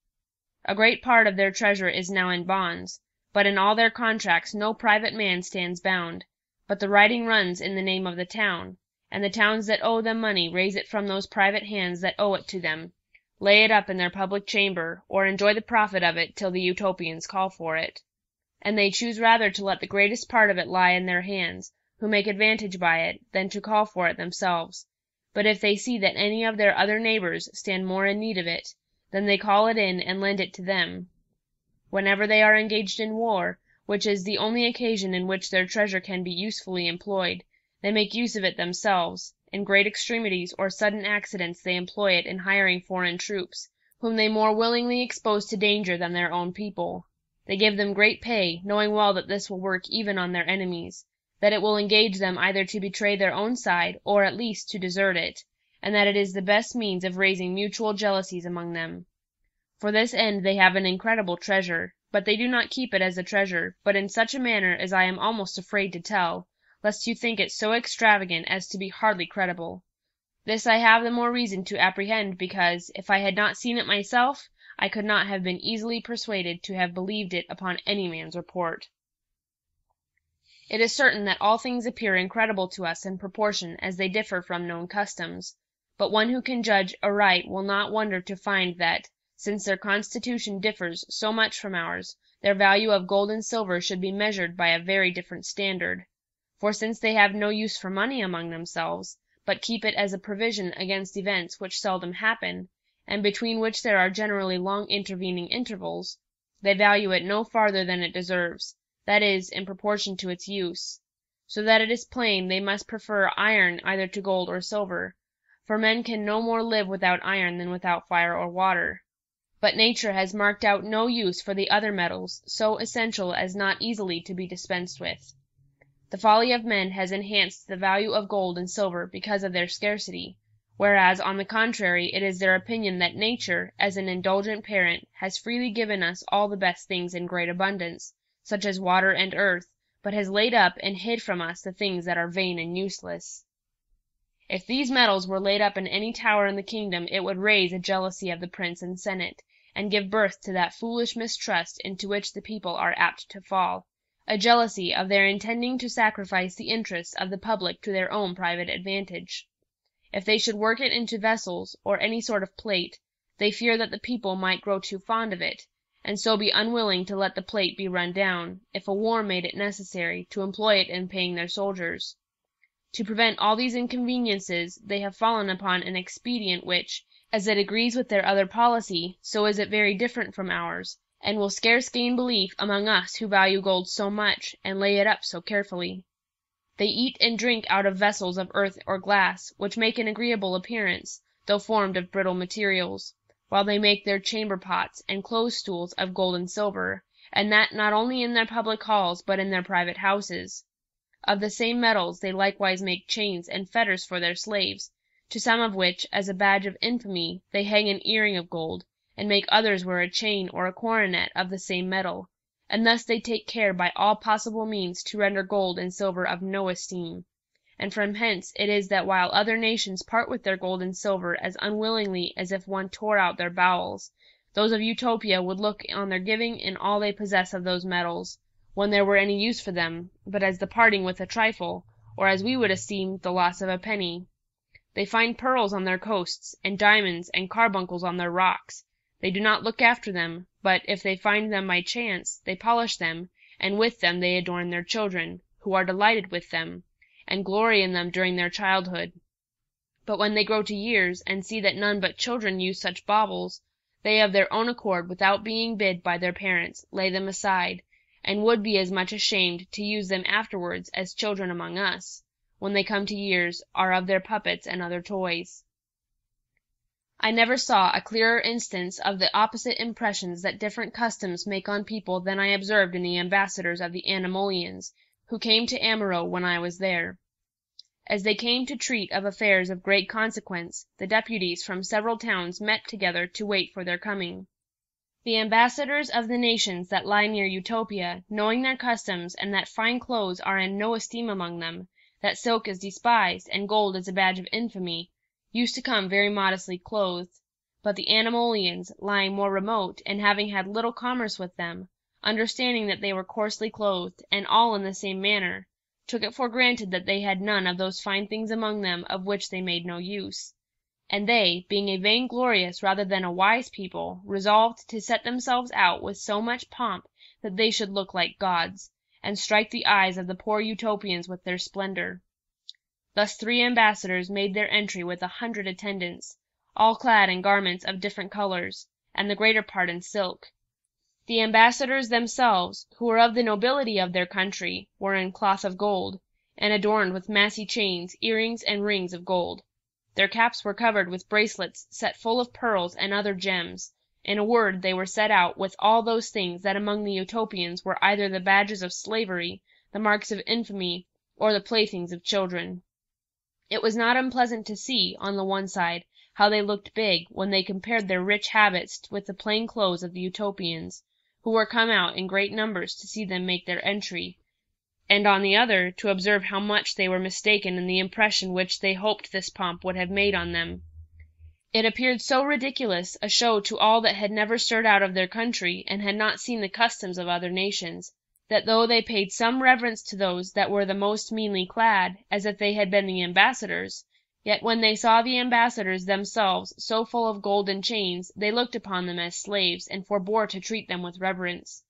A great part of their treasure is now in bonds, but in all their contracts no private man stands bound, but the writing runs in the name of the town, and the towns that owe them money raise it from those private hands that owe it to them, lay it up in their public chamber, or enjoy the profit of it till the Utopians call for it. And they choose rather to let the greatest part of it lie in their hands, who make advantage by it, than to call for it themselves. But if they see that any of their other neighbors stand more in need of it, then they call it in and lend it to them. Whenever they are engaged in war, which is the only occasion in which their treasure can be usefully employed, they make use of it themselves, In great extremities or sudden accidents they employ it in hiring foreign troops, whom they more willingly expose to danger than their own people. They give them great pay, knowing well that this will work even on their enemies, that it will engage them either to betray their own side, or at least to desert it, and that it is the best means of raising mutual jealousies among them. For this end they have an incredible treasure, but they do not keep it as a treasure, but in such a manner as I am almost afraid to tell, lest you think it so extravagant as to be hardly credible. This I have the more reason to apprehend, because, if I had not seen it myself, I could not have been easily persuaded to have believed it upon any man's report. It is certain that all things appear incredible to us in proportion as they differ from known customs, but one who can judge aright will not wonder to find that, since their constitution differs so much from ours, their value of gold and silver should be measured by a very different standard. For since they have no use for money among themselves, but keep it as a provision against events which seldom happen, and between which there are generally long intervening intervals, they value it no farther than it deserves, that is, in proportion to its use. So that it is plain they must prefer iron either to gold or silver, for men can no more live without iron than without fire or water. But nature has marked out no use for the other metals so essential as not easily to be dispensed with. The folly of men has enhanced the value of gold and silver because of their scarcity, whereas, on the contrary, it is their opinion that nature, as an indulgent parent, has freely given us all the best things in great abundance, such as water and earth, but has laid up and hid from us the things that are vain and useless. If these metals were laid up in any tower in the kingdom, it would raise a jealousy of the prince and senate, and give birth to that foolish mistrust into which the people are apt to fall, a jealousy of their intending to sacrifice the interests of the public to their own private advantage. If they should work it into vessels, or any sort of plate, they fear that the people might grow too fond of it, and so be unwilling to let the plate be run down, if a war made it necessary to employ it in paying their soldiers. To prevent all these inconveniences, they have fallen upon an expedient which, as it agrees with their other policy, so is it very different from ours, and will scarce gain belief among us who value gold so much, and lay it up so carefully. They eat and drink out of vessels of earth or glass, which make an agreeable appearance, though formed of brittle materials, while they make their chamber pots and close stools of gold and silver, and that not only in their public halls but in their private houses. Of the same metals they likewise make chains and fetters for their slaves, to some of which, as a badge of infamy, they hang an earring of gold, and make others wear a chain or a coronet of the same metal, and thus they take care by all possible means to render gold and silver of no esteem. And from hence it is that while other nations part with their gold and silver as unwillingly as if one tore out their bowels, those of Utopia would look on their giving in all they possess of those metals, when there were any use for them, but as the parting with a trifle, or as we would esteem the loss of a penny. They find pearls on their coasts, and diamonds and carbuncles on their rocks. They do not look after them, but, if they find them by chance, they polish them, and with them they adorn their children, who are delighted with them, and glory in them during their childhood. But when they grow to years, and see that none but children use such baubles, they of their own accord, without being bid by their parents, lay them aside, and would be as much ashamed to use them afterwards as children among us, when they come to years, are of their puppets and other toys. I never saw a clearer instance of the opposite impressions that different customs make on people than I observed in the ambassadors of the Anemolians, who came to Amaro when I was there. As they came to treat of affairs of great consequence, the deputies from several towns met together to wait for their coming. The ambassadors of the nations that lie near Utopia, knowing their customs, and that fine clothes are in no esteem among them, that silk is despised, and gold is a badge of infamy, used to come very modestly clothed, but the Anemolians, lying more remote, and having had little commerce with them, understanding that they were coarsely clothed, and all in the same manner, took it for granted that they had none of those fine things among them of which they made no use. And they, being a vainglorious rather than a wise people, resolved to set themselves out with so much pomp that they should look like gods, and strike the eyes of the poor Utopians with their splendor. Thus 3 ambassadors made their entry with 100 attendants, all clad in garments of different colors, and the greater part in silk. The ambassadors themselves, who were of the nobility of their country, were in cloth of gold, and adorned with massy chains, earrings, and rings of gold. Their caps were covered with bracelets set full of pearls and other gems. In a word, they were set out with all those things that among the Utopians were either the badges of slavery, the marks of infamy, or the playthings of children. It was not unpleasant to see, on the one side, how they looked big when they compared their rich habits with the plain clothes of the Utopians, who were come out in great numbers to see them make their entry, and on the other, to observe how much they were mistaken in the impression which they hoped this pomp would have made on them. It appeared so ridiculous a show to all that had never stirred out of their country, and had not seen the customs of other nations, that though they paid some reverence to those that were the most meanly clad, as if they had been the ambassadors, yet when they saw the ambassadors themselves so full of gold and chains, they looked upon them as slaves, and forbore to treat them with reverence.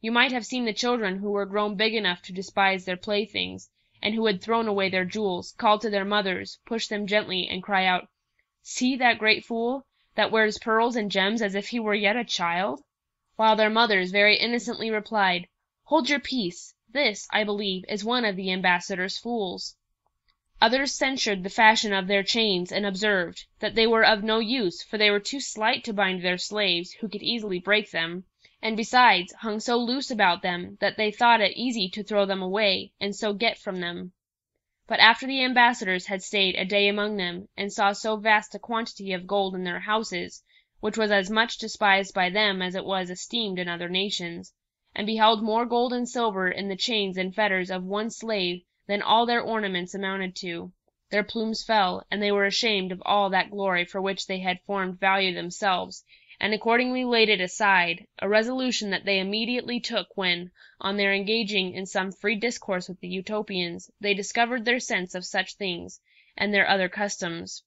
You might have seen the children who were grown big enough to despise their playthings, and who had thrown away their jewels, call to their mothers, push them gently, and cry out, "See that great fool, that wears pearls and gems as if he were yet a child?" While their mothers very innocently replied, "Hold your peace, this, I believe, is one of the ambassador's fools." Others censured the fashion of their chains, and observed, that they were of no use, for they were too slight to bind their slaves, who could easily break them, and besides hung so loose about them, that they thought it easy to throw them away, and so get from them. But after the ambassadors had stayed a day among them, and saw so vast a quantity of gold in their houses, which was as much despised by them as it was esteemed in other nations, and beheld more gold and silver in the chains and fetters of one slave than all their ornaments amounted to, their plumes fell, and they were ashamed of all that glory for which they had formed value themselves, and accordingly laid it aside, a resolution that they immediately took when, on their engaging in some free discourse with the Utopians, they discovered their sense of such things, and their other customs.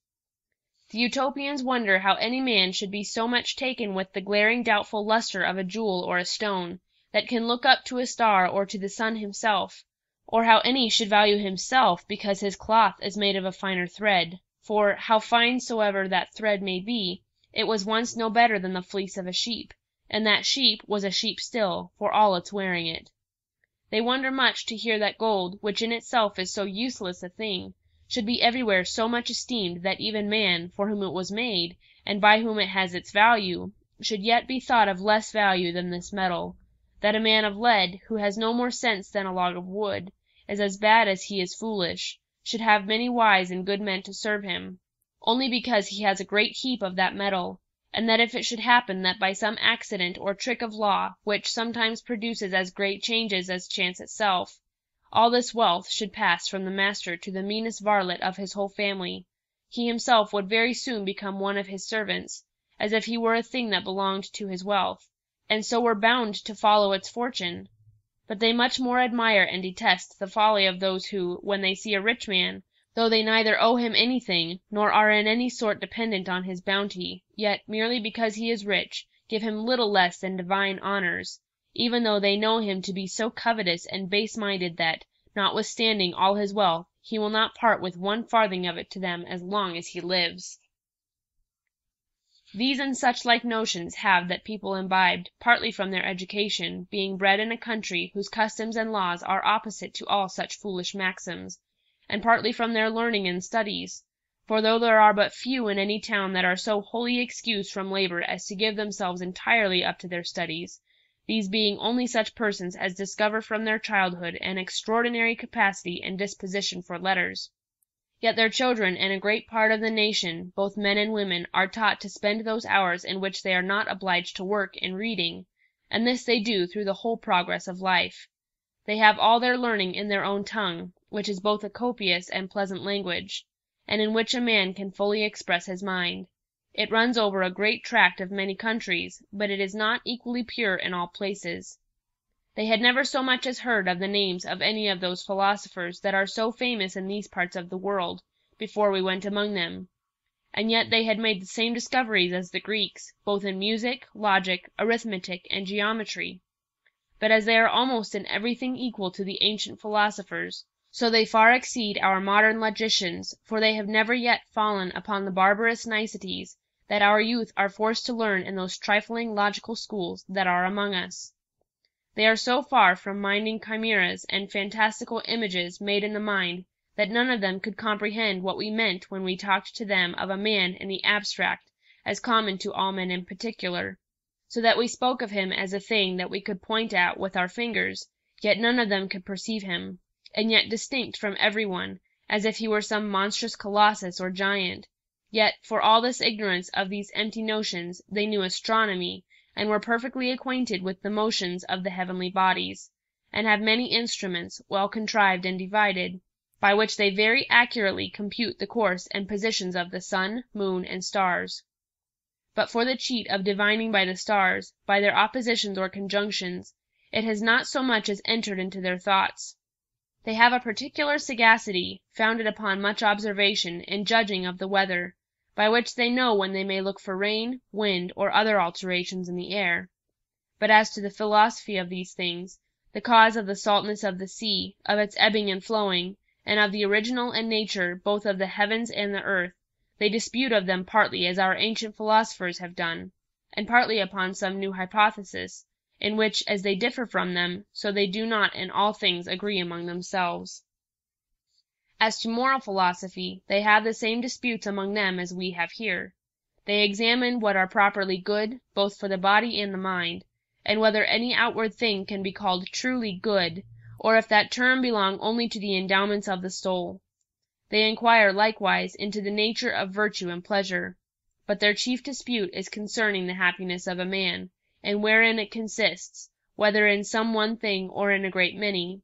The Utopians wonder how any man should be so much taken with the glaring doubtful lustre of a jewel or a stone, that can look up to a star or to the sun himself, or how any should value himself because his cloth is made of a finer thread, for, how fine soever that thread may be, it was once no better than the fleece of a sheep, and that sheep was a sheep still, for all its wearing it. They wonder much to hear that gold, which in itself is so useless a thing, should be everywhere so much esteemed that even man, for whom it was made, and by whom it has its value, should yet be thought of less value than this metal, that a man of lead, who has no more sense than a log of wood, is as bad as he is foolish, should have many wise and good men to serve him, only because he has a great heap of that metal, and that if it should happen that by some accident or trick of law, which sometimes produces as great changes as chance itself, all this wealth should pass from the master to the meanest varlet of his whole family, he himself would very soon become one of his servants, as if he were a thing that belonged to his wealth, and so were bound to follow its fortune. But they much more admire and detest the folly of those who, when they see a rich man, though they neither owe him anything, nor are in any sort dependent on his bounty, yet, merely because he is rich, give him little less than divine honors, even though they know him to be so covetous and base-minded that, notwithstanding all his wealth, he will not part with one farthing of it to them as long as he lives. These and such like notions have that people imbibed, partly from their education, being bred in a country whose customs and laws are opposite to all such foolish maxims, and partly from their learning and studies, for though there are but few in any town that are so wholly excused from labor as to give themselves entirely up to their studies, these being only such persons as discover from their childhood an extraordinary capacity and disposition for letters, yet their children and a great part of the nation, both men and women, are taught to spend those hours in which they are not obliged to work in reading, and this they do through the whole progress of life. They have all their learning in their own tongue, which is both a copious and pleasant language, and in which a man can fully express his mind. It runs over a great tract of many countries, but it is not equally pure in all places. They had never so much as heard of the names of any of those philosophers that are so famous in these parts of the world, before we went among them, and yet they had made the same discoveries as the Greeks, both in music, logic, arithmetic, and geometry. But as they are almost in everything equal to the ancient philosophers, so they far exceed our modern logicians, for they have never yet fallen upon the barbarous niceties that our youth are forced to learn in those trifling logical schools that are among us. They are so far from minding chimeras and fantastical images made in the mind, that none of them could comprehend what we meant when we talked to them of a man in the abstract, as common to all men in particular, so that we spoke of him as a thing that we could point at with our fingers, yet none of them could perceive him, and yet distinct from every one, as if he were some monstrous colossus or giant. Yet, for all this ignorance of these empty notions, they knew astronomy, and were perfectly acquainted with the motions of the heavenly bodies, and have many instruments, well contrived and divided, by which they very accurately compute the course and positions of the sun, moon, and stars. But for the cheat of divining by the stars, by their oppositions or conjunctions, it has not so much as entered into their thoughts. They have a particular sagacity, founded upon much observation, in judging of the weather, by which they know when they may look for rain, wind, or other alterations in the air. But as to the philosophy of these things, the cause of the saltness of the sea, of its ebbing and flowing, and of the original and nature both of the heavens and the earth, they dispute of them partly as our ancient philosophers have done, and partly upon some new hypothesis, in which, as they differ from them, so they do not in all things agree among themselves. As to moral philosophy, they have the same disputes among them as we have here. They examine what are properly good, both for the body and the mind, and whether any outward thing can be called truly good, or if that term belong only to the endowments of the soul. They inquire likewise into the nature of virtue and pleasure, but their chief dispute is concerning the happiness of a man, and wherein it consists, whether in some one thing or in a great many.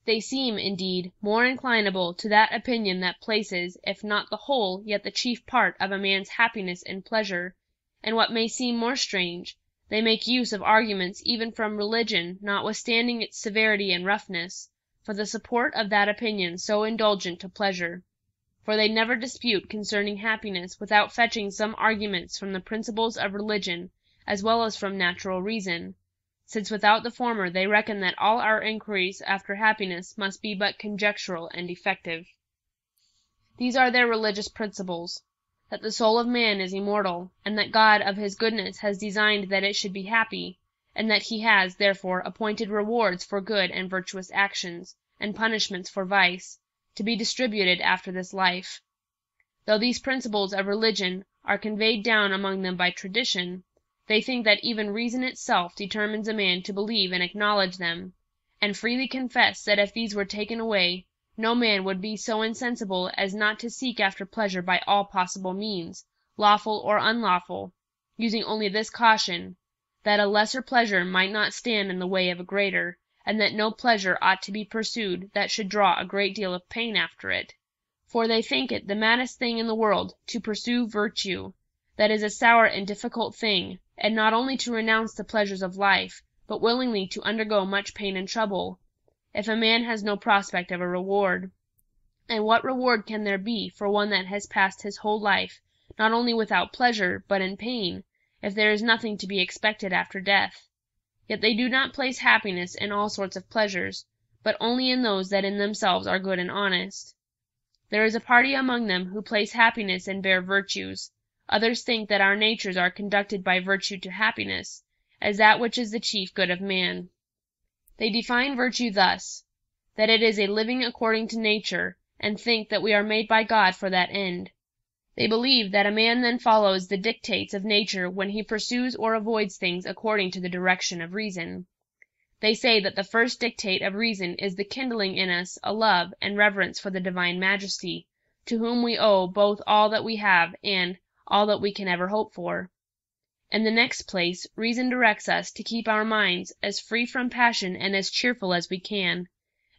They seem, indeed, more inclinable to that opinion that places, if not the whole, yet the chief part of a man's happiness in pleasure, and what may seem more strange, they make use of arguments even from religion, notwithstanding its severity and roughness, for the support of that opinion so indulgent to pleasure. For they never dispute concerning happiness without fetching some arguments from the principles of religion, as well as from natural reason, since without the former they reckon that all our inquiries after happiness must be but conjectural and defective. These are their religious principles: that the soul of man is immortal, and that God of his goodness has designed that it should be happy, and that he has, therefore, appointed rewards for good and virtuous actions, and punishments for vice, to be distributed after this life. Though these principles of religion are conveyed down among them by tradition, they think that even reason itself determines a man to believe and acknowledge them, and freely confess that if these were taken away, no man would be so insensible as not to seek after pleasure by all possible means, lawful or unlawful, using only this caution, that a lesser pleasure might not stand in the way of a greater, and that no pleasure ought to be pursued that should draw a great deal of pain after it. For they think it the maddest thing in the world to pursue virtue, that is a sour and difficult thing, and not only to renounce the pleasures of life, but willingly to undergo much pain and trouble, if a man has no prospect of a reward. And what reward can there be for one that has passed his whole life, not only without pleasure, but in pain, if there is nothing to be expected after death? Yet they do not place happiness in all sorts of pleasures, but only in those that in themselves are good and honest. There is a party among them who place happiness in bare virtues. Others think that our natures are conducted by virtue to happiness, as that which is the chief good of man. They define virtue thus, that it is a living according to nature, and think that we are made by God for that end. They believe that a man then follows the dictates of nature when he pursues or avoids things according to the direction of reason. They say that the first dictate of reason is the kindling in us a love and reverence for the divine majesty, to whom we owe both all that we have and all that we can ever hope for. In the next place, reason directs us to keep our minds as free from passion and as cheerful as we can,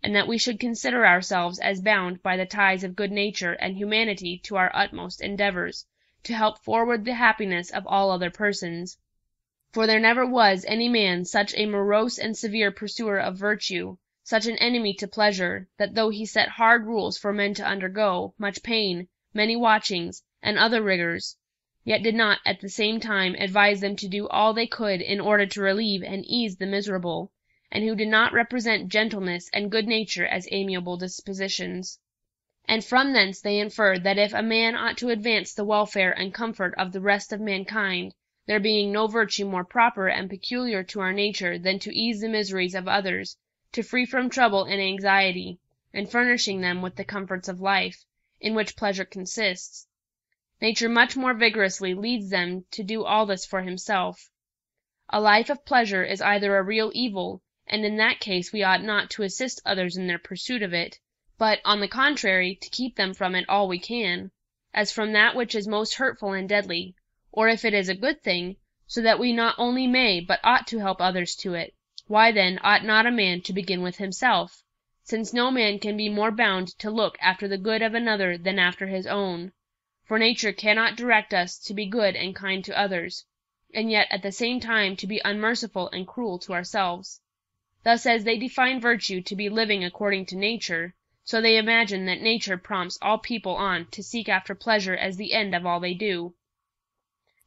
and that we should consider ourselves as bound by the ties of good nature and humanity to our utmost endeavors, to help forward the happiness of all other persons. For there never was any man such a morose and severe pursuer of virtue, such an enemy to pleasure, that though he set hard rules for men to undergo, much pain, many watchings, and other rigors, yet did not at the same time advise them to do all they could in order to relieve and ease the miserable, and who did not represent gentleness and good nature as amiable dispositions. And from thence they inferred that if a man ought to advance the welfare and comfort of the rest of mankind, there being no virtue more proper and peculiar to our nature than to ease the miseries of others, to free from trouble and anxiety, and furnishing them with the comforts of life, in which pleasure consists. Nature much more vigorously leads them to do all this for himself. A life of pleasure is either a real evil, and in that case we ought not to assist others in their pursuit of it, but, on the contrary, to keep them from it all we can, as from that which is most hurtful and deadly, or if it is a good thing, so that we not only may but ought to help others to it. Why then ought not a man to begin with himself, since no man can be more bound to look after the good of another than after his own? For nature cannot direct us to be good and kind to others, and yet at the same time to be unmerciful and cruel to ourselves. Thus, as they define virtue to be living according to nature, so they imagine that nature prompts all people on to seek after pleasure as the end of all they do.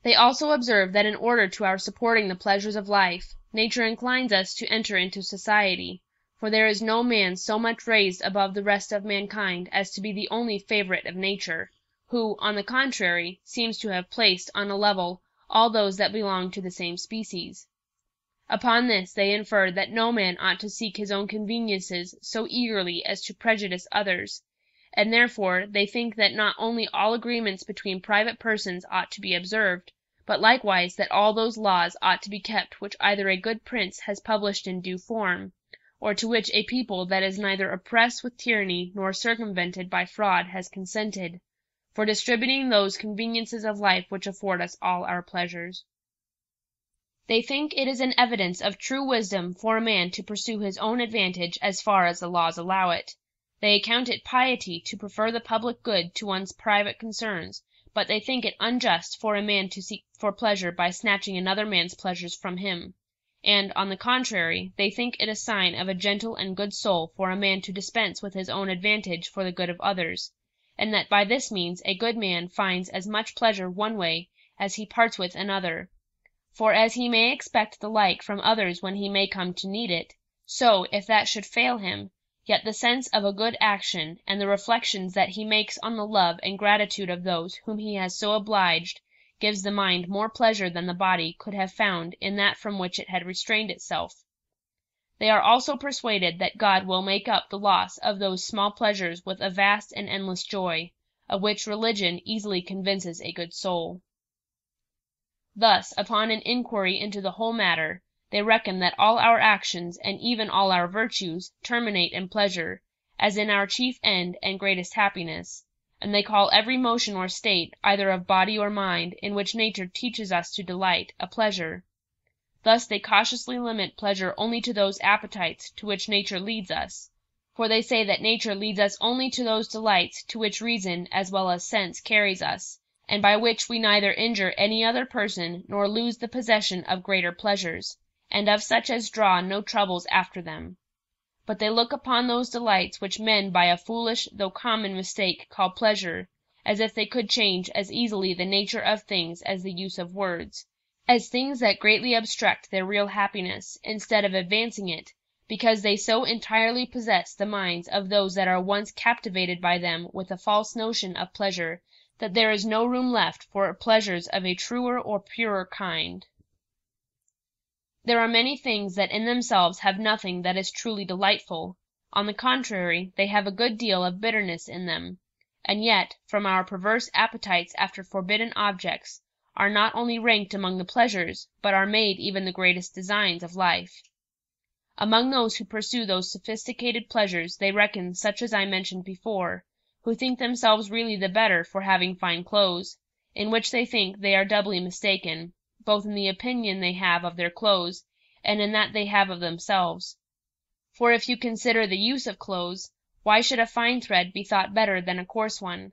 They also observe that in order to our supporting the pleasures of life, nature inclines us to enter into society, for there is no man so much raised above the rest of mankind as to be the only favorite of nature, who, on the contrary, seems to have placed on a level all those that belong to the same species. Upon this they infer that no man ought to seek his own conveniences so eagerly as to prejudice others, and therefore they think that not only all agreements between private persons ought to be observed, but likewise that all those laws ought to be kept which either a good prince has published in due form, or to which a people that is neither oppressed with tyranny nor circumvented by fraud has consented, for distributing those conveniences of life which afford us all our pleasures. They think it is an evidence of true wisdom for a man to pursue his own advantage as far as the laws allow it. They account it piety to prefer the public good to one's private concerns, but they think it unjust for a man to seek for pleasure by snatching another man's pleasures from him. And, on the contrary, they think it a sign of a gentle and good soul for a man to dispense with his own advantage for the good of others, and that by this means a good man finds as much pleasure one way as he parts with another. For as he may expect the like from others when he may come to need it, so, if that should fail him, yet the sense of a good action, and the reflections that he makes on the love and gratitude of those whom he has so obliged, gives the mind more pleasure than the body could have found in that from which it had restrained itself. They are also persuaded that God will make up the loss of those small pleasures with a vast and endless joy, of which religion easily convinces a good soul. Thus, upon an inquiry into the whole matter, they reckon that all our actions, and even all our virtues, terminate in pleasure, as in our chief end and greatest happiness, and they call every motion or state, either of body or mind, in which nature teaches us to delight, a pleasure. Thus they cautiously limit pleasure only to those appetites to which nature leads us, for they say that nature leads us only to those delights to which reason as well as sense carries us, and by which we neither injure any other person nor lose the possession of greater pleasures, and of such as draw no troubles after them. But they look upon those delights which men by a foolish though common mistake call pleasure, as if they could change as easily the nature of things as the use of words, as things that greatly obstruct their real happiness, instead of advancing it, because they so entirely possess the minds of those that are once captivated by them with a false notion of pleasure, that there is no room left for pleasures of a truer or purer kind. There are many things that in themselves have nothing that is truly delightful. On the contrary, they have a good deal of bitterness in them, and yet, from our perverse appetites after forbidden objects, are not only ranked among the pleasures, but are made even the greatest designs of life. Among those who pursue those sophisticated pleasures they reckon such as I mentioned before, who think themselves really the better for having fine clothes, in which they think they are doubly mistaken, both in the opinion they have of their clothes, and in that they have of themselves. For if you consider the use of clothes, why should a fine thread be thought better than a coarse one?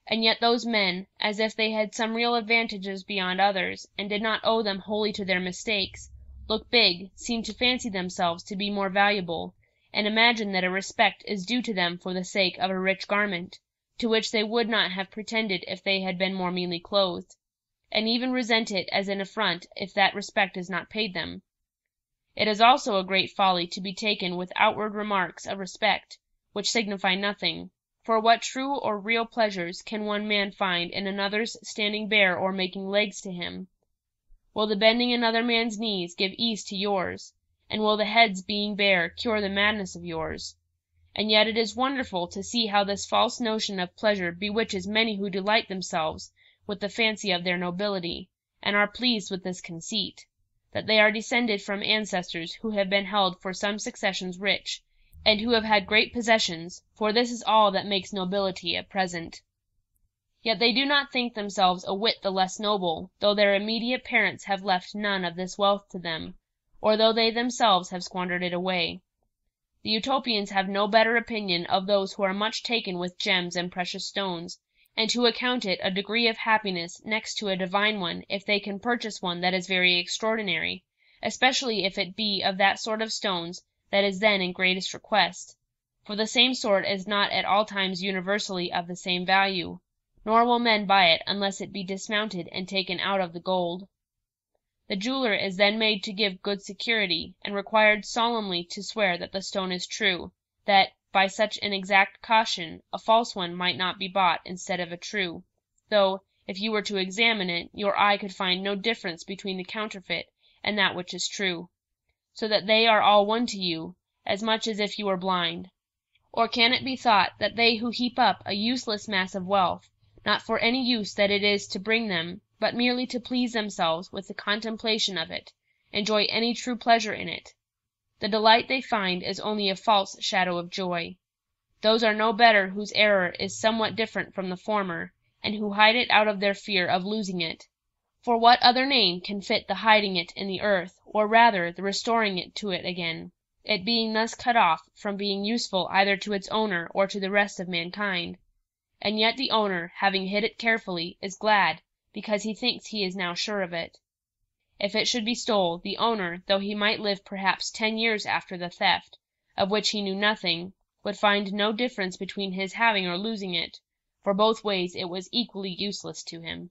And yet those men, as if they had some real advantages beyond others, and did not owe them wholly to their mistakes, look big, seem to fancy themselves to be more valuable, and imagine that a respect is due to them for the sake of a rich garment, to which they would not have pretended if they had been more meanly clothed, and even resent it as an affront if that respect is not paid them. It is also a great folly to be taken with outward remarks of respect, which signify nothing, for what true or real pleasures can one man find in another's standing bare or making legs to him? Will the bending another man's knees give ease to yours? And will the head's being bare cure the madness of yours? And yet it is wonderful to see how this false notion of pleasure bewitches many who delight themselves with the fancy of their nobility, and are pleased with this conceit, that they are descended from ancestors who have been held for some successions rich, and who have had great possessions, for this is all that makes nobility at present. Yet they do not think themselves a whit the less noble, though their immediate parents have left none of this wealth to them, or though they themselves have squandered it away. The Utopians have no better opinion of those who are much taken with gems and precious stones, and who account it a degree of happiness next to a divine one if they can purchase one that is very extraordinary, especially if it be of that sort of stones that is then in greatest request, for the same sort is not at all times universally of the same value, nor will men buy it unless it be dismounted and taken out of the gold. The jeweler is then made to give good security, and required solemnly to swear that the stone is true, that, by such an exact caution, a false one might not be bought instead of a true, though, if you were to examine it, your eye could find no difference between the counterfeit and that which is true, so that they are all one to you, as much as if you were blind. Or can it be thought that they who heap up a useless mass of wealth, not for any use that it is to bring them, but merely to please themselves with the contemplation of it, enjoy any true pleasure in it? The delight they find is only a false shadow of joy. Those are no better whose error is somewhat different from the former, and who hide it out of their fear of losing it. For what other name can fit the hiding it in the earth, or rather the restoring it to it again, it being thus cut off from being useful either to its owner or to the rest of mankind? And yet the owner, having hid it carefully, is glad, because he thinks he is now sure of it. If it should be stole, the owner, though he might live perhaps 10 years after the theft, of which he knew nothing, would find no difference between his having or losing it, for both ways it was equally useless to him.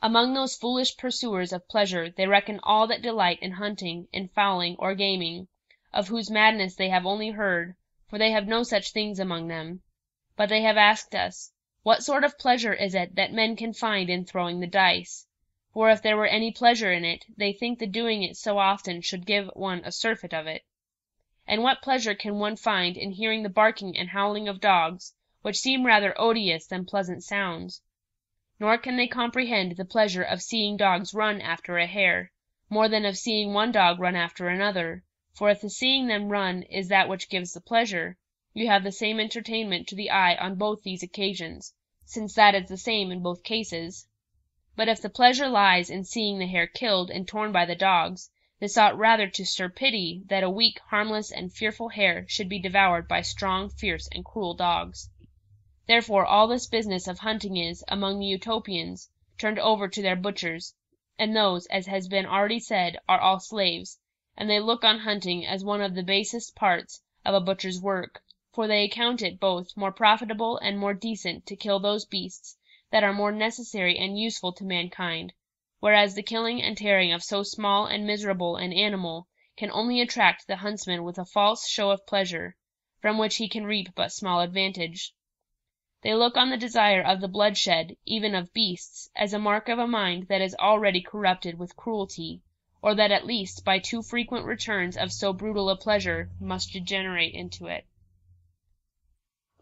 Among those foolish pursuers of pleasure they reckon all that delight in hunting, in fowling, or gaming, of whose madness they have only heard, for they have no such things among them. But they have asked us, what sort of pleasure is it that men can find in throwing the dice? For if there were any pleasure in it, they think the doing it so often should give one a surfeit of it. And what pleasure can one find in hearing the barking and howling of dogs, which seem rather odious than pleasant sounds? Nor can they comprehend the pleasure of seeing dogs run after a hare, more than of seeing one dog run after another, for if the seeing them run is that which gives the pleasure, you have the same entertainment to the eye on both these occasions, since that is the same in both cases. But if the pleasure lies in seeing the hare killed and torn by the dogs, this ought rather to stir pity that a weak, harmless, and fearful hare should be devoured by strong, fierce, and cruel dogs. Therefore all this business of hunting is, among the Utopians, turned over to their butchers, and those, as has been already said, are all slaves, and they look on hunting as one of the basest parts of a butcher's work, for they account it both more profitable and more decent to kill those beasts that are more necessary and useful to mankind, whereas the killing and tearing of so small and miserable an animal can only attract the huntsman with a false show of pleasure, from which he can reap but small advantage. They look on the desire of the bloodshed, even of beasts, as a mark of a mind that is already corrupted with cruelty, or that at least by too frequent returns of so brutal a pleasure must degenerate into it.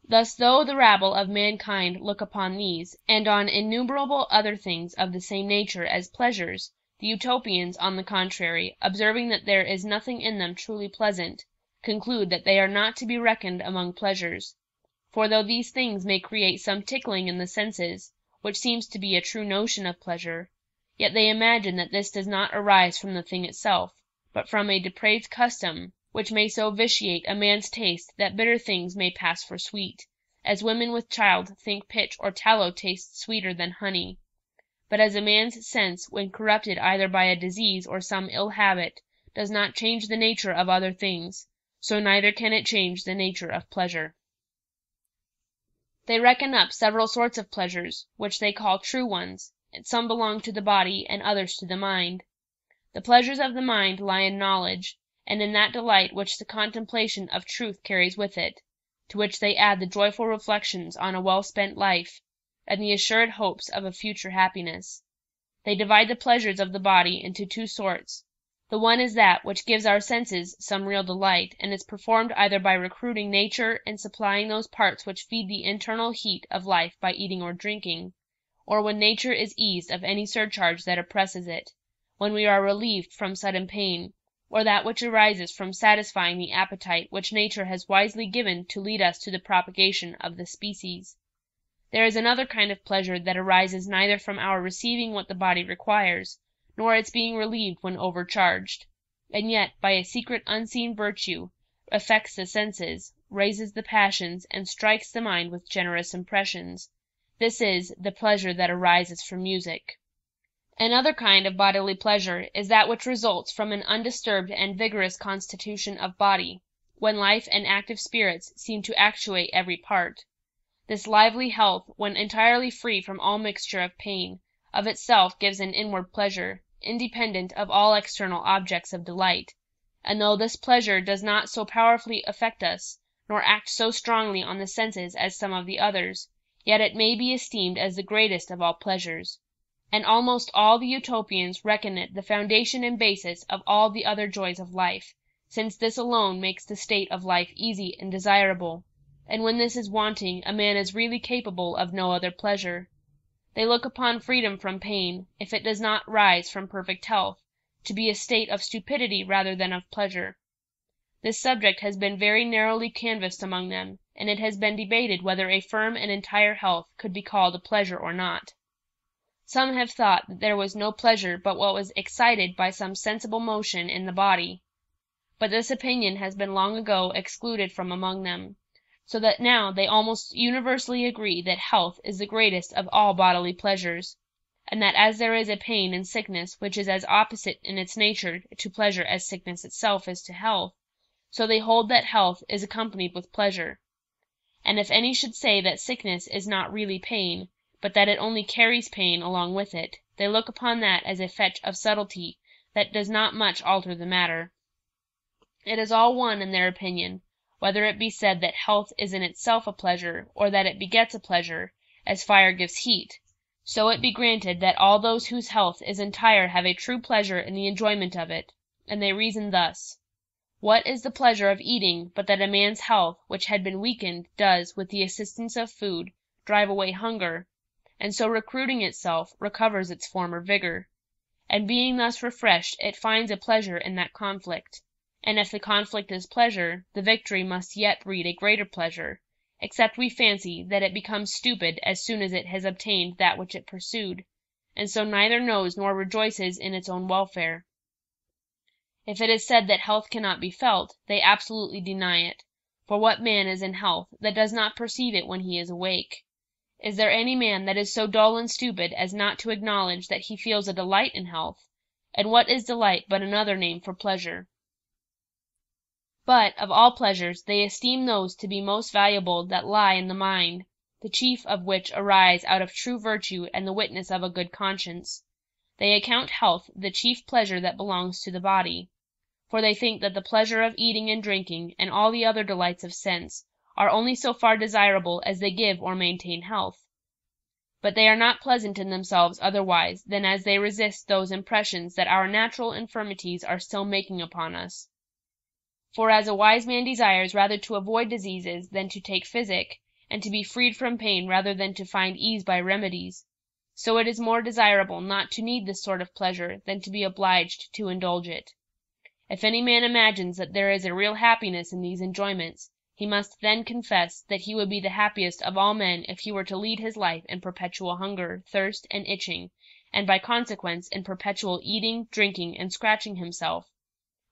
Thus, though the rabble of mankind look upon these, and on innumerable other things of the same nature, as pleasures, the Utopians, on the contrary, observing that there is nothing in them truly pleasant, conclude that they are not to be reckoned among pleasures. For though these things may create some tickling in the senses, which seems to be a true notion of pleasure, yet they imagine that this does not arise from the thing itself, but from a depraved custom, which may so vitiate a man's taste that bitter things may pass for sweet, as women with child think pitch or tallow tastes sweeter than honey. But as a man's sense, when corrupted either by a disease or some ill habit, does not change the nature of other things, so neither can it change the nature of pleasure. They reckon up several sorts of pleasures, which they call true ones, and some belong to the body and others to the mind. The pleasures of the mind lie in knowledge, and in that delight which the contemplation of truth carries with it, to which they add the joyful reflections on a well-spent life, and the assured hopes of a future happiness. They divide the pleasures of the body into two sorts. The one is that which gives our senses some real delight, and is performed either by recruiting nature and supplying those parts which feed the internal heat of life by eating or drinking, or when nature is eased of any surcharge that oppresses it, when we are relieved from sudden pain, or that which arises from satisfying the appetite which nature has wisely given to lead us to the propagation of the species. There is another kind of pleasure that arises neither from our receiving what the body requires, nor its being relieved when overcharged, and yet, by a secret unseen virtue, affects the senses, raises the passions, and strikes the mind with generous impressions. This is the pleasure that arises from music. Another kind of bodily pleasure is that which results from an undisturbed and vigorous constitution of body, when life and active spirits seem to actuate every part. This lively health, when entirely free from all mixture of pain, of itself gives an inward pleasure, independent of all external objects of delight, and though this pleasure does not so powerfully affect us, nor act so strongly on the senses as some of the others, yet it may be esteemed as the greatest of all pleasures. And almost all the Utopians reckon it the foundation and basis of all the other joys of life, since this alone makes the state of life easy and desirable, and when this is wanting, a man is really capable of no other pleasure. They look upon freedom from pain, if it does not rise from perfect health, to be a state of stupidity rather than of pleasure. This subject has been very narrowly canvassed among them, and it has been debated whether a firm and entire health could be called a pleasure or not. Some have thought that there was no pleasure but what was excited by some sensible motion in the body, but this opinion has been long ago excluded from among them, so that now they almost universally agree that health is the greatest of all bodily pleasures, and that as there is a pain in sickness which is as opposite in its nature to pleasure as sickness itself is to health, so they hold that health is accompanied with pleasure. And if any should say that sickness is not really pain, but that it only carries pain along with it, they look upon that as a fetch of subtlety that does not much alter the matter. It is all one in their opinion, whether it be said that health is in itself a pleasure, or that it begets a pleasure, as fire gives heat, so it be granted that all those whose health is entire have a true pleasure in the enjoyment of it, and they reason thus: what is the pleasure of eating but that a man's health, which had been weakened, does, with the assistance of food, drive away hunger, and so recruiting itself, recovers its former vigor, and being thus refreshed, it finds a pleasure in that conflict, and if the conflict is pleasure, the victory must yet breed a greater pleasure, except we fancy that it becomes stupid as soon as it has obtained that which it pursued, and so neither knows nor rejoices in its own welfare. If it is said that health cannot be felt, they absolutely deny it, for what man is in health that does not perceive it when he is awake? Is there any man that is so dull and stupid as not to acknowledge that he feels a delight in health? And what is delight but another name for pleasure? But, of all pleasures, they esteem those to be most valuable that lie in the mind, the chief of which arise out of true virtue and the witness of a good conscience. They account health the chief pleasure that belongs to the body, for they think that the pleasure of eating and drinking, and all the other delights of sense, are only so far desirable as they give or maintain health. But they are not pleasant in themselves otherwise than as they resist those impressions that our natural infirmities are still making upon us. For as a wise man desires rather to avoid diseases than to take physic, and to be freed from pain rather than to find ease by remedies, so it is more desirable not to need this sort of pleasure than to be obliged to indulge it. If any man imagines that there is a real happiness in these enjoyments, he must then confess that he would be the happiest of all men if he were to lead his life in perpetual hunger, thirst, and itching, and by consequence in perpetual eating, drinking, and scratching himself,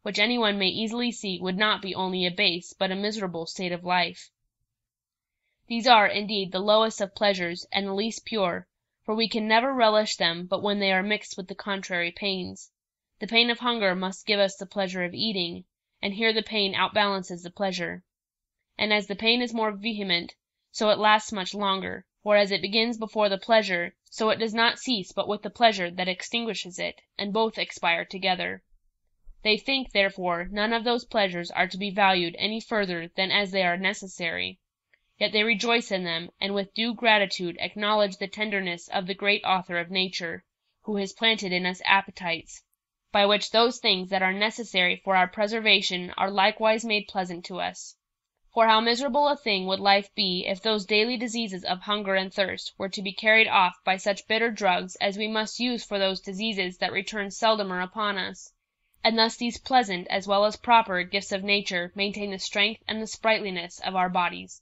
which anyone may easily see would not be only a base but a miserable state of life. These are, indeed, the lowest of pleasures, and the least pure, for we can never relish them but when they are mixed with the contrary pains. The pain of hunger must give us the pleasure of eating, and here the pain outbalances the pleasure. And as the pain is more vehement, so it lasts much longer, for as it begins before the pleasure, so it does not cease but with the pleasure that extinguishes it, and both expire together. They think, therefore, none of those pleasures are to be valued any further than as they are necessary, yet they rejoice in them, and with due gratitude acknowledge the tenderness of the great author of nature, who has planted in us appetites, by which those things that are necessary for our preservation are likewise made pleasant to us. For how miserable a thing would life be if those daily diseases of hunger and thirst were to be carried off by such bitter drugs as we must use for those diseases that return seldomer upon us, and thus these pleasant as well as proper gifts of nature maintain the strength and the sprightliness of our bodies.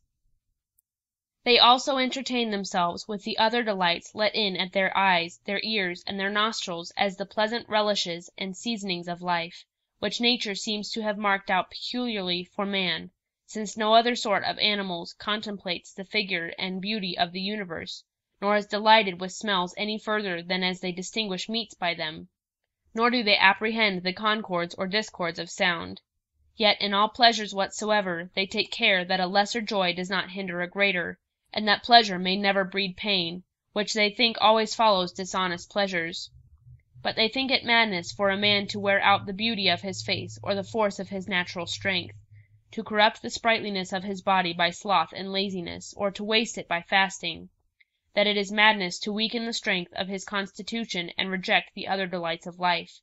They also entertain themselves with the other delights let in at their eyes, their ears, and their nostrils as the pleasant relishes and seasonings of life, which nature seems to have marked out peculiarly for man, since no other sort of animals contemplates the figure and beauty of the universe, nor is delighted with smells any further than as they distinguish meats by them, nor do they apprehend the concords or discords of sound. Yet in all pleasures whatsoever they take care that a lesser joy does not hinder a greater, and that pleasure may never breed pain, which they think always follows dishonest pleasures. But they think it madness for a man to wear out the beauty of his face or the force of his natural strength, to corrupt the sprightliness of his body by sloth and laziness, or to waste it by fasting; that it is madness to weaken the strength of his constitution and reject the other delights of life,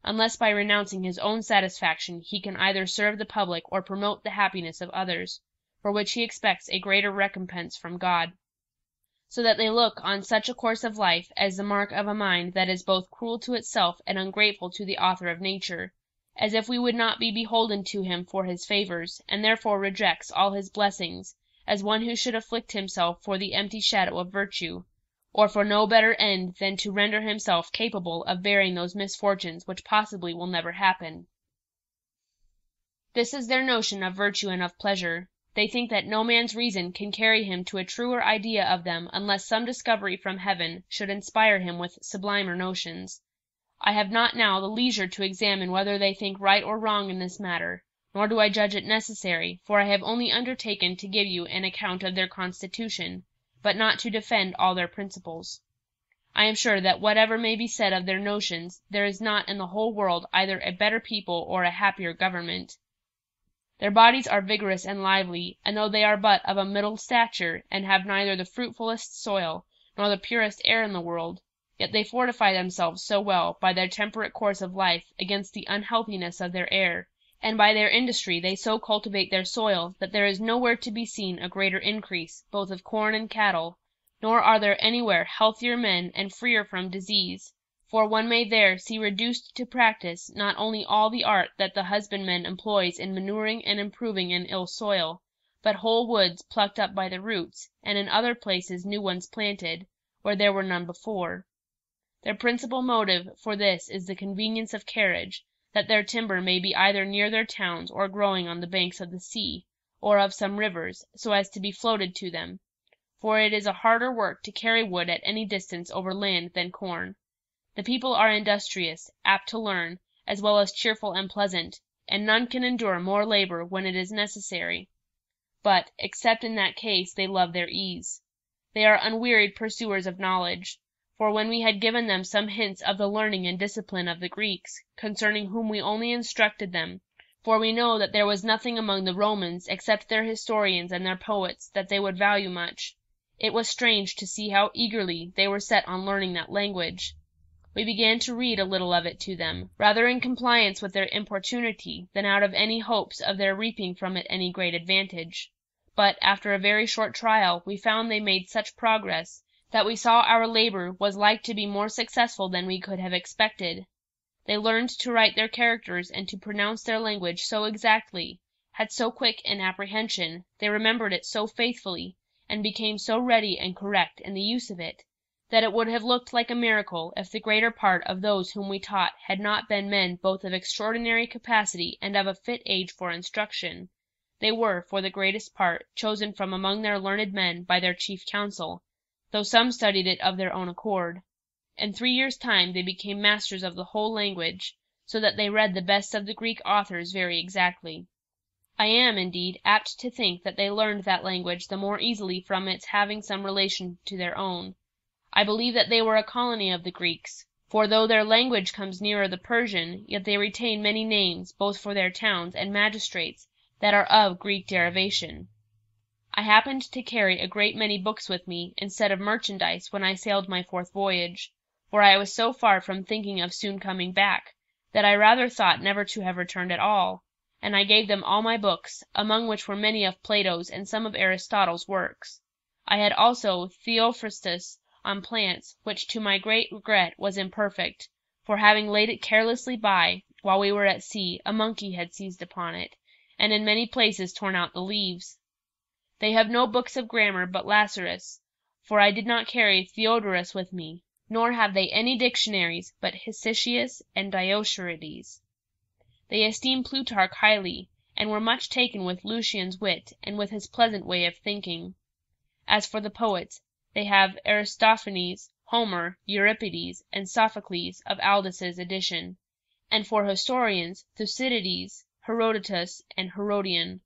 unless by renouncing his own satisfaction he can either serve the public or promote the happiness of others, for which he expects a greater recompense from God. So that they look on such a course of life as the mark of a mind that is both cruel to itself and ungrateful to the Author of nature, as if we would not be beholden to him for his favors, and therefore rejects all his blessings, as one who should afflict himself for the empty shadow of virtue, or for no better end than to render himself capable of bearing those misfortunes which possibly will never happen. This is their notion of virtue and of pleasure. They think that no man's reason can carry him to a truer idea of them unless some discovery from heaven should inspire him with sublimer notions. I have not now the leisure to examine whether they think right or wrong in this matter, nor do I judge it necessary, for I have only undertaken to give you an account of their constitution, but not to defend all their principles. I am sure that whatever may be said of their notions, there is not in the whole world either a better people or a happier government. Their bodies are vigorous and lively, and though they are but of a middle stature, and have neither the fruitfulest soil, nor the purest air in the world, yet they fortify themselves so well by their temperate course of life against the unhealthiness of their air, and by their industry they so cultivate their soil that there is nowhere to be seen a greater increase, both of corn and cattle, nor are there anywhere healthier men and freer from disease, for one may there see reduced to practice not only all the art that the husbandman employs in manuring and improving an ill soil, but whole woods plucked up by the roots, and in other places new ones planted, where there were none before. Their principal motive for this is the convenience of carriage, that their timber may be either near their towns or growing on the banks of the sea, or of some rivers, so as to be floated to them, for it is a harder work to carry wood at any distance over land than corn. The people are industrious, apt to learn, as well as cheerful and pleasant, and none can endure more labor when it is necessary. But, except in that case, they love their ease. They are unwearied pursuers of knowledge, for when we had given them some hints of the learning and discipline of the Greeks, concerning whom we only instructed them, for we know that there was nothing among the Romans except their historians and their poets that they would value much, it was strange to see how eagerly they were set on learning that language. We began to read a little of it to them, rather in compliance with their importunity than out of any hopes of their reaping from it any great advantage. But, after a very short trial, we found they made such progress, that we saw our labor was like to be more successful than we could have expected. They learned to write their characters and to pronounce their language so exactly, had so quick an apprehension, they remembered it so faithfully, and became so ready and correct in the use of it, that it would have looked like a miracle if the greater part of those whom we taught had not been men both of extraordinary capacity and of a fit age for instruction. They were, for the greatest part, chosen from among their learned men by their chief council, though some studied it of their own accord. In 3 years' time they became masters of the whole language, so that they read the best of the Greek authors very exactly. I am, indeed, apt to think that they learned that language the more easily from its having some relation to their own. I believe that they were a colony of the Greeks, for though their language comes nearer the Persian, yet they retain many names, both for their towns and magistrates, that are of Greek derivation. I happened to carry a great many books with me, instead of merchandise, when I sailed my 4th voyage, for I was so far from thinking of soon coming back, that I rather thought never to have returned at all, and I gave them all my books, among which were many of Plato's and some of Aristotle's works. I had also Theophrastus on plants, which to my great regret was imperfect, for having laid it carelessly by, while we were at sea, a monkey had seized upon it, and in many places torn out the leaves. They have no books of grammar but Lazarus, for I did not carry Theodorus with me, nor have they any dictionaries but Hesychius and Dioskurides. They esteem Plutarch highly, and were much taken with Lucian's wit and with his pleasant way of thinking. As for the poets, they have Aristophanes, Homer, Euripides, and Sophocles of Aldus's edition, and for historians, Thucydides, Herodotus, and Herodian.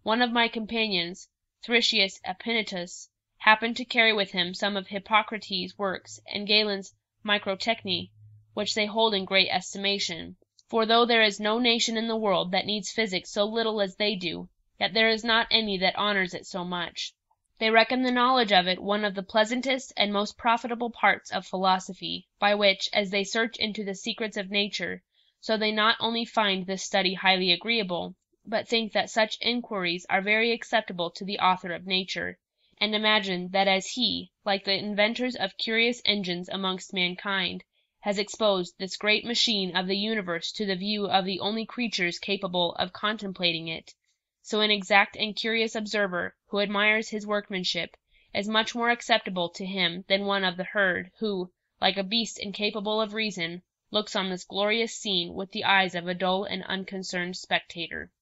One of my companions, Thricius Epinitus, happened to carry with him some of Hippocrates' works and Galen's Microtechny, which they hold in great estimation. For though there is no nation in the world that needs physic so little as they do, yet there is not any that honors it so much. They reckon the knowledge of it one of the pleasantest and most profitable parts of philosophy, by which, as they search into the secrets of nature, so they not only find this study highly agreeable, but think that such inquiries are very acceptable to the author of nature, and imagine that as he, like the inventors of curious engines amongst mankind, has exposed this great machine of the universe to the view of the only creatures capable of contemplating it, so an exact and curious observer, who admires his workmanship, is much more acceptable to him than one of the herd, who, like a beast incapable of reason, looks on this glorious scene with the eyes of a dull and unconcerned spectator.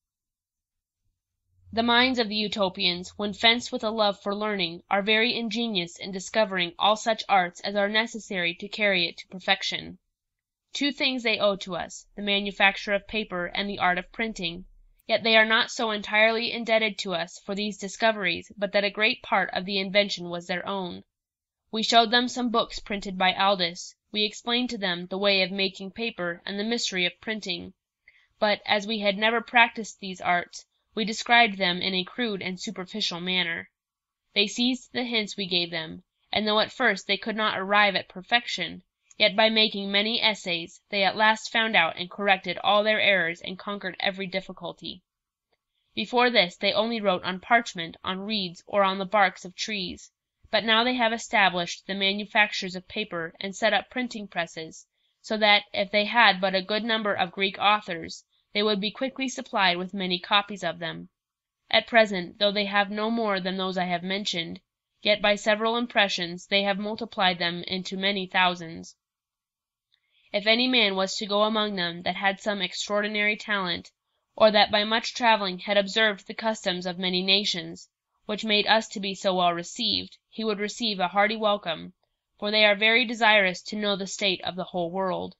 The minds of the Utopians, when fenced with a love for learning, are very ingenious in discovering all such arts as are necessary to carry it to perfection. Two things they owe to us, the manufacture of paper and the art of printing, yet they are not so entirely indebted to us for these discoveries but that a great part of the invention was their own. We showed them some books printed by Aldus, we explained to them the way of making paper and the mystery of printing, but, as we had never practiced these arts, we described them in a crude and superficial manner. They seized the hints we gave them, and though at first they could not arrive at perfection, yet by making many essays they at last found out and corrected all their errors and conquered every difficulty. Before this they only wrote on parchment, on reeds, or on the barks of trees, but now they have established the manufactures of paper and set up printing presses, so that, if they had but a good number of Greek authors, they would be quickly supplied with many copies of them. At present, though they have no more than those I have mentioned, yet by several impressions they have multiplied them into many thousands. If any man was to go among them that had some extraordinary talent, or that by much travelling had observed the customs of many nations, which made us to be so well received, he would receive a hearty welcome, for they are very desirous to know the state of the whole world.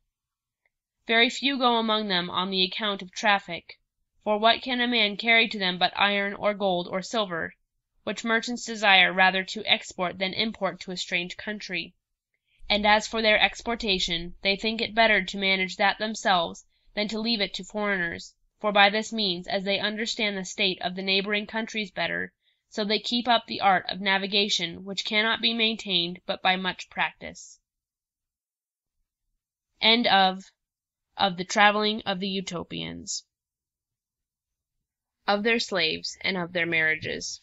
Very few go among them on the account of traffic, for what can a man carry to them but iron or gold or silver, which merchants desire rather to export than import to a strange country? And as for their exportation, they think it better to manage that themselves than to leave it to foreigners, for by this means, as they understand the state of the neighboring countries better, so they keep up the art of navigation, which cannot be maintained but by much practice. End of The Travelling of the Utopians. Of their slaves, and of their marriages.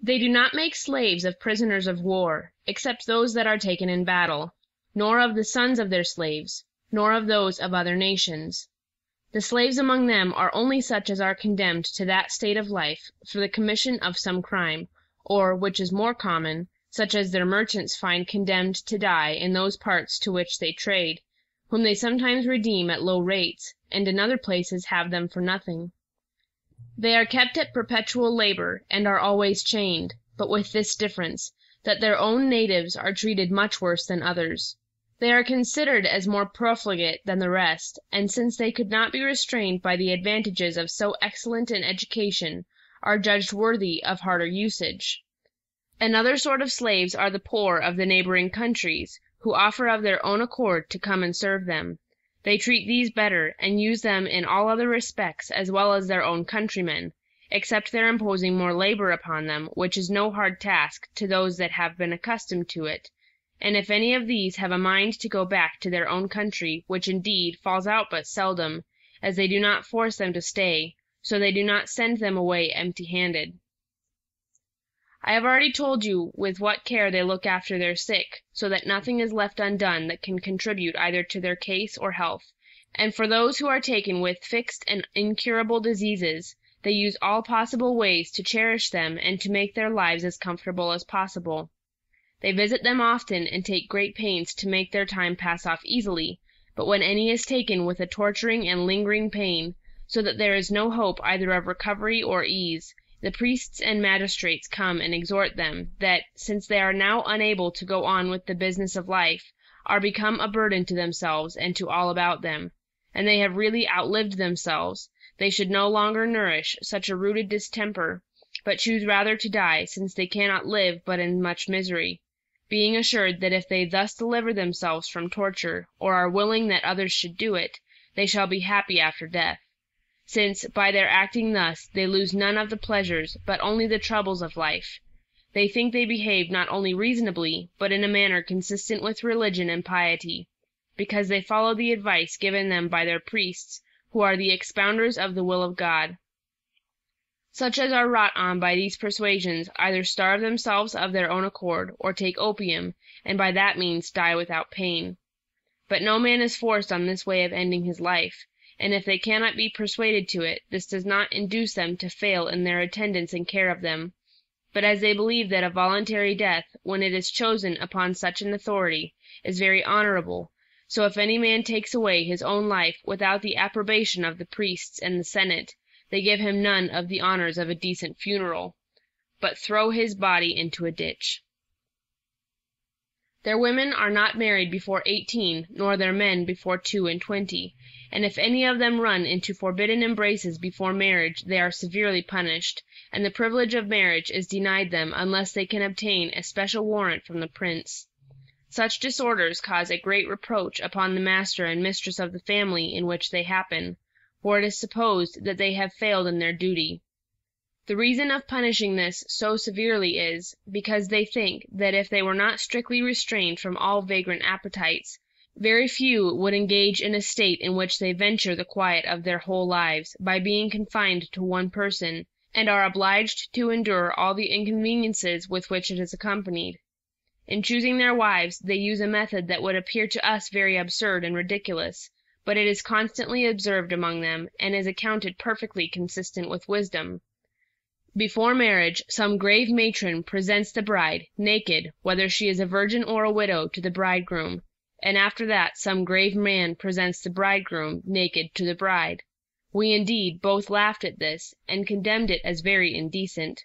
They do not make slaves of prisoners of war, except those that are taken in battle, nor of the sons of their slaves, nor of those of other nations. The slaves among them are only such as are condemned to that state of life for the commission of some crime, or, which is more common, such as their merchants find condemned to die in those parts to which they trade, whom they sometimes redeem at low rates, and in other places have them for nothing. They are kept at perpetual labor, and are always chained, but with this difference, that their own natives are treated much worse than others. They are considered as more profligate than the rest, and since they could not be restrained by the advantages of so excellent an education, are judged worthy of harder usage. Another sort of slaves are the poor of the neighboring countries, who offer of their own accord to come and serve them. They treat these better, and use them in all other respects as well as their own countrymen, except their imposing more labor upon them, which is no hard task to those that have been accustomed to it, And if any of these have a mind to go back to their own country, which indeed falls out but seldom, as they do not force them to stay, so they do not send them away empty-handed. I have already told you with what care they look after their sick, so that nothing is left undone that can contribute either to their case or health. And for those who are taken with fixed and incurable diseases, they use all possible ways to cherish them and to make their lives as comfortable as possible. They visit them often and take great pains to make their time pass off easily, but when any is taken with a torturing and lingering pain, so that there is no hope either of recovery or ease, the priests and magistrates come and exhort them, that, since they are now unable to go on with the business of life, are become a burden to themselves and to all about them, and they have really outlived themselves, they should no longer nourish such a rooted distemper, but choose rather to die, since they cannot live but in much misery, being assured that if they thus deliver themselves from torture, or are willing that others should do it, they shall be happy after death, since, by their acting thus, they lose none of the pleasures, but only the troubles of life. They think they behave not only reasonably, but in a manner consistent with religion and piety, because they follow the advice given them by their priests, who are the expounders of the will of God. Such as are wrought on by these persuasions either starve themselves of their own accord, or take opium, and by that means die without pain. But no man is forced on this way of ending his life, and if they cannot be persuaded to it, this does not induce them to fail in their attendance and care of them. But as they believe that a voluntary death, when it is chosen upon such an authority, is very honorable, so if any man takes away his own life without the approbation of the priests and the senate, they give him none of the honors of a decent funeral, but throw his body into a ditch. Their women are not married before 18, nor their men before 22, and if any of them run into forbidden embraces before marriage, they are severely punished, and the privilege of marriage is denied them unless they can obtain a special warrant from the prince. Such disorders cause a great reproach upon the master and mistress of the family in which they happen, for it is supposed that they have failed in their duty. The reason of punishing this so severely is, because they think that if they were not strictly restrained from all vagrant appetites, very few would engage in a state in which they venture the quiet of their whole lives, by being confined to one person, and are obliged to endure all the inconveniences with which it is accompanied. In choosing their wives, they use a method that would appear to us very absurd and ridiculous, but it is constantly observed among them, and is accounted perfectly consistent with wisdom. Before marriage, some grave matron presents the bride, naked, whether she is a virgin or a widow, to the bridegroom, and after that some grave man presents the bridegroom, naked, to the bride. We indeed both laughed at this, and condemned it as very indecent.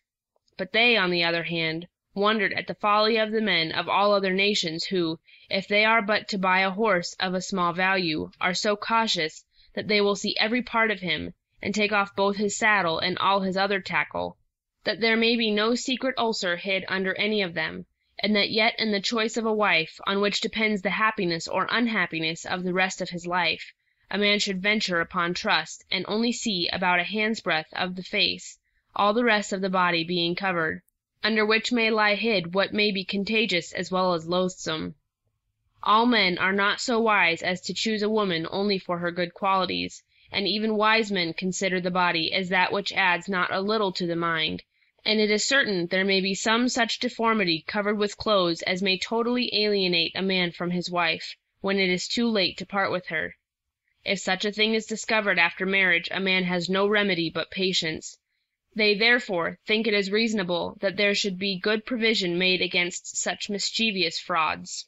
But they, on the other hand, wondered at the folly of the men of all other nations who, if they are but to buy a horse of a small value, are so cautious that they will see every part of him, and take off both his saddle and all his other tackle, that there may be no secret ulcer hid under any of them, and that yet in the choice of a wife, on which depends the happiness or unhappiness of the rest of his life, a man should venture upon trust, and only see about a hand's breadth of the face, all the rest of the body being covered, under which may lie hid what may be contagious as well as loathsome. All men are not so wise as to choose a woman only for her good qualities, and even wise men consider the body as that which adds not a little to the mind, and it is certain there may be some such deformity covered with clothes as may totally alienate a man from his wife, when it is too late to part with her. If such a thing is discovered after marriage, a man has no remedy but patience. They, therefore, think it is reasonable that there should be good provision made against such mischievous frauds.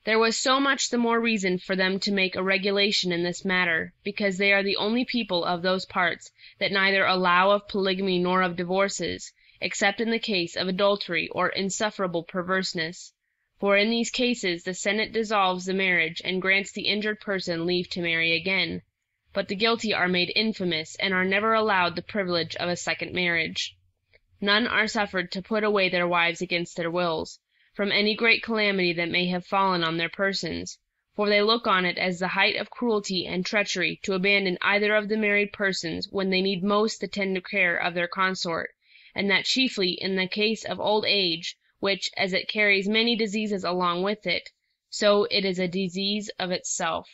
There was so much the more reason for them to make a regulation in this matter, because they are the only people of those parts that neither allow of polygamy nor of divorces, except in the case of adultery or insufferable perverseness. For in these cases the Senate dissolves the marriage and grants the injured person leave to marry again, but the guilty are made infamous and are never allowed the privilege of a second marriage. None are suffered to put away their wives against their wills, from any great calamity that may have fallen on their persons, for they look on it as the height of cruelty and treachery to abandon either of the married persons when they need most the tender care of their consort, and that chiefly in the case of old age, which, as it carries many diseases along with it, so it is a disease of itself.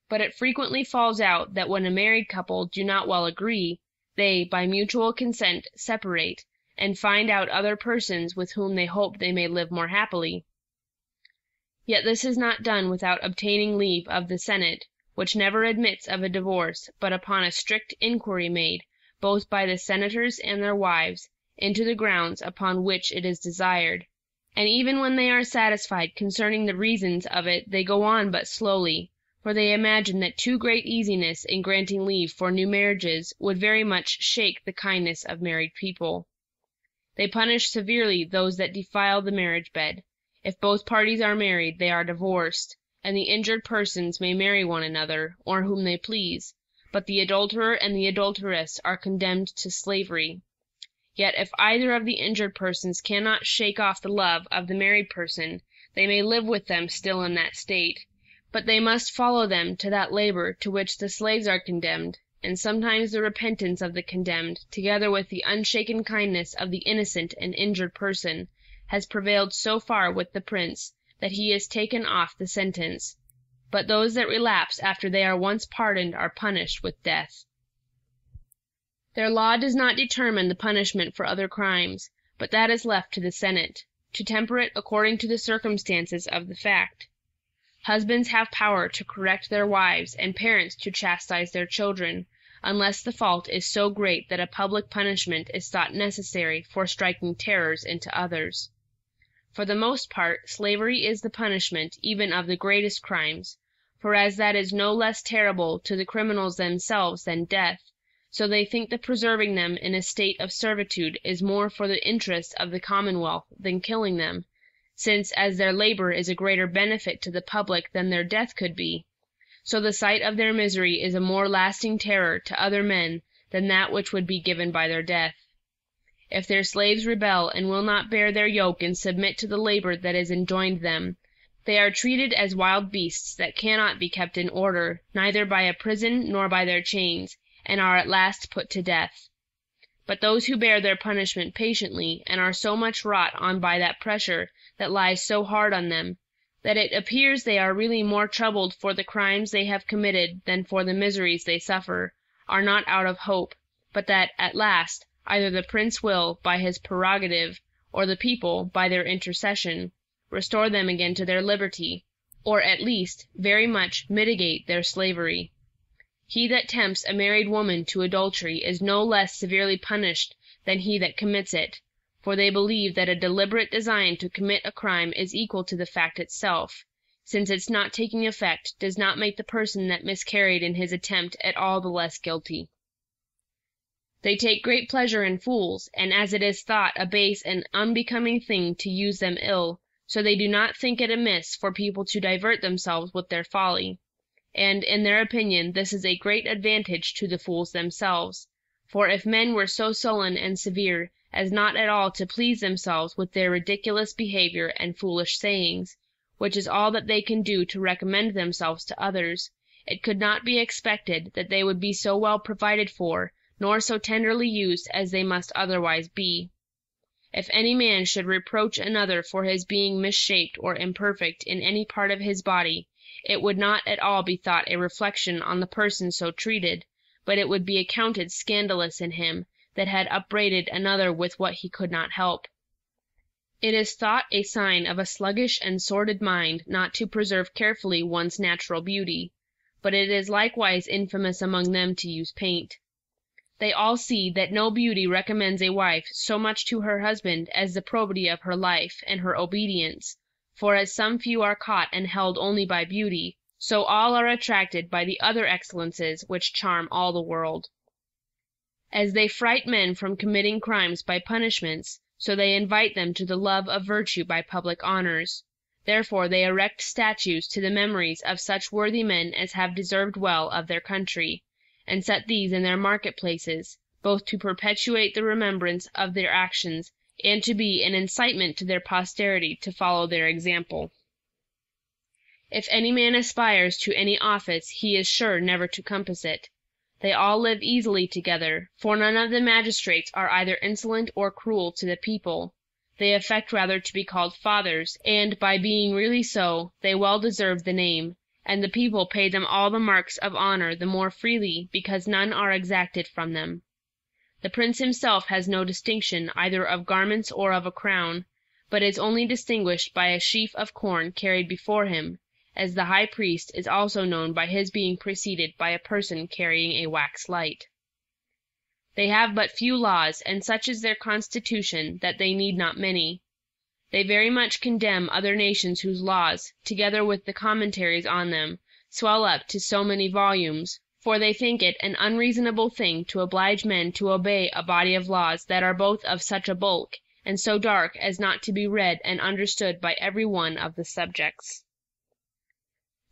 But it frequently falls out that when a married couple do not well agree, they, by mutual consent, separate, and find out other persons with whom they hope they may live more happily. Yet this is not done without obtaining leave of the Senate, which never admits of a divorce, but upon a strict inquiry made, both by the senators and their wives, into the grounds upon which it is desired. And even when they are satisfied concerning the reasons of it, they go on but slowly, for they imagine that too great easiness in granting leave for new marriages would very much shake the kindness of married people. They punish severely those that defile the marriage bed. If both parties are married, they are divorced, and the injured persons may marry one another, or whom they please, but the adulterer and the adulteress are condemned to slavery. Yet if either of the injured persons cannot shake off the love of the married person, they may live with them still in that state, but they must follow them to that labor to which the slaves are condemned, and sometimes the repentance of the condemned, together with the unshaken kindness of the innocent and injured person, has prevailed so far with the prince that he is taken off the sentence. But those that relapse after they are once pardoned are punished with death. Their law does not determine the punishment for other crimes, but that is left to the Senate, to temper it according to the circumstances of the fact. Husbands have power to correct their wives, and parents to chastise their children, unless the fault is so great that a public punishment is thought necessary for striking terrors into others. For the most part, slavery is the punishment even of the greatest crimes, for as that is no less terrible to the criminals themselves than death, so they think that preserving them in a state of servitude is more for the interest of the commonwealth than killing them, since as their labor is a greater benefit to the public than their death could be, so the sight of their misery is a more lasting terror to other men than that which would be given by their death. If their slaves rebel and will not bear their yoke and submit to the labor that is enjoined them, they are treated as wild beasts that cannot be kept in order, neither by a prison nor by their chains, and are at last put to death. But those who bear their punishment patiently, and are so much wrought on by that pressure that lies so hard on them, that it appears they are really more troubled for the crimes they have committed than for the miseries they suffer, are not out of hope, but that, at last, either the prince will, by his prerogative, or the people, by their intercession, restore them again to their liberty, or at least very much mitigate their slavery. He that tempts a married woman to adultery is no less severely punished than he that commits it, for they believe that a deliberate design to commit a crime is equal to the fact itself, since its not taking effect does not make the person that miscarried in his attempt at all the less guilty. They take great pleasure in fools, and as it is thought a base and unbecoming thing to use them ill, so they do not think it amiss for people to divert themselves with their folly. And, in their opinion, this is a great advantage to the fools themselves, for if men were so sullen and severe as not at all to please themselves with their ridiculous behavior and foolish sayings, which is all that they can do to recommend themselves to others, it could not be expected that they would be so well provided for, nor so tenderly used as they must otherwise be. If any man should reproach another for his being misshaped or imperfect in any part of his body, it would not at all be thought a reflection on the person so treated, but it would be accounted scandalous in him that had upbraided another with what he could not help. It is thought a sign of a sluggish and sordid mind not to preserve carefully one's natural beauty, but it is likewise infamous among them to use paint. They all see that no beauty recommends a wife so much to her husband as the probity of her life and her obedience, for as some few are caught and held only by beauty, so all are attracted by the other excellences which charm all the world. As they fright men from committing crimes by punishments, so they invite them to the love of virtue by public honors. Therefore they erect statues to the memories of such worthy men as have deserved well of their country, and set these in their marketplaces, both to perpetuate the remembrance of their actions, and to be an incitement to their posterity to follow their example. If any man aspires to any office, he is sure never to compass it. They all live easily together, for none of the magistrates are either insolent or cruel to the people. they affect rather to be called fathers, and by being really so, they well deserve the name, and the people pay them all the marks of honor the more freely because none are exacted from them. The prince himself has no distinction either of garments or of a crown, but is only distinguished by a sheaf of corn carried before him, as the high priest is also known by his being preceded by a person carrying a wax light. They have but few laws, and such is their constitution that they need not many. They very much condemn other nations whose laws, together with the commentaries on them, swell up to so many volumes, for they think it an unreasonable thing to oblige men to obey a body of laws that are both of such a bulk, and so dark as not to be read and understood by every one of the subjects.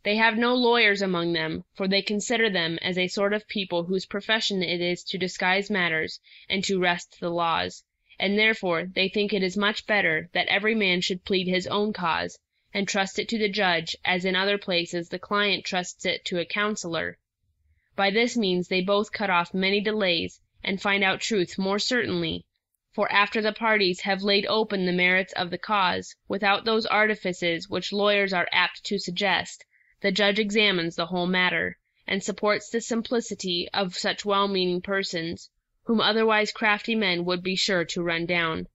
They have no lawyers among them, for they consider them as a sort of people whose profession it is to disguise matters and to wrest the laws, and therefore they think it is much better that every man should plead his own cause, and trust it to the judge, as in other places the client trusts it to a counselor. By this means they both cut off many delays, and find out truth more certainly, for after the parties have laid open the merits of the cause, without those artifices which lawyers are apt to suggest, the judge examines the whole matter, and supports the simplicity of such well-meaning persons, whom otherwise crafty men would be sure to run down,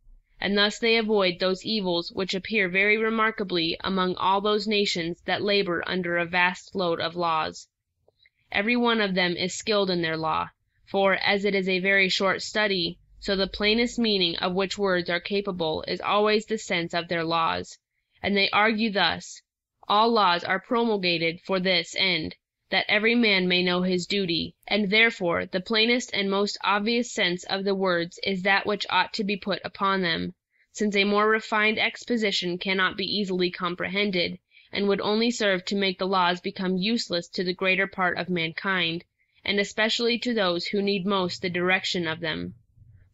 and thus they avoid those evils which appear very remarkably among all those nations that labor under a vast load of laws. Every one of them is skilled in their law, for, as it is a very short study, so the plainest meaning of which words are capable is always the sense of their laws, and they argue thus: all laws are promulgated for this end, that every man may know his duty, and therefore the plainest and most obvious sense of the words is that which ought to be put upon them, since a more refined exposition cannot be easily comprehended, and would only serve to make the laws become useless to the greater part of mankind, and especially to those who need most the direction of them.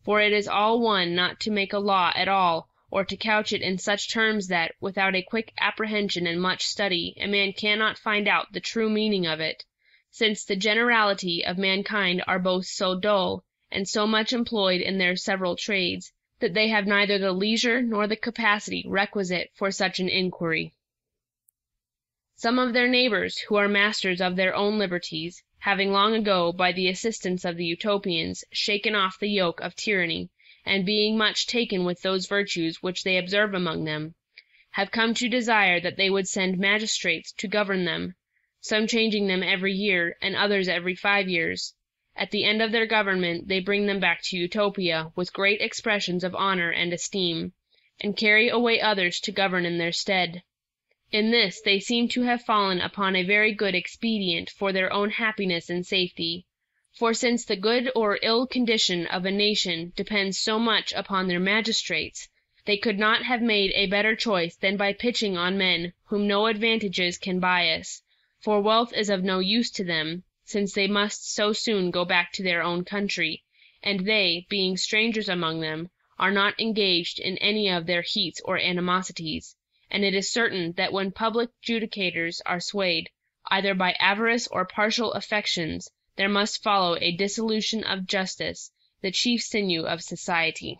For it is all one not to make a law at all, or to couch it in such terms that, without a quick apprehension and much study, a man cannot find out the true meaning of it, since the generality of mankind are both so dull, and so much employed in their several trades, that they have neither the leisure nor the capacity requisite for such an inquiry. Some of their neighbors, who are masters of their own liberties, having long ago, by the assistance of the Utopians, shaken off the yoke of tyranny, and being much taken with those virtues which they observe among them, have come to desire that they would send magistrates to govern them, some changing them every year, and others every 5 years. At the end of their government they bring them back to Utopia with great expressions of honor and esteem, and carry away others to govern in their stead. In this they seem to have fallen upon a very good expedient for their own happiness and safety. For since the good or ill condition of a nation depends so much upon their magistrates, they could not have made a better choice than by pitching on men whom no advantages can bias, for wealth is of no use to them, since they must so soon go back to their own country, and they, being strangers among them, are not engaged in any of their heats or animosities, and it is certain that when public judicators are swayed, either by avarice or partial affections, there must follow a dissolution of justice, the chief sinew of society.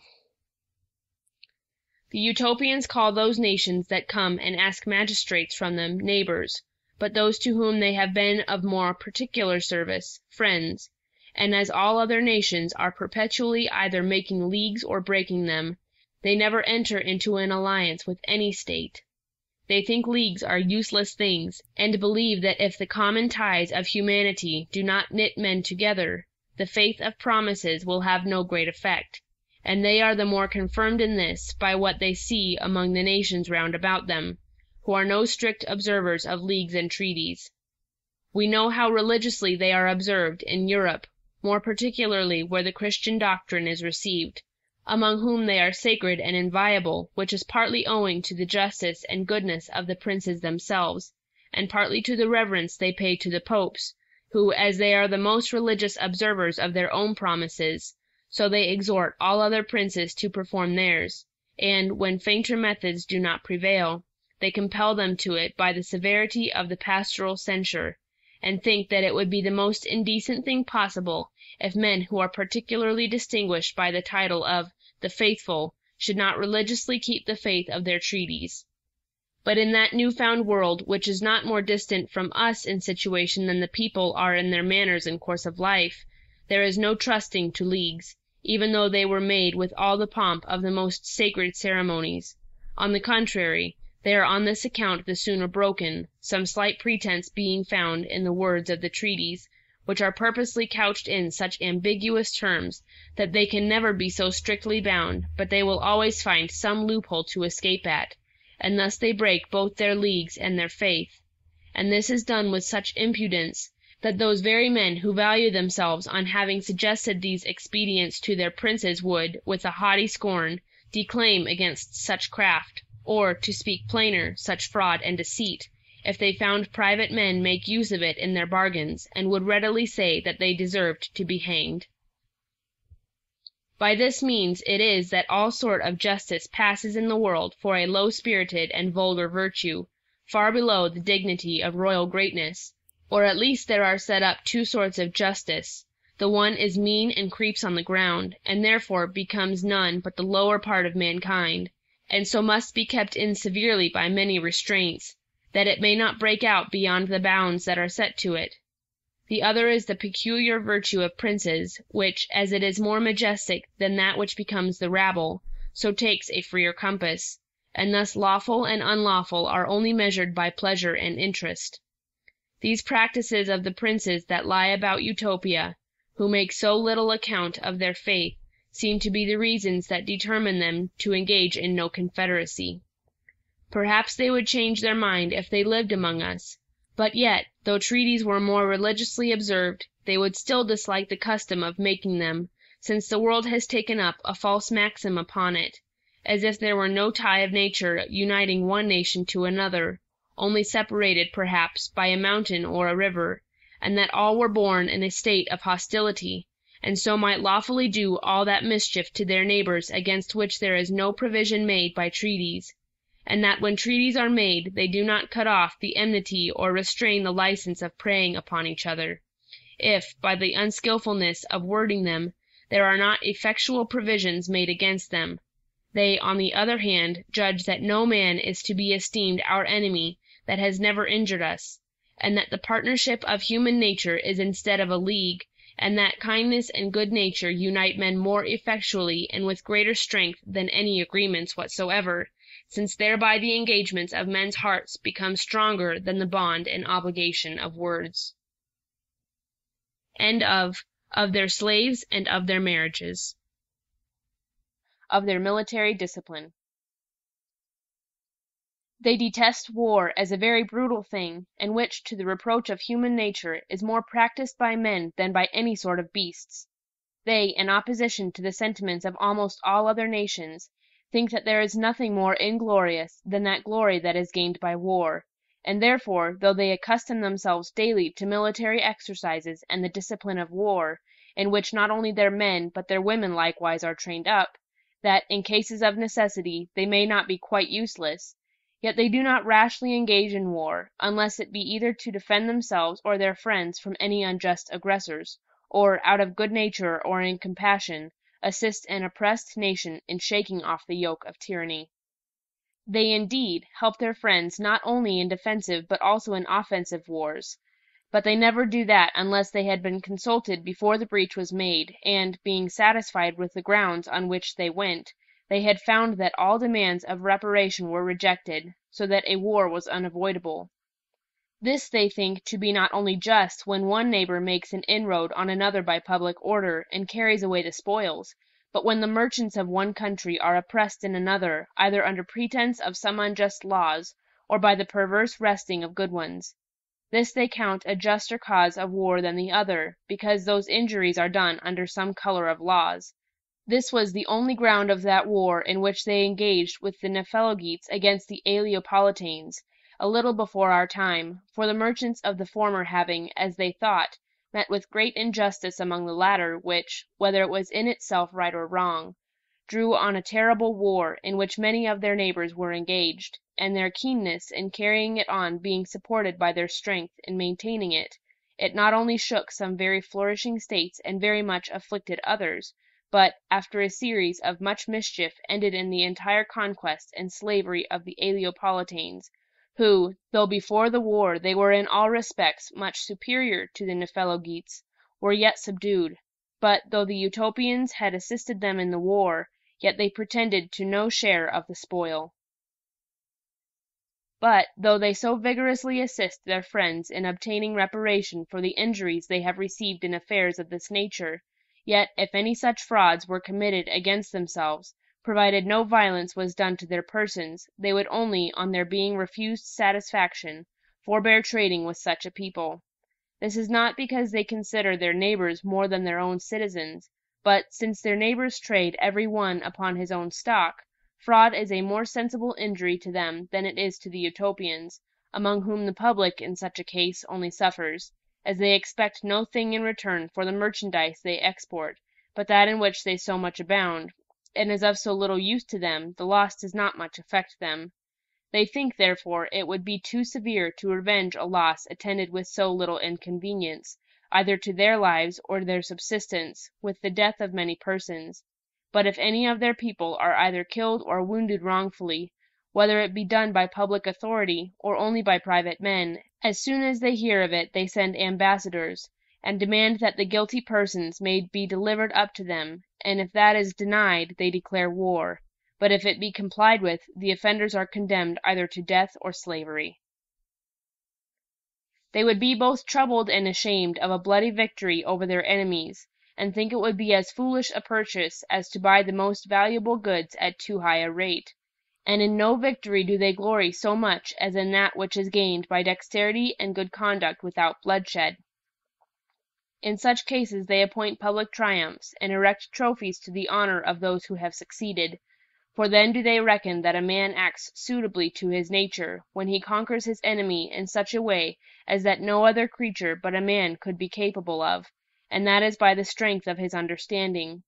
The Utopians call those nations that come and ask magistrates from them neighbors, but those to whom they have been of more particular service, friends, and as all other nations are perpetually either making leagues or breaking them, they never enter into an alliance with any state. They think leagues are useless things, and believe that if the common ties of humanity do not knit men together, the faith of promises will have no great effect, and they are the more confirmed in this by what they see among the nations round about them, who are no strict observers of leagues and treaties. We know how religiously they are observed in Europe, more particularly where the Christian doctrine is received, among whom they are sacred and inviolable, which is partly owing to the justice and goodness of the princes themselves, and partly to the reverence they pay to the popes, who, as they are the most religious observers of their own promises, so they exhort all other princes to perform theirs, and, when fainter methods do not prevail, they compel them to it by the severity of the pastoral censure, and think that it would be the most indecent thing possible if men who are particularly distinguished by the title of the faithful should not religiously keep the faith of their treaties. But in that new-found world, which is not more distant from us in situation than the people are in their manners and course of life, there is no trusting to leagues, even though they were made with all the pomp of the most sacred ceremonies. On the contrary, they are on this account the sooner broken, some slight pretense being found in the words of the treaties, which are purposely couched in such ambiguous terms that they can never be so strictly bound, but they will always find some loophole to escape at, and thus they break both their leagues and their faith. And this is done with such impudence, that those very men who value themselves on having suggested these expedients to their princes would, with a haughty scorn, declaim against such craft, or, to speak plainer, such fraud and deceit, if they found private men make use of it in their bargains, and would readily say that they deserved to be hanged. By this means it is that all sort of justice passes in the world for a low-spirited and vulgar virtue, far below the dignity of royal greatness, or at least there are set up two sorts of justice. The one is mean and creeps on the ground, and therefore becomes none but the lower part of mankind, and so must be kept in severely by many restraints, that it may not break out beyond the bounds that are set to it. The other is the peculiar virtue of princes, which, as it is more majestic than that which becomes the rabble, so takes a freer compass, and thus lawful and unlawful are only measured by pleasure and interest. These practices of the princes that lie about Utopia, who make so little account of their faith, seem to be the reasons that determine them to engage in no confederacy. Perhaps they would change their mind if they lived among us, but yet, though treaties were more religiously observed, they would still dislike the custom of making them, since the world has taken up a false maxim upon it, as if there were no tie of nature uniting one nation to another, only separated, perhaps, by a mountain or a river, and that all were born in a state of hostility, and so might lawfully do all that mischief to their neighbors against which there is no provision made by treaties, and that when treaties are made they do not cut off the enmity or restrain the license of preying upon each other, if, by the unskilfulness of wording them, there are not effectual provisions made against them. They, on the other hand, judge that no man is to be esteemed our enemy that has never injured us, and that the partnership of human nature is instead of a league, and that kindness and good nature unite men more effectually and with greater strength than any agreements whatsoever, since thereby the engagements of men's hearts become stronger than the bond and obligation of words. End of their slaves and of their marriages. Of their military discipline. They detest war as a very brutal thing, and which, to the reproach of human nature, is more practised by men than by any sort of beasts. They, in opposition to the sentiments of almost all other nations, think that there is nothing more inglorious than that glory that is gained by war, and therefore, though they accustom themselves daily to military exercises and the discipline of war, in which not only their men but their women likewise are trained up, that, in cases of necessity, they may not be quite useless, yet they do not rashly engage in war, unless it be either to defend themselves or their friends from any unjust aggressors, or, out of good nature or in compassion, assist an oppressed nation in shaking off the yoke of tyranny. They, indeed, help their friends not only in defensive but also in offensive wars, but they never do that unless they had been consulted before the breach was made, and, being satisfied with the grounds on which they went, they had found that all demands of reparation were rejected, so that a war was unavoidable. This they think to be not only just when one neighbor makes an inroad on another by public order, and carries away the spoils, but when the merchants of one country are oppressed in another, either under pretense of some unjust laws, or by the perverse wresting of good ones. This they count a juster cause of war than the other, because those injuries are done under some color of laws. This was the only ground of that war in which they engaged with the Nephologites against the Aeolipolitanes, a little before our time, for the merchants of the former having, as they thought, met with great injustice among the latter, which, whether it was in itself right or wrong, drew on a terrible war in which many of their neighbors were engaged, and their keenness in carrying it on being supported by their strength in maintaining it, it not only shook some very flourishing states and very much afflicted others, but, after a series of much mischief, ended in the entire conquest and slavery of the Aeolipolitanes, who, though before the war they were in all respects much superior to the Niphelogites, were yet subdued. But, though the Utopians had assisted them in the war, yet they pretended to no share of the spoil. But, though they so vigorously assist their friends in obtaining reparation for the injuries they have received in affairs of this nature, yet, if any such frauds were committed against themselves, provided no violence was done to their persons, they would only, on their being refused satisfaction, forbear trading with such a people. This is not because they consider their neighbors more than their own citizens, but, since their neighbors trade every one upon his own stock, fraud is a more sensible injury to them than it is to the Utopians, among whom the public in such a case only suffers, as they expect no thing in return for the merchandise they export, but that in which they so much abound, and is of so little use to them, the loss does not much affect them. They think, therefore, it would be too severe to revenge a loss attended with so little inconvenience, either to their lives or their subsistence, with the death of many persons. But if any of their people are either killed or wounded wrongfully, whether it be done by public authority or only by private men, as soon as they hear of it they send ambassadors, and demand that the guilty persons may be delivered up to them, and if that is denied they declare war, but if it be complied with, the offenders are condemned either to death or slavery. They would be both troubled and ashamed of a bloody victory over their enemies, and think it would be as foolish a purchase as to buy the most valuable goods at too high a rate. And in no victory do they glory so much as in that which is gained by dexterity and good conduct without bloodshed. In such cases they appoint public triumphs, and erect trophies to the honor of those who have succeeded, for then do they reckon that a man acts suitably to his nature, when he conquers his enemy in such a way as that no other creature but a man could be capable of, and that is by the strength of his understanding.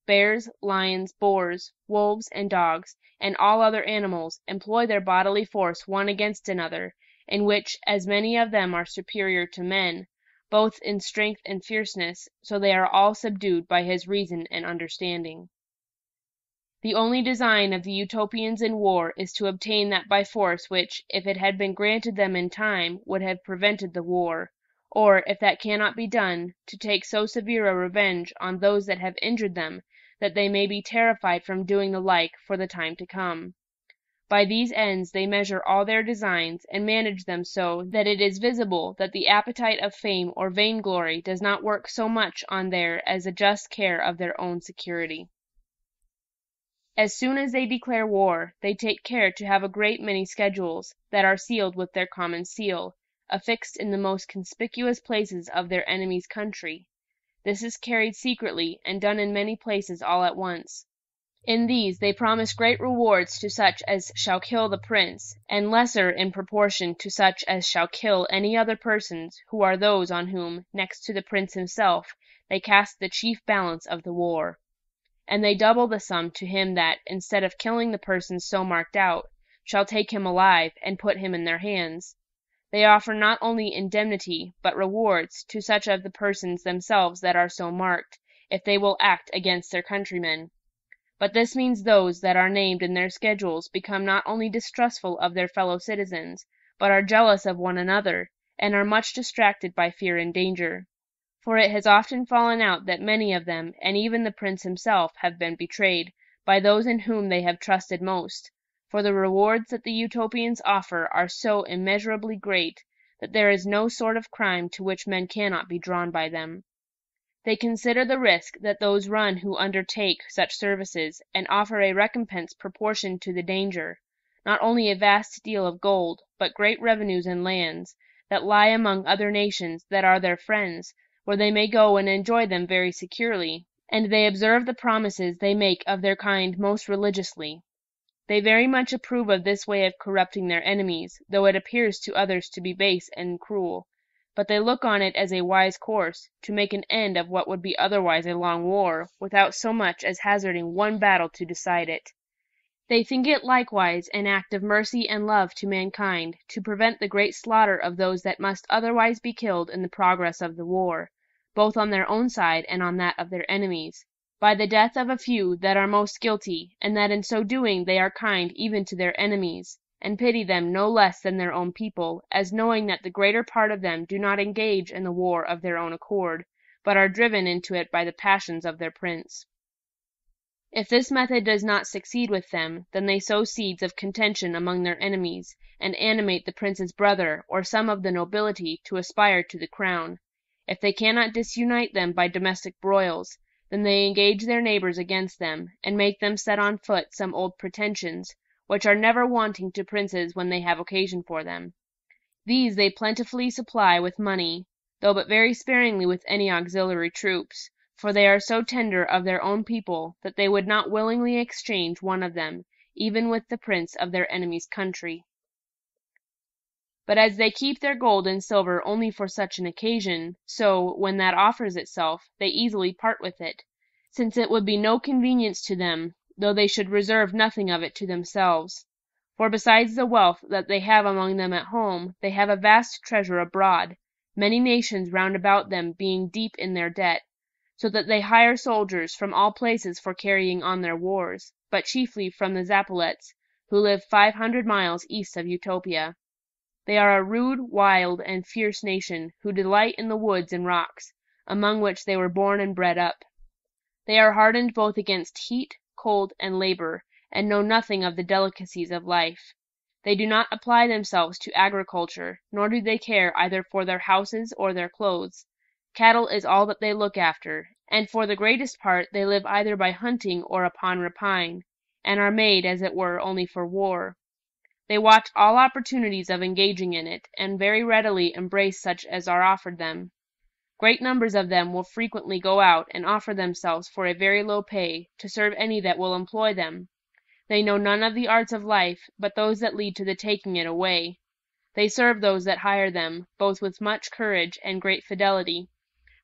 Bears, lions, boars, wolves, and dogs, and all other animals, employ their bodily force one against another, in which as many of them are superior to men, both in strength and fierceness, so they are all subdued by his reason and understanding. The only design of the Utopians in war is to obtain that by force which, if it had been granted them in time, would have prevented the war, or, if that cannot be done, to take so severe a revenge on those that have injured them, that they may be terrified from doing the like for the time to come. By these ends they measure all their designs, and manage them so that it is visible that the appetite of fame or vainglory does not work so much on there as a just care of their own security. As soon as they declare war, they take care to have a great many schedules, that are sealed with their common seal, affixed in the most conspicuous places of their enemy's country. This is carried secretly, and done in many places all at once. In these they promise great rewards to such as shall kill the prince, and lesser in proportion to such as shall kill any other persons, who are those on whom, next to the prince himself, they cast the chief balance of the war. And they double the sum to him that, instead of killing the person so marked out, shall take him alive, and put him in their hands. They offer not only indemnity, but rewards, to such of the persons themselves that are so marked, if they will act against their countrymen. But this means those that are named in their schedules become not only distrustful of their fellow citizens, but are jealous of one another, and are much distracted by fear and danger. For it has often fallen out that many of them, and even the prince himself, have been betrayed, by those in whom they have trusted most, for the rewards that the Utopians offer are so immeasurably great, that there is no sort of crime to which men cannot be drawn by them. They consider the risk that those run who undertake such services, and offer a recompense proportioned to the danger, not only a vast deal of gold, but great revenues and lands, that lie among other nations that are their friends, where they may go and enjoy them very securely, and they observe the promises they make of their kind most religiously. They very much approve of this way of corrupting their enemies, though it appears to others to be base and cruel, but they look on it as a wise course, to make an end of what would be otherwise a long war, without so much as hazarding one battle to decide it. They think it likewise an act of mercy and love to mankind, to prevent the great slaughter of those that must otherwise be killed in the progress of the war, both on their own side and on that of their enemies, by the death of a few that are most guilty, and that in so doing they are kind even to their enemies, and pity them no less than their own people, as knowing that the greater part of them do not engage in the war of their own accord, but are driven into it by the passions of their prince. If this method does not succeed with them, then they sow seeds of contention among their enemies, and animate the prince's brother or some of the nobility to aspire to the crown. If they cannot disunite them by domestic broils, then they engage their neighbors against them, and make them set on foot some old pretensions, which are never wanting to princes when they have occasion for them. These they plentifully supply with money, though but very sparingly with any auxiliary troops, for they are so tender of their own people that they would not willingly exchange one of them, even with the prince of their enemy's country. But as they keep their gold and silver only for such an occasion, so, when that offers itself, they easily part with it, since it would be no convenience to them, though they should reserve nothing of it to themselves. For besides the wealth that they have among them at home, they have a vast treasure abroad, many nations round about them being deep in their debt, so that they hire soldiers from all places for carrying on their wars, but chiefly from the Zapoletes, who live 500 miles east of Utopia. They are a rude, wild, and fierce nation, who delight in the woods and rocks, among which they were born and bred up. They are hardened both against heat, cold, and labor, and know nothing of the delicacies of life. They do not apply themselves to agriculture, nor do they care either for their houses or their clothes. Cattle is all that they look after, and for the greatest part they live either by hunting or upon rapine, and are made, as it were, only for war. They watch all opportunities of engaging in it, and very readily embrace such as are offered them. Great numbers of them will frequently go out and offer themselves for a very low pay, to serve any that will employ them. They know none of the arts of life, but those that lead to the taking it away. They serve those that hire them, both with much courage and great fidelity,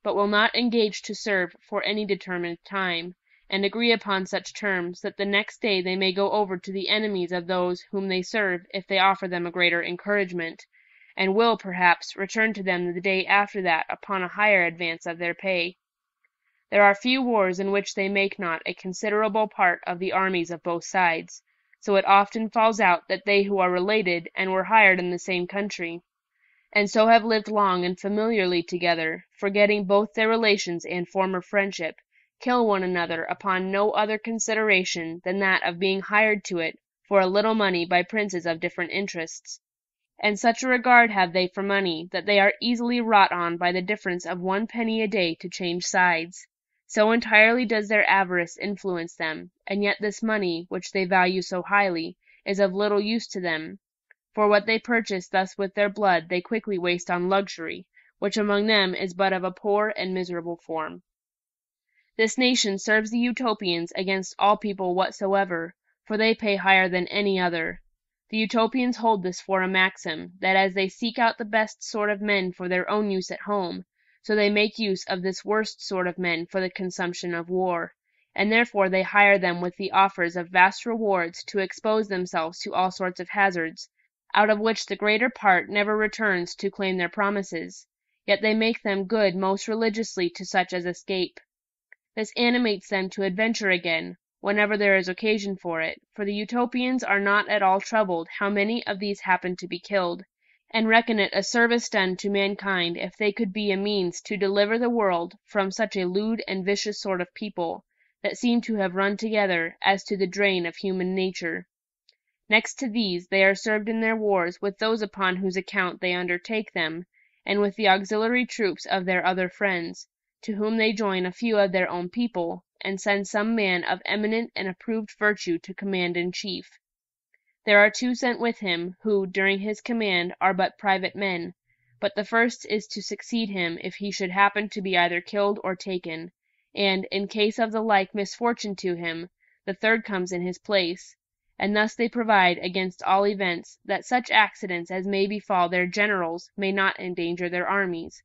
but will not engage to serve for any determined time, and agree upon such terms that the next day they may go over to the enemies of those whom they serve if they offer them a greater encouragement, and will, perhaps, return to them the day after that upon a higher advance of their pay. There are few wars in which they make not a considerable part of the armies of both sides, so it often falls out that they who are related and were hired in the same country, and so have lived long and familiarly together, forgetting both their relations and former friendship, kill one another upon no other consideration than that of being hired to it for a little money by princes of different interests. And such a regard have they for money, that they are easily wrought on by the difference of 1 penny a day to change sides. So entirely does their avarice influence them, and yet this money, which they value so highly, is of little use to them, for what they purchase thus with their blood they quickly waste on luxury, which among them is but of a poor and miserable form. This nation serves the Utopians against all people whatsoever, for they pay higher than any other. The Utopians hold this for a maxim, that as they seek out the best sort of men for their own use at home, so they make use of this worst sort of men for the consumption of war, and therefore they hire them with the offers of vast rewards to expose themselves to all sorts of hazards, out of which the greater part never returns to claim their promises, yet they make them good most religiously to such as escape. This animates them to adventure again, whenever there is occasion for it, for the Utopians are not at all troubled how many of these happen to be killed, and reckon it a service done to mankind if they could be a means to deliver the world from such a lewd and vicious sort of people, that seem to have run together as to the drain of human nature. Next to these, they are served in their wars with those upon whose account they undertake them, and with the auxiliary troops of their other friends, to whom they join a few of their own people, and send some man of eminent and approved virtue to command in chief. There are 2 sent with him, who, during his command, are but private men, but the first is to succeed him if he should happen to be either killed or taken, and, in case of the like misfortune to him, the third comes in his place, and thus they provide against all events, that such accidents as may befall their generals may not endanger their armies.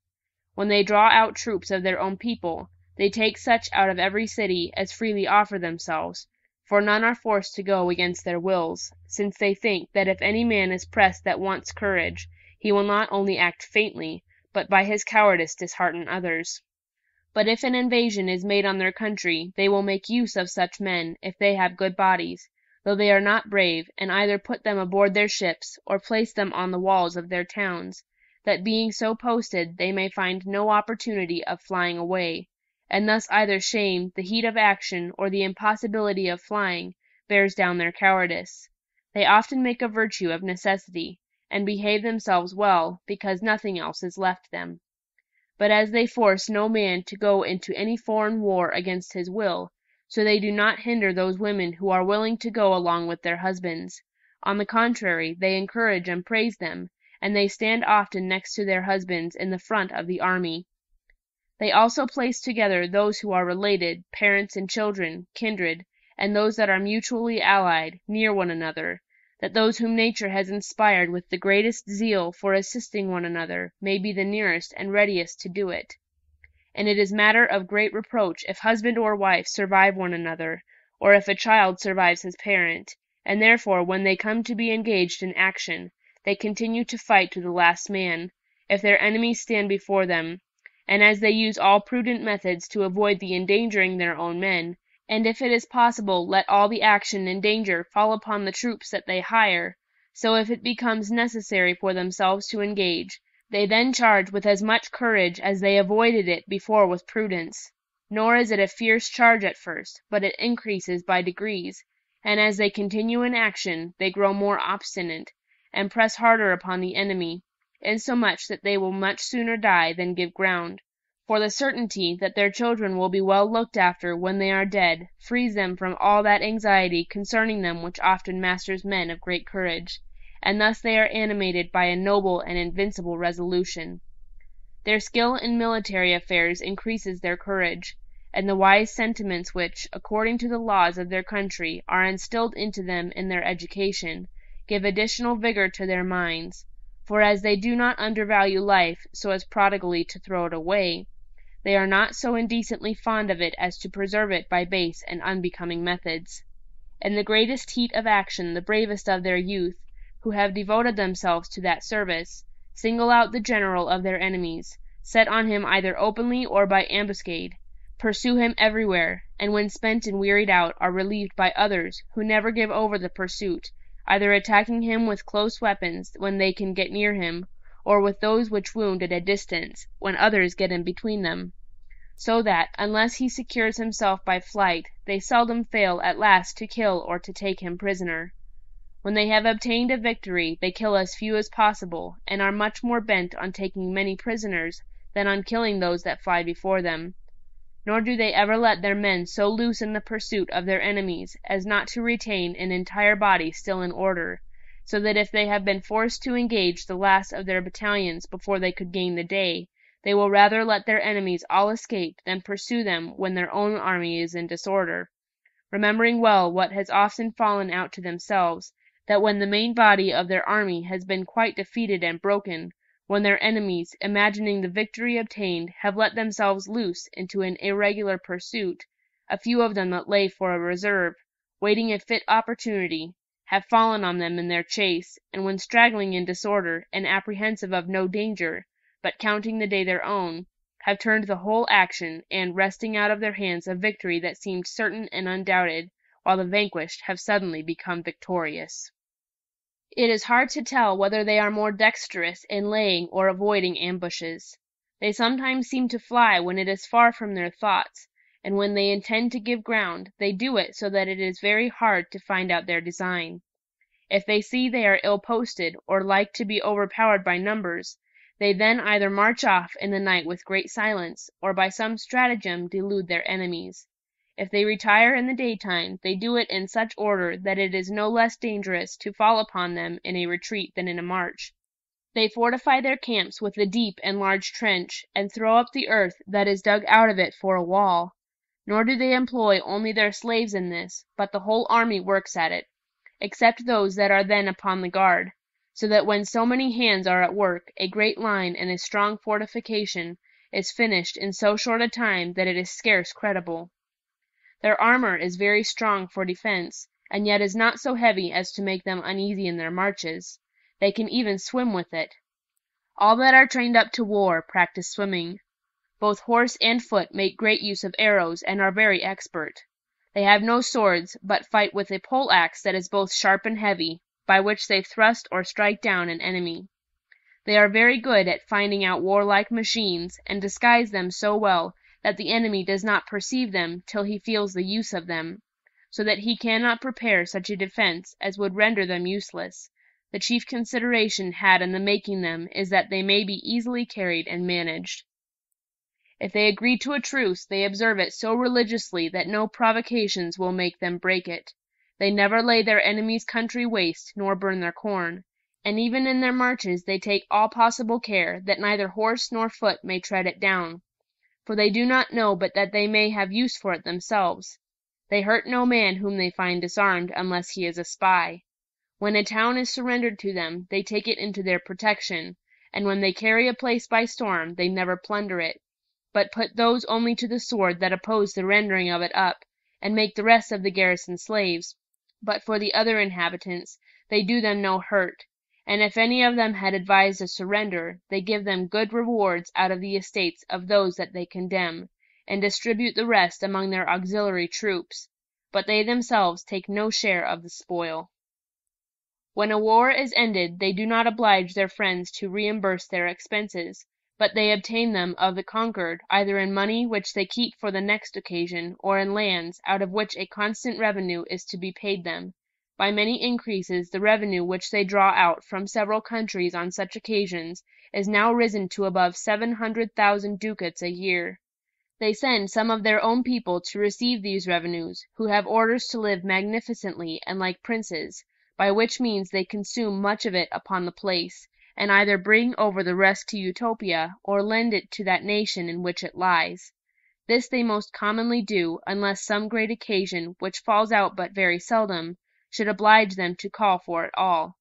When they draw out troops of their own people, they take such out of every city as freely offer themselves, for none are forced to go against their wills, since they think that if any man is pressed that wants courage, he will not only act faintly, but by his cowardice dishearten others. But if an invasion is made on their country, they will make use of such men, if they have good bodies, though they are not brave, and either put them aboard their ships, or place them on the walls of their towns, that being so posted they may find no opportunity of flying away, and thus either shame, the heat of action, or the impossibility of flying, bears down their cowardice. They often make a virtue of necessity, and behave themselves well, because nothing else is left them. But as they force no man to go into any foreign war against his will, so they do not hinder those women who are willing to go along with their husbands. On the contrary, they encourage and praise them, and they stand often next to their husbands in the front of the army. They also place together those who are related, parents and children, kindred, and those that are mutually allied, near one another, that those whom nature has inspired with the greatest zeal for assisting one another may be the nearest and readiest to do it. And it is matter of great reproach if husband or wife survive one another, or if a child survives his parent, and therefore when they come to be engaged in action, they continue to fight to the last man, if their enemies stand before them, and as they use all prudent methods to avoid the endangering their own men, and if it is possible let all the action and danger fall upon the troops that they hire, so if it becomes necessary for themselves to engage, they then charge with as much courage as they avoided it before with prudence. Nor is it a fierce charge at first, but it increases by degrees, and as they continue in action, they grow more obstinate, and press harder upon the enemy, insomuch that they will much sooner die than give ground. For the certainty that their children will be well looked after when they are dead, frees them from all that anxiety concerning them which often masters men of great courage, and thus they are animated by a noble and invincible resolution. Their skill in military affairs increases their courage, and the wise sentiments which, according to the laws of their country, are instilled into them in their education, give additional vigor to their minds, for as they do not undervalue life so as prodigally to throw it away, they are not so indecently fond of it as to preserve it by base and unbecoming methods. In the greatest heat of action the bravest of their youth, who have devoted themselves to that service, single out the general of their enemies, set on him either openly or by ambuscade, pursue him everywhere, and when spent and wearied out, are relieved by others who never give over the pursuit, either attacking him with close weapons when they can get near him, or with those which wound at a distance, when others get in between them. So that, unless he secures himself by flight, they seldom fail at last to kill or to take him prisoner. When they have obtained a victory, they kill as few as possible, and are much more bent on taking many prisoners than on killing those that fly before them. Nor do they ever let their men so loose in the pursuit of their enemies as not to retain an entire body still in order, so that if they have been forced to engage the last of their battalions before they could gain the day, they will rather let their enemies all escape than pursue them when their own army is in disorder, remembering well what has often fallen out to themselves, that when the main body of their army has been quite defeated and broken, when their enemies, imagining the victory obtained, have let themselves loose into an irregular pursuit, a few of them that lay for a reserve, waiting a fit opportunity, have fallen on them in their chase, and when straggling in disorder, and apprehensive of no danger, but counting the day their own, have turned the whole action, and, wresting out of their hands a victory that seemed certain and undoubted, while the vanquished have suddenly become victorious. It is hard to tell whether they are more dexterous in laying or avoiding ambushes. They sometimes seem to fly when it is far from their thoughts, and when they intend to give ground, they do it so that it is very hard to find out their design. If they see they are ill posted, or like to be overpowered by numbers, they then either march off in the night with great silence, or by some stratagem delude their enemies. If they retire in the daytime, they do it in such order that it is no less dangerous to fall upon them in a retreat than in a march. They fortify their camps with a deep and large trench, and throw up the earth that is dug out of it for a wall. Nor do they employ only their slaves in this, but the whole army works at it, except those that are then upon the guard, so that when so many hands are at work, a great line and a strong fortification is finished in so short a time that it is scarce credible. Their armor is very strong for defense, and yet is not so heavy as to make them uneasy in their marches. They can even swim with it. All that are trained up to war practice swimming. Both horse and foot make great use of arrows and are very expert. They have no swords, but fight with a pole-axe that is both sharp and heavy, by which they thrust or strike down an enemy. They are very good at finding out warlike machines, and disguise them so well that the enemy does not perceive them till he feels the use of them, so that he cannot prepare such a defence as would render them useless. The chief consideration had in the making them is that they may be easily carried and managed. If they agree to a truce, they observe it so religiously that no provocations will make them break it. They never lay their enemies' country waste, nor burn their corn. And even in their marches they take all possible care that neither horse nor foot may tread it down. For they do not know but that they may have use for it themselves. They hurt no man whom they find disarmed, unless he is a spy. When a town is surrendered to them, they take it into their protection, and when they carry a place by storm, they never plunder it, but put those only to the sword that oppose the rendering of it up, and make the rest of the garrison slaves. But for the other inhabitants, they do them no hurt, and if any of them had advised a surrender, they give them good rewards out of the estates of those that they condemn, and distribute the rest among their auxiliary troops, but they themselves take no share of the spoil. When a war is ended, they do not oblige their friends to reimburse their expenses, but they obtain them of the conquered, either in money which they keep for the next occasion, or in lands, out of which a constant revenue is to be paid them. By many increases, the revenue which they draw out from several countries on such occasions is now risen to above 700,000 ducats a year. They send some of their own people to receive these revenues, who have orders to live magnificently and like princes, by which means they consume much of it upon the place, and either bring over the rest to Utopia, or lend it to that nation in which it lies. This they most commonly do, unless some great occasion, which falls out but very seldom, should oblige them to call for it all.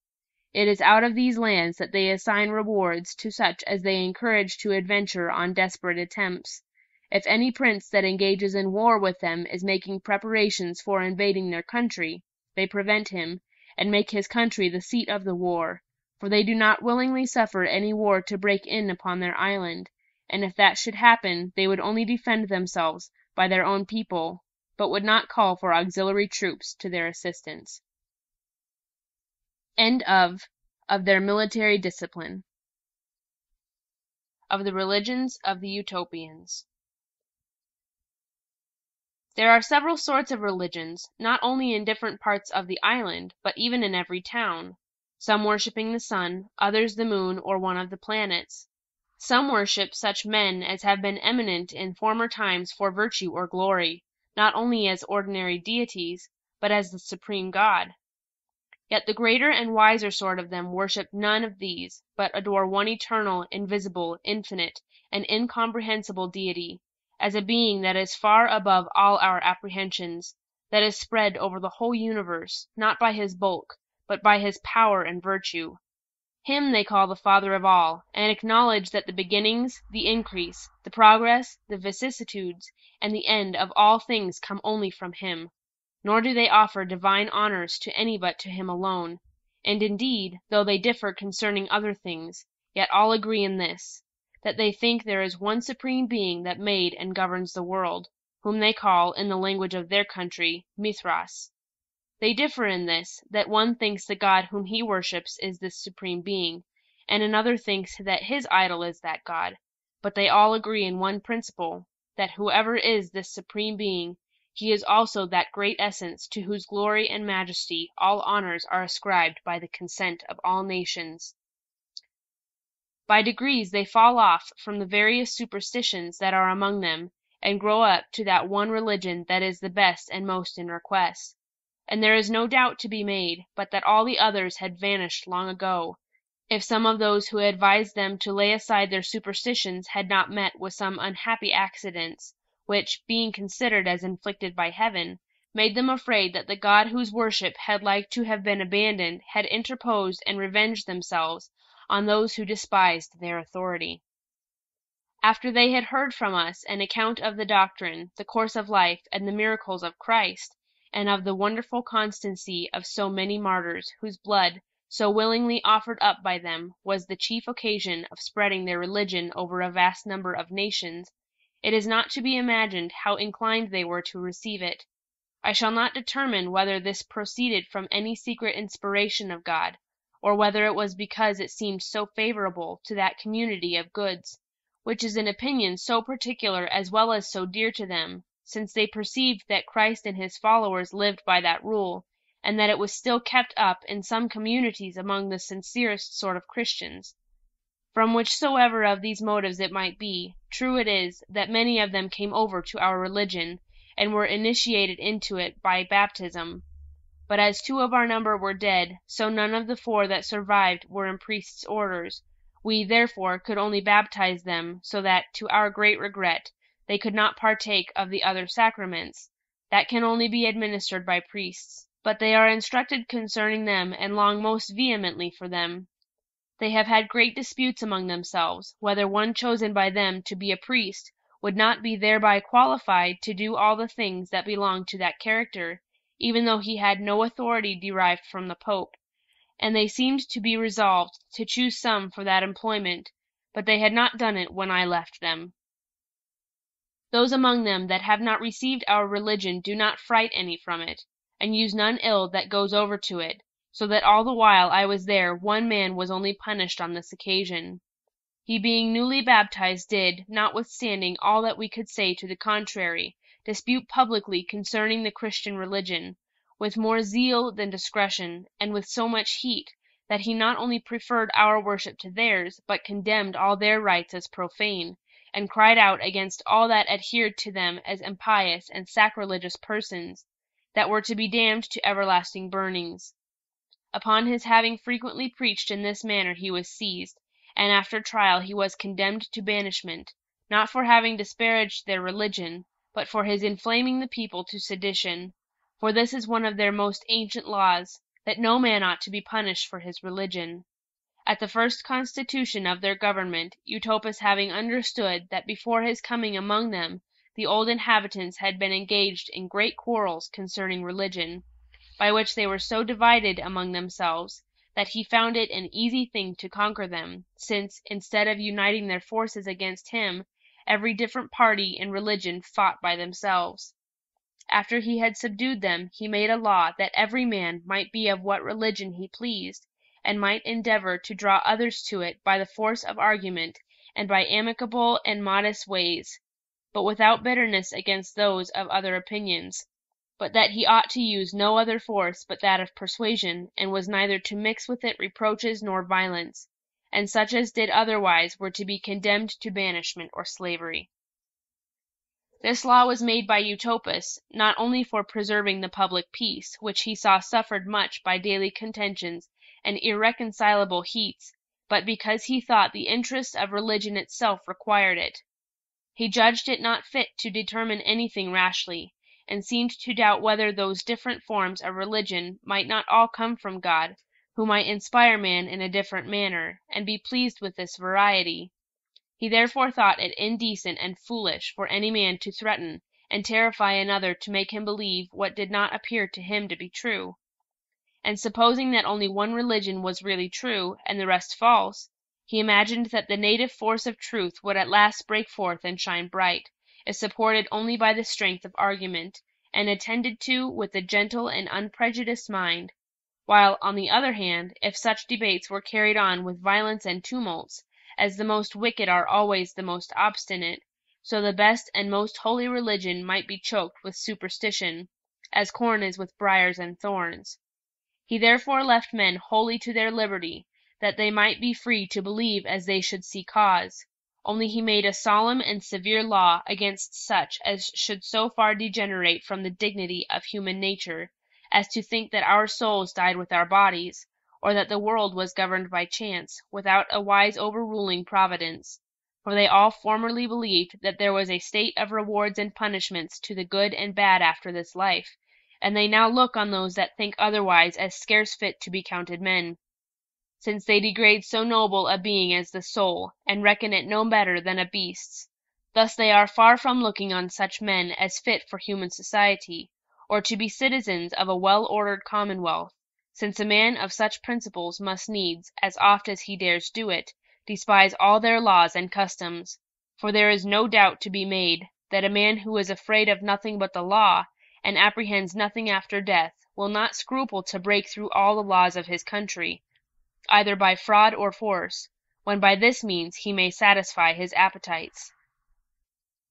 It is out of these lands that they assign rewards to such as they encourage to adventure on desperate attempts. If any prince that engages in war with them is making preparations for invading their country, they prevent him, and make his country the seat of the war, for they do not willingly suffer any war to break in upon their island, and if that should happen, they would only defend themselves by their own people, but would not call for auxiliary troops to their assistance. End of their military discipline. Of the religions of the Utopians. There are several sorts of religions, not only in different parts of the island, but even in every town. Some worshipping the sun, others the moon or one of the planets. Some worship such men as have been eminent in former times for virtue or glory, not only as ordinary deities, but as the supreme God. Yet the greater and wiser sort of them worship none of these, but adore one eternal, invisible, infinite, and incomprehensible deity, as a being that is far above all our apprehensions, that is spread over the whole universe, not by his bulk, but by his power and virtue. Him they call the Father of all, and acknowledge that the beginnings, the increase, the progress, the vicissitudes, and the end of all things come only from him. Nor do they offer divine honors to any but to him alone. And indeed, though they differ concerning other things, yet all agree in this, that they think there is one supreme being that made and governs the world, whom they call, in the language of their country, Mithras. They differ in this, that one thinks the God whom he worships is this supreme being, and another thinks that his idol is that God, but they all agree in one principle, that whoever is this supreme being, he is also that great essence to whose glory and majesty all honors are ascribed by the consent of all nations. By degrees they fall off from the various superstitions that are among them, and grow up to that one religion that is the best and most in request. And there is no doubt to be made, but that all the others had vanished long ago, if some of those who advised them to lay aside their superstitions had not met with some unhappy accidents, which, being considered as inflicted by heaven, made them afraid that the God whose worship had like to have been abandoned had interposed and revenged themselves on those who despised their authority. After they had heard from us an account of the doctrine, the course of life, and the miracles of Christ, and of the wonderful constancy of so many martyrs, whose blood, so willingly offered up by them, was the chief occasion of spreading their religion over a vast number of nations, It is not to be imagined how inclined they were to receive it. I shall not determine whether this proceeded from any secret inspiration of God, or whether it was because it seemed so favorable to that community of goods, which is an opinion so particular as well as so dear to them, since they perceived that Christ and his followers lived by that rule, and that it was still kept up in some communities among the sincerest sort of Christians. From whichsoever of these motives it might be, true it is that many of them came over to our religion, and were initiated into it by baptism. But as 2 of our number were dead, so none of the 4 that survived were in priests' orders. We, therefore, could only baptize them, so that, to our great regret, they could not partake of the other sacraments, that can only be administered by priests. But they are instructed concerning them, and long most vehemently for them. They have had great disputes among themselves, whether one chosen by them to be a priest would not be thereby qualified to do all the things that belong to that character, even though he had no authority derived from the Pope, and they seemed to be resolved to choose some for that employment, but they had not done it when I left them. Those among them that have not received our religion do not fright any from it, and use none ill that goes over to it, so that all the while I was there 1 man was only punished on this occasion. He being newly baptized did, notwithstanding all that we could say to the contrary, dispute publicly concerning the Christian religion, with more zeal than discretion, and with so much heat, that he not only preferred our worship to theirs, but condemned all their rites as profane, and cried out against all that adhered to them as impious and sacrilegious persons, that were to be damned to everlasting burnings. Upon his having frequently preached in this manner he was seized, and after trial he was condemned to banishment, not for having disparaged their religion, but for his inflaming the people to sedition. For this is one of their most ancient laws, that no man ought to be punished for his religion. At the first constitution of their government, Utopia having understood that before his coming among them the old inhabitants had been engaged in great quarrels concerning religion, by which they were so divided among themselves, that he found it an easy thing to conquer them, since, instead of uniting their forces against him, every different party in religion fought by themselves. After he had subdued them, he made a law that every man might be of what religion he pleased, and might endeavor to draw others to it by the force of argument, and by amicable and modest ways, but without bitterness against those of other opinions, but that he ought to use no other force but that of persuasion, and was neither to mix with it reproaches nor violence, and such as did otherwise were to be condemned to banishment or slavery. This law was made by Utopus, not only for preserving the public peace, which he saw suffered much by daily contentions and irreconcilable heats, but because he thought the interest of religion itself required it. He judged it not fit to determine anything rashly, and seemed to doubt whether those different forms of religion might not all come from God, who might inspire man in a different manner, and be pleased with this variety. He therefore thought it indecent and foolish for any man to threaten and terrify another to make him believe what did not appear to him to be true. And supposing that only one religion was really true, and the rest false, he imagined that the native force of truth would at last break forth and shine bright, if supported only by the strength of argument, and attended to with a gentle and unprejudiced mind; while, on the other hand, if such debates were carried on with violence and tumults, as the most wicked are always the most obstinate, so the best and most holy religion might be choked with superstition, as corn is with briars and thorns. He therefore left men wholly to their liberty, that they might be free to believe as they should see cause. Only he made a solemn and severe law against such as should so far degenerate from the dignity of human nature, as to think that our souls died with our bodies, or that the world was governed by chance, without a wise overruling providence. For they all formerly believed that there was a state of rewards and punishments to the good and bad after this life, and they now look on those that think otherwise as scarce fit to be counted men, since they degrade so noble a being as the soul, and reckon it no better than a beast's. Thus they are far from looking on such men as fit for human society, or to be citizens of a well-ordered commonwealth, since a man of such principles must needs, as oft as he dares do it, despise all their laws and customs. For there is no doubt to be made that a man who is afraid of nothing but the law, and apprehends nothing after death, will not scruple to break through all the laws of his country, either by fraud or force, when by this means he may satisfy his appetites.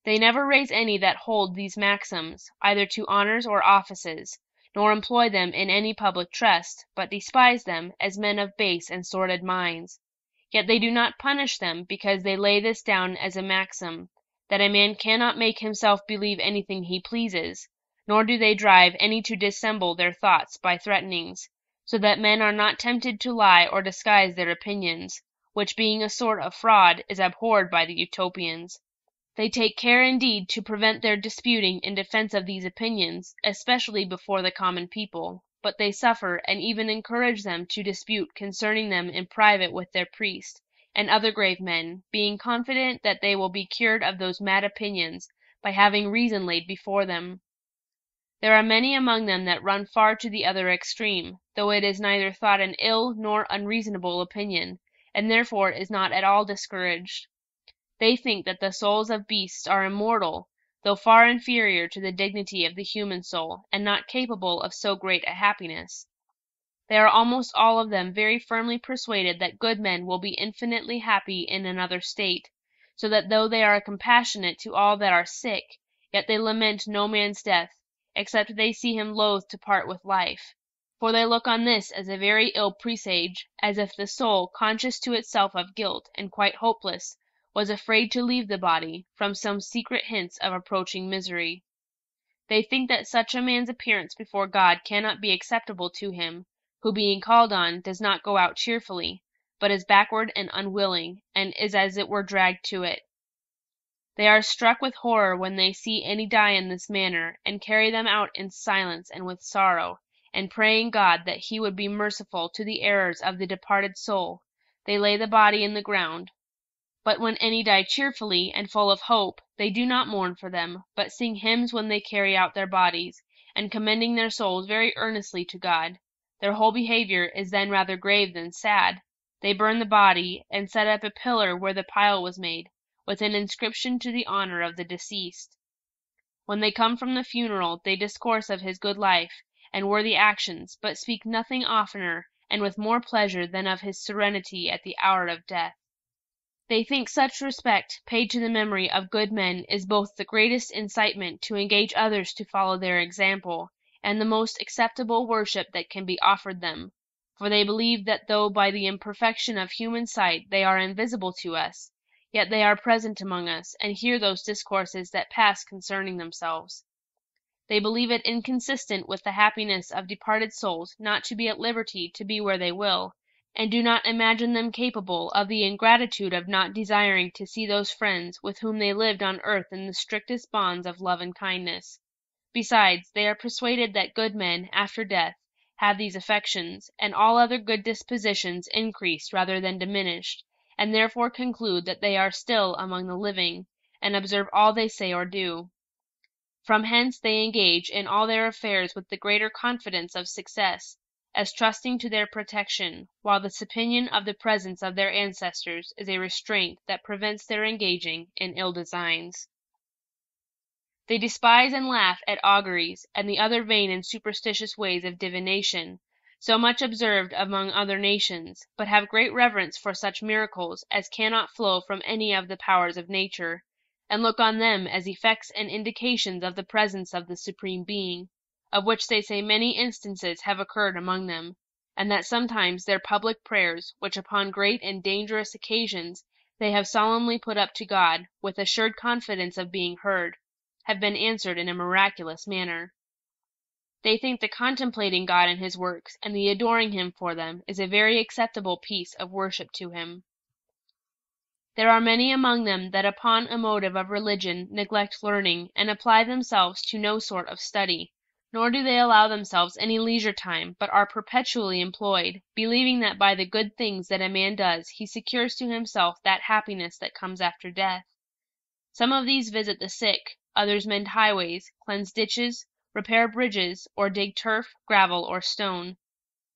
They never raise any that hold these maxims, either to honours or offices, nor employ them in any public trust, but despise them as men of base and sordid minds. Yet they do not punish them, because they lay this down as a maxim, that a man cannot make himself believe anything he pleases, nor do they drive any to dissemble their thoughts by threatenings, so that men are not tempted to lie or disguise their opinions, which being a sort of fraud is abhorred by the Utopians. They take care indeed to prevent their disputing in defense of these opinions, especially before the common people, but they suffer and even encourage them to dispute concerning them in private with their priest, and other grave men, being confident that they will be cured of those mad opinions by having reason laid before them. There are many among them that run far to the other extreme, though it is neither thought an ill nor unreasonable opinion, and therefore is not at all discouraged. They think that the souls of beasts are immortal, though far inferior to the dignity of the human soul, and not capable of so great a happiness. They are almost all of them very firmly persuaded that good men will be infinitely happy in another state, so that though they are compassionate to all that are sick, yet they lament no man's death, except they see him loath to part with life. For they look on this as a very ill presage, as if the soul, conscious to itself of guilt, and quite hopeless, was afraid to leave the body, from some secret hints of approaching misery. They think that such a man's appearance before God cannot be acceptable to him, who being called on does not go out cheerfully, but is backward and unwilling, and is as it were dragged to it. They are struck with horror when they see any die in this manner, and carry them out in silence and with sorrow, and praying God that he would be merciful to the errors of the departed soul, they lay the body in the ground. But when any die cheerfully and full of hope, they do not mourn for them, but sing hymns when they carry out their bodies, and commending their souls very earnestly to God. Their whole behavior is then rather grave than sad. They burn the body, and set up a pillar where the pile was made, with an inscription to the honor of the deceased. When they come from the funeral, they discourse of his good life and worthy actions, but speak nothing oftener and with more pleasure than of his serenity at the hour of death. They think such respect paid to the memory of good men is both the greatest incitement to engage others to follow their example, and the most acceptable worship that can be offered them, for they believe that though by the imperfection of human sight they are invisible to us, yet they are present among us, and hear those discourses that pass concerning themselves. They believe it inconsistent with the happiness of departed souls not to be at liberty to be where they will, and do not imagine them capable of the ingratitude of not desiring to see those friends with whom they lived on earth in the strictest bonds of love and kindness. Besides, they are persuaded that good men, after death, have these affections, and all other good dispositions increased rather than diminished, and therefore conclude that they are still among the living, and observe all they say or do. From hence they engage in all their affairs with the greater confidence of success, as trusting to their protection, while this opinion of the presence of their ancestors is a restraint that prevents their engaging in ill designs. They despise and laugh at auguries, and the other vain and superstitious ways of divination, so much observed among other nations, but have great reverence for such miracles as cannot flow from any of the powers of nature, and look on them as effects and indications of the presence of the Supreme Being, of which they say many instances have occurred among them, and that sometimes their public prayers, which upon great and dangerous occasions they have solemnly put up to God, with assured confidence of being heard, have been answered in a miraculous manner. They think the contemplating God and his works, and the adoring him for them, is a very acceptable piece of worship to him. There are many among them that upon a motive of religion neglect learning, and apply themselves to no sort of study, nor do they allow themselves any leisure time, but are perpetually employed, believing that by the good things that a man does he secures to himself that happiness that comes after death. Some of these visit the sick, others mend highways, cleanse ditches, repair bridges, or dig turf, gravel, or stone.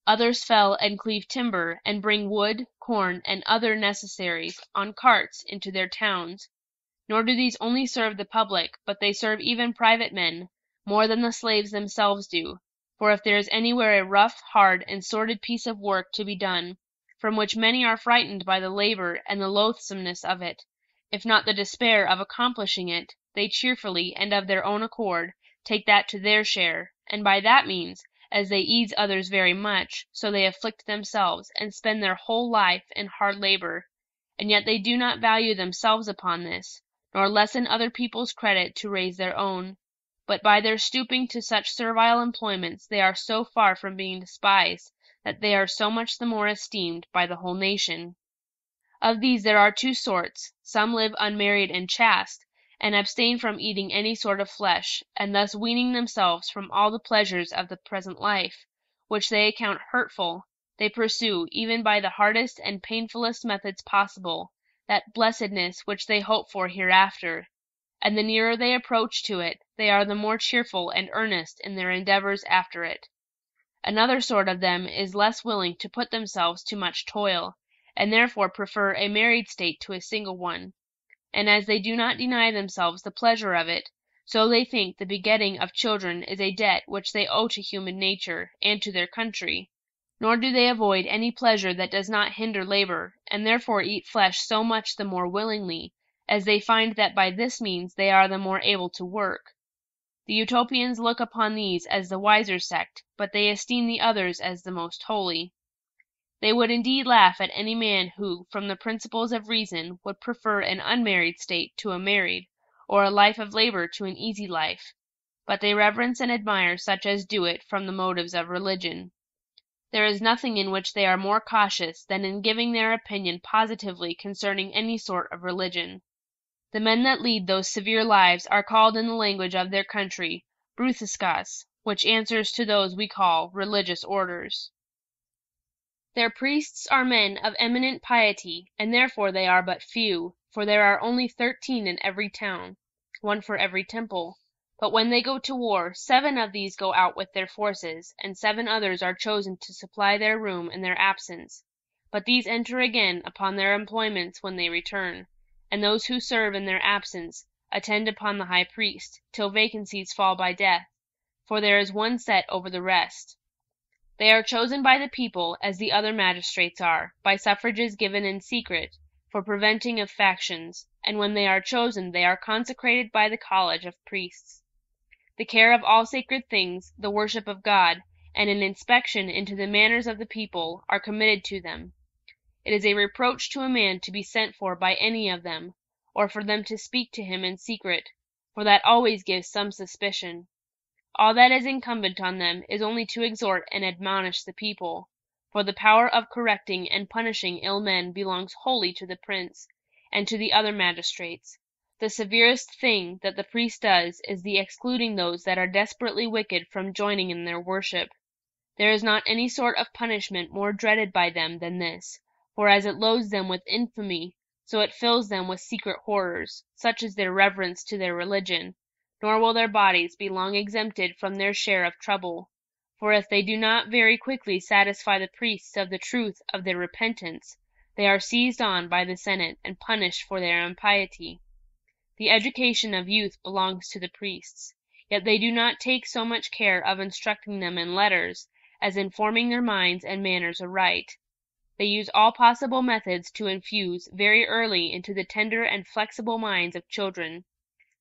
Others fell and cleave timber, and bring wood, corn, and other necessaries on carts into their towns. Nor do these only serve the public, but they serve even private men, more than the slaves themselves do. For if there is anywhere a rough, hard, and sordid piece of work to be done, from which many are frightened by the labor and the loathsomeness of it, if not the despair of accomplishing it, they cheerfully, and of their own accord, take that to their share, and by that means, as they ease others very much, so they afflict themselves, and spend their whole life in hard labor. And yet they do not value themselves upon this, nor lessen other people's credit to raise their own. But by their stooping to such servile employments they are so far from being despised, that they are so much the more esteemed by the whole nation. Of these there are two sorts. Some live unmarried and chaste, and abstain from eating any sort of flesh, and thus weaning themselves from all the pleasures of the present life, which they account hurtful, they pursue, even by the hardest and painfullest methods possible, that blessedness which they hope for hereafter. And the nearer they approach to it, they are the more cheerful and earnest in their endeavors after it. Another sort of them is less willing to put themselves to much toil, and therefore prefer a married state to a single one. And as they do not deny themselves the pleasure of it, so they think the begetting of children is a debt which they owe to human nature, and to their country. Nor do they avoid any pleasure that does not hinder labor, and therefore eat flesh so much the more willingly, as they find that by this means they are the more able to work. The Utopians look upon these as the wiser sect, but they esteem the others as the most holy. They would indeed laugh at any man who, from the principles of reason, would prefer an unmarried state to a married, or a life of labor to an easy life, but they reverence and admire such as do it from the motives of religion. There is nothing in which they are more cautious than in giving their opinion positively concerning any sort of religion. The men that lead those severe lives are called in the language of their country Bruthescas, which answers to those we call religious orders. Their priests are men of eminent piety, and therefore they are but few, for there are only 13 in every town, one for every temple. But when they go to war, 7 of these go out with their forces, and 7 others are chosen to supply their room in their absence. But these enter again upon their employments when they return, and those who serve in their absence attend upon the high priest, till vacancies fall by death, for there is one set over the rest. They are chosen by the people, as the other magistrates are, by suffrages given in secret, for preventing of factions, and when they are chosen they are consecrated by the college of priests. The care of all sacred things, the worship of God, and an inspection into the manners of the people are committed to them. It is a reproach to a man to be sent for by any of them, or for them to speak to him in secret, for that always gives some suspicion. All that is incumbent on them is only to exhort and admonish the people, for the power of correcting and punishing ill men belongs wholly to the prince, and to the other magistrates. The severest thing that the priest does is the excluding those that are desperately wicked from joining in their worship. There is not any sort of punishment more dreaded by them than this, for as it loads them with infamy, so it fills them with secret horrors, such is their reverence to their religion, nor will their bodies be long exempted from their share of trouble, for if they do not very quickly satisfy the priests of the truth of their repentance, they are seized on by the Senate and punished for their impiety. The education of youth belongs to the priests, yet they do not take so much care of instructing them in letters as in forming their minds and manners aright. They use all possible methods to infuse very early into the tender and flexible minds of children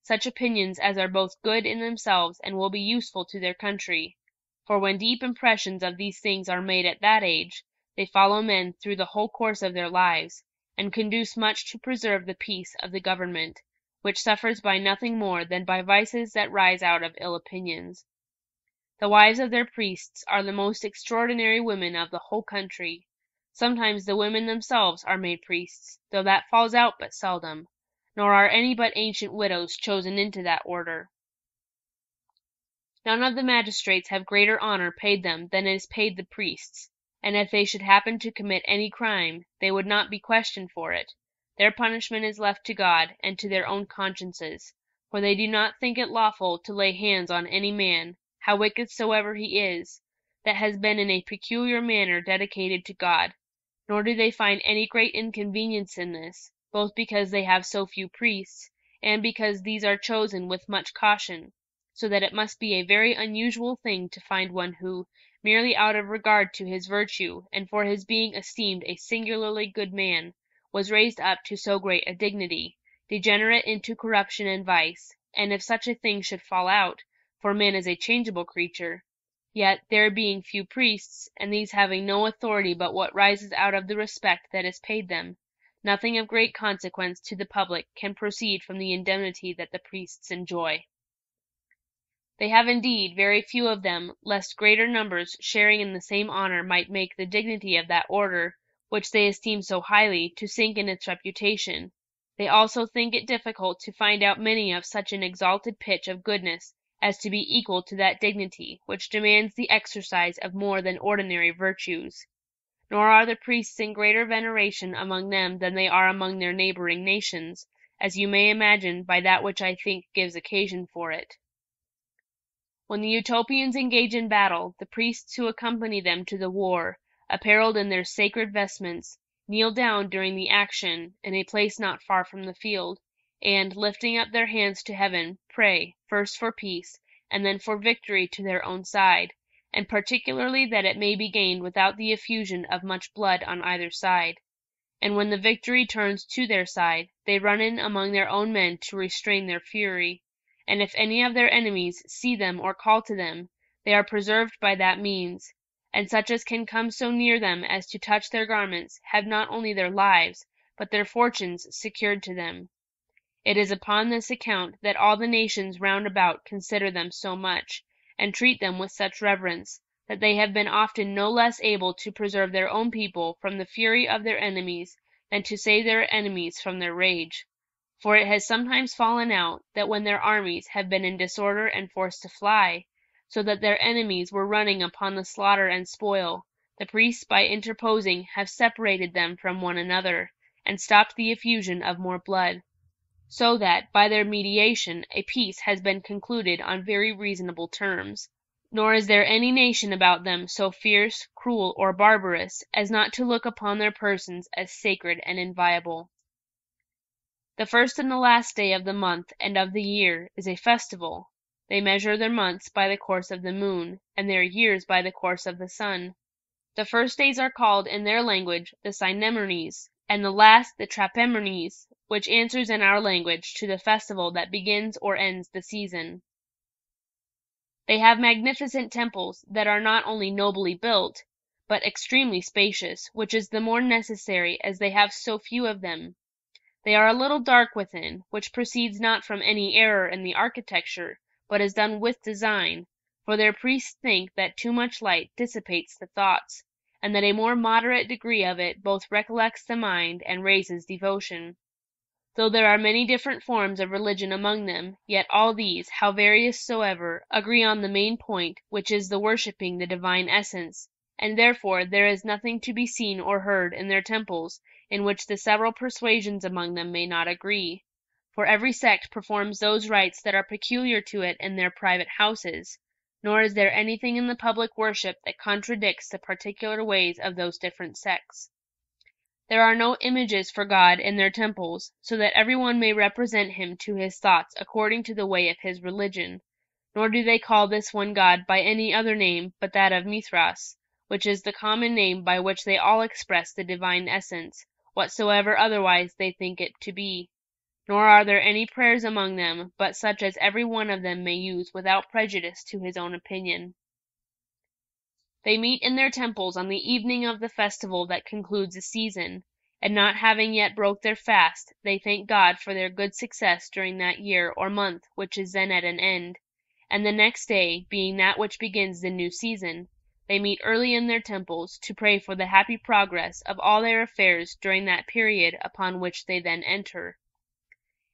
such opinions as are both good in themselves and will be useful to their country, for when deep impressions of these things are made at that age, they follow men through the whole course of their lives, and conduce much to preserve the peace of the government, which suffers by nothing more than by vices that rise out of ill opinions. The wives of their priests are the most extraordinary women of the whole country. Sometimes the women themselves are made priests, though that falls out but seldom, nor are any but ancient widows chosen into that order. None of the magistrates have greater honor paid them than is paid the priests, and if they should happen to commit any crime, they would not be questioned for it. Their punishment is left to God and to their own consciences, for they do not think it lawful to lay hands on any man, how wicked soever he is, that has been in a peculiar manner dedicated to God, nor do they find any great inconvenience in this, both because they have so few priests, and because these are chosen with much caution, so that it must be a very unusual thing to find one who, merely out of regard to his virtue, and for his being esteemed a singularly good man, was raised up to so great a dignity, degenerate into corruption and vice. And if such a thing should fall out, for man is a changeable creature, yet, there being few priests, and these having no authority but what rises out of the respect that is paid them, nothing of great consequence to the public can proceed from the indemnity that the priests enjoy. They have indeed very few of them, lest greater numbers sharing in the same honor might make the dignity of that order, which they esteem so highly, to sink in its reputation. They also think it difficult to find out many of such an exalted pitch of goodness as to be equal to that dignity which demands the exercise of more than ordinary virtues. Nor are the priests in greater veneration among them than they are among their neighboring nations, as you may imagine by that which I think gives occasion for it. When the Utopians engage in battle, the priests who accompany them to the war, apparelled in their sacred vestments, kneel down during the action, in a place not far from the field, and, lifting up their hands to heaven, pray, first for peace, and then for victory to their own side, and particularly that it may be gained without the effusion of much blood on either side. And when the victory turns to their side, they run in among their own men to restrain their fury, and if any of their enemies see them or call to them, they are preserved by that means, and such as can come so near them as to touch their garments have not only their lives, but their fortunes secured to them. It is upon this account that all the nations round about consider them so much, and treat them with such reverence, that they have been often no less able to preserve their own people from the fury of their enemies than to save their enemies from their rage. For it has sometimes fallen out that when their armies have been in disorder and forced to fly, so that their enemies were running upon the slaughter and spoil, the priests by interposing have separated them from one another, and stopped the effusion of more blood, so that, by their mediation, a peace has been concluded on very reasonable terms. Nor is there any nation about them so fierce, cruel, or barbarous, as not to look upon their persons as sacred and inviolable. The first and the last day of the month and of the year is a festival. They measure their months by the course of the moon, and their years by the course of the sun. The first days are called in their language the Synemernes, and the last the Trapemernes, which answers in our language to the festival that begins or ends the season. They have magnificent temples that are not only nobly built, but extremely spacious, which is the more necessary as they have so few of them. They are a little dark within, which proceeds not from any error in the architecture, but is done with design, for their priests think that too much light dissipates the thoughts, and that a more moderate degree of it both recollects the mind and raises devotion. Though there are many different forms of religion among them, yet all these, how various soever, agree on the main point, which is the worshipping the divine essence, and therefore there is nothing to be seen or heard in their temples in which the several persuasions among them may not agree. For every sect performs those rites that are peculiar to it in their private houses, nor is there anything in the public worship that contradicts the particular ways of those different sects. There are no images for God in their temples, so that every one may represent him to his thoughts according to the way of his religion, nor do they call this one God by any other name but that of Mithras, which is the common name by which they all express the divine essence, whatsoever otherwise they think it to be. Nor are there any prayers among them but such as every one of them may use without prejudice to his own opinion. They meet in their temples on the evening of the festival that concludes the season, and not having yet broke their fast, they thank God for their good success during that year or month which is then at an end, and the next day, being that which begins the new season, they meet early in their temples to pray for the happy progress of all their affairs during that period upon which they then enter.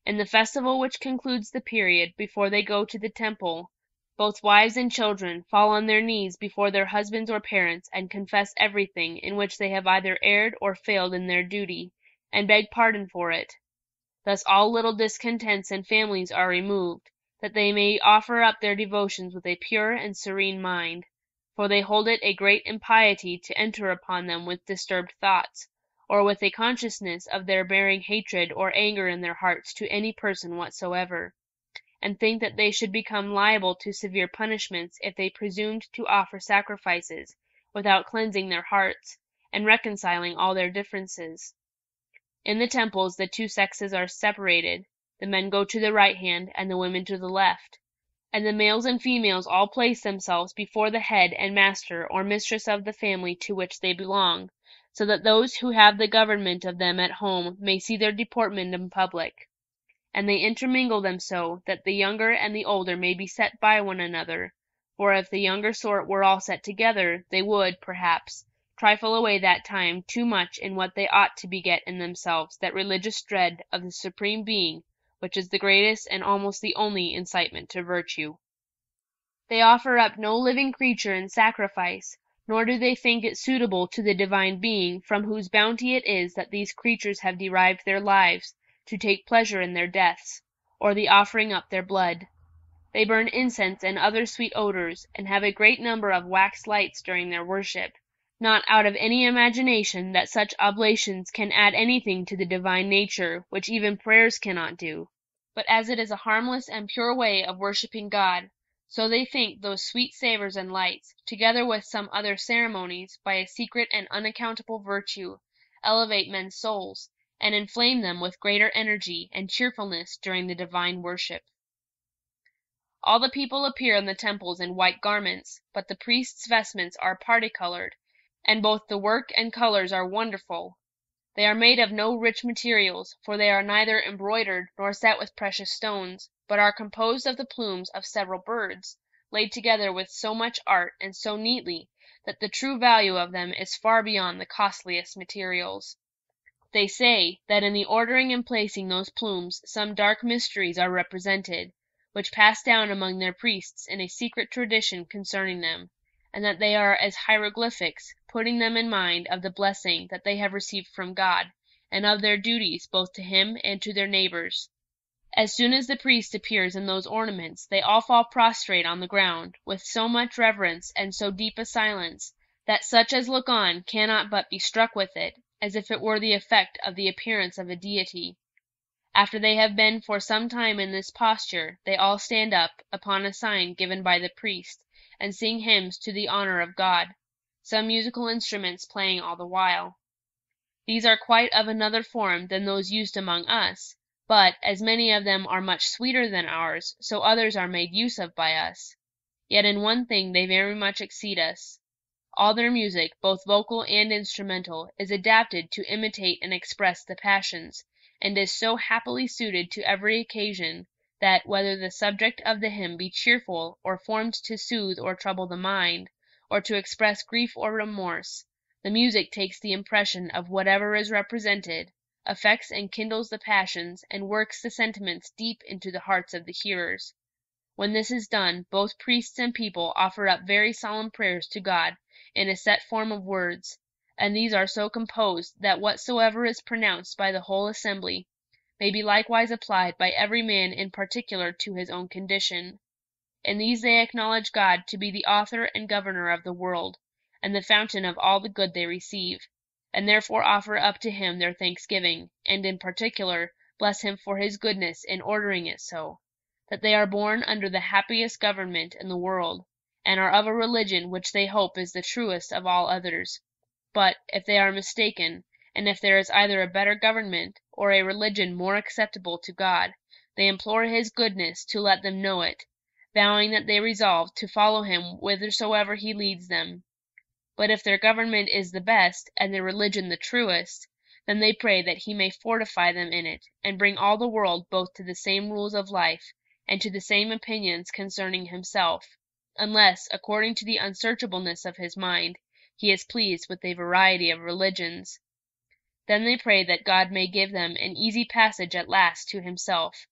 In the festival which concludes the period before they go to the temple, both wives and children fall on their knees before their husbands or parents and confess everything in which they have either erred or failed in their duty, and beg pardon for it. Thus all little discontents and families are removed, that they may offer up their devotions with a pure and serene mind, for they hold it a great impiety to enter upon them with disturbed thoughts, or with a consciousness of their bearing hatred or anger in their hearts to any person whatsoever, and think that they should become liable to severe punishments if they presumed to offer sacrifices without cleansing their hearts, and reconciling all their differences. In the temples the two sexes are separated, the men go to the right hand, and the women to the left, and the males and females all place themselves before the head and master or mistress of the family to which they belong, so that those who have the government of them at home may see their deportment in public. And they intermingle them so that the younger and the older may be set by one another, for if the younger sort were all set together, they would, perhaps, trifle away that time too much in what they ought to beget in themselves that religious dread of the Supreme Being, which is the greatest and almost the only incitement to virtue. They offer up no living creature in sacrifice, nor do they think it suitable to the Divine Being, from whose bounty it is that these creatures have derived their lives, to take pleasure in their deaths, or the offering up their blood. They burn incense and other sweet odors, and have a great number of wax lights during their worship, not out of any imagination that such oblations can add anything to the divine nature, which even prayers cannot do, but as it is a harmless and pure way of worshipping God. So they think those sweet savours and lights, together with some other ceremonies, by a secret and unaccountable virtue, elevate men's souls, and inflame them with greater energy and cheerfulness during the divine worship. All the people appear in the temples in white garments, but the priests' vestments are parti-colored, and both the work and colors are wonderful. They are made of no rich materials, for they are neither embroidered nor set with precious stones, but are composed of the plumes of several birds, laid together with so much art and so neatly that the true value of them is far beyond the costliest materials. They say that in the ordering and placing those plumes some dark mysteries are represented, which pass down among their priests in a secret tradition concerning them, and that they are as hieroglyphics, putting them in mind of the blessing that they have received from God, and of their duties both to Him and to their neighbors. As soon as the priest appears in those ornaments, they all fall prostrate on the ground, with so much reverence and so deep a silence, that such as look on cannot but be struck with it, as if it were the effect of the appearance of a deity. After they have been for some time in this posture, they all stand up, upon a sign given by the priest, and sing hymns to the honor of God, some musical instruments playing all the while. These are quite of another form than those used among us, but, as many of them are much sweeter than ours, so others are made use of by us. Yet in one thing they very much exceed us. All their music, both vocal and instrumental, is adapted to imitate and express the passions, and is so happily suited to every occasion, that, whether the subject of the hymn be cheerful, or formed to soothe or trouble the mind, or to express grief or remorse, the music takes the impression of whatever is represented, affects and kindles the passions, and works the sentiments deep into the hearts of the hearers. When this is done, both priests and people offer up very solemn prayers to God, in a set form of words, and these are so composed that whatsoever is pronounced by the whole assembly may be likewise applied by every man in particular to his own condition. In these they acknowledge God to be the author and governor of the world, and the fountain of all the good they receive, and therefore offer up to Him their thanksgiving, and in particular bless Him for His goodness in ordering it so, that they are born under the happiest government in the world, and are of a religion which they hope is the truest of all others. But, if they are mistaken, and if there is either a better government, or a religion more acceptable to God, they implore His goodness to let them know it, vowing that they resolve to follow Him whithersoever He leads them. But if their government is the best, and their religion the truest, then they pray that He may fortify them in it, and bring all the world both to the same rules of life, and to the same opinions concerning Himself, unless, according to the unsearchableness of His mind, He is pleased with a variety of religions. Then they pray that God may give them an easy passage at last to Himself,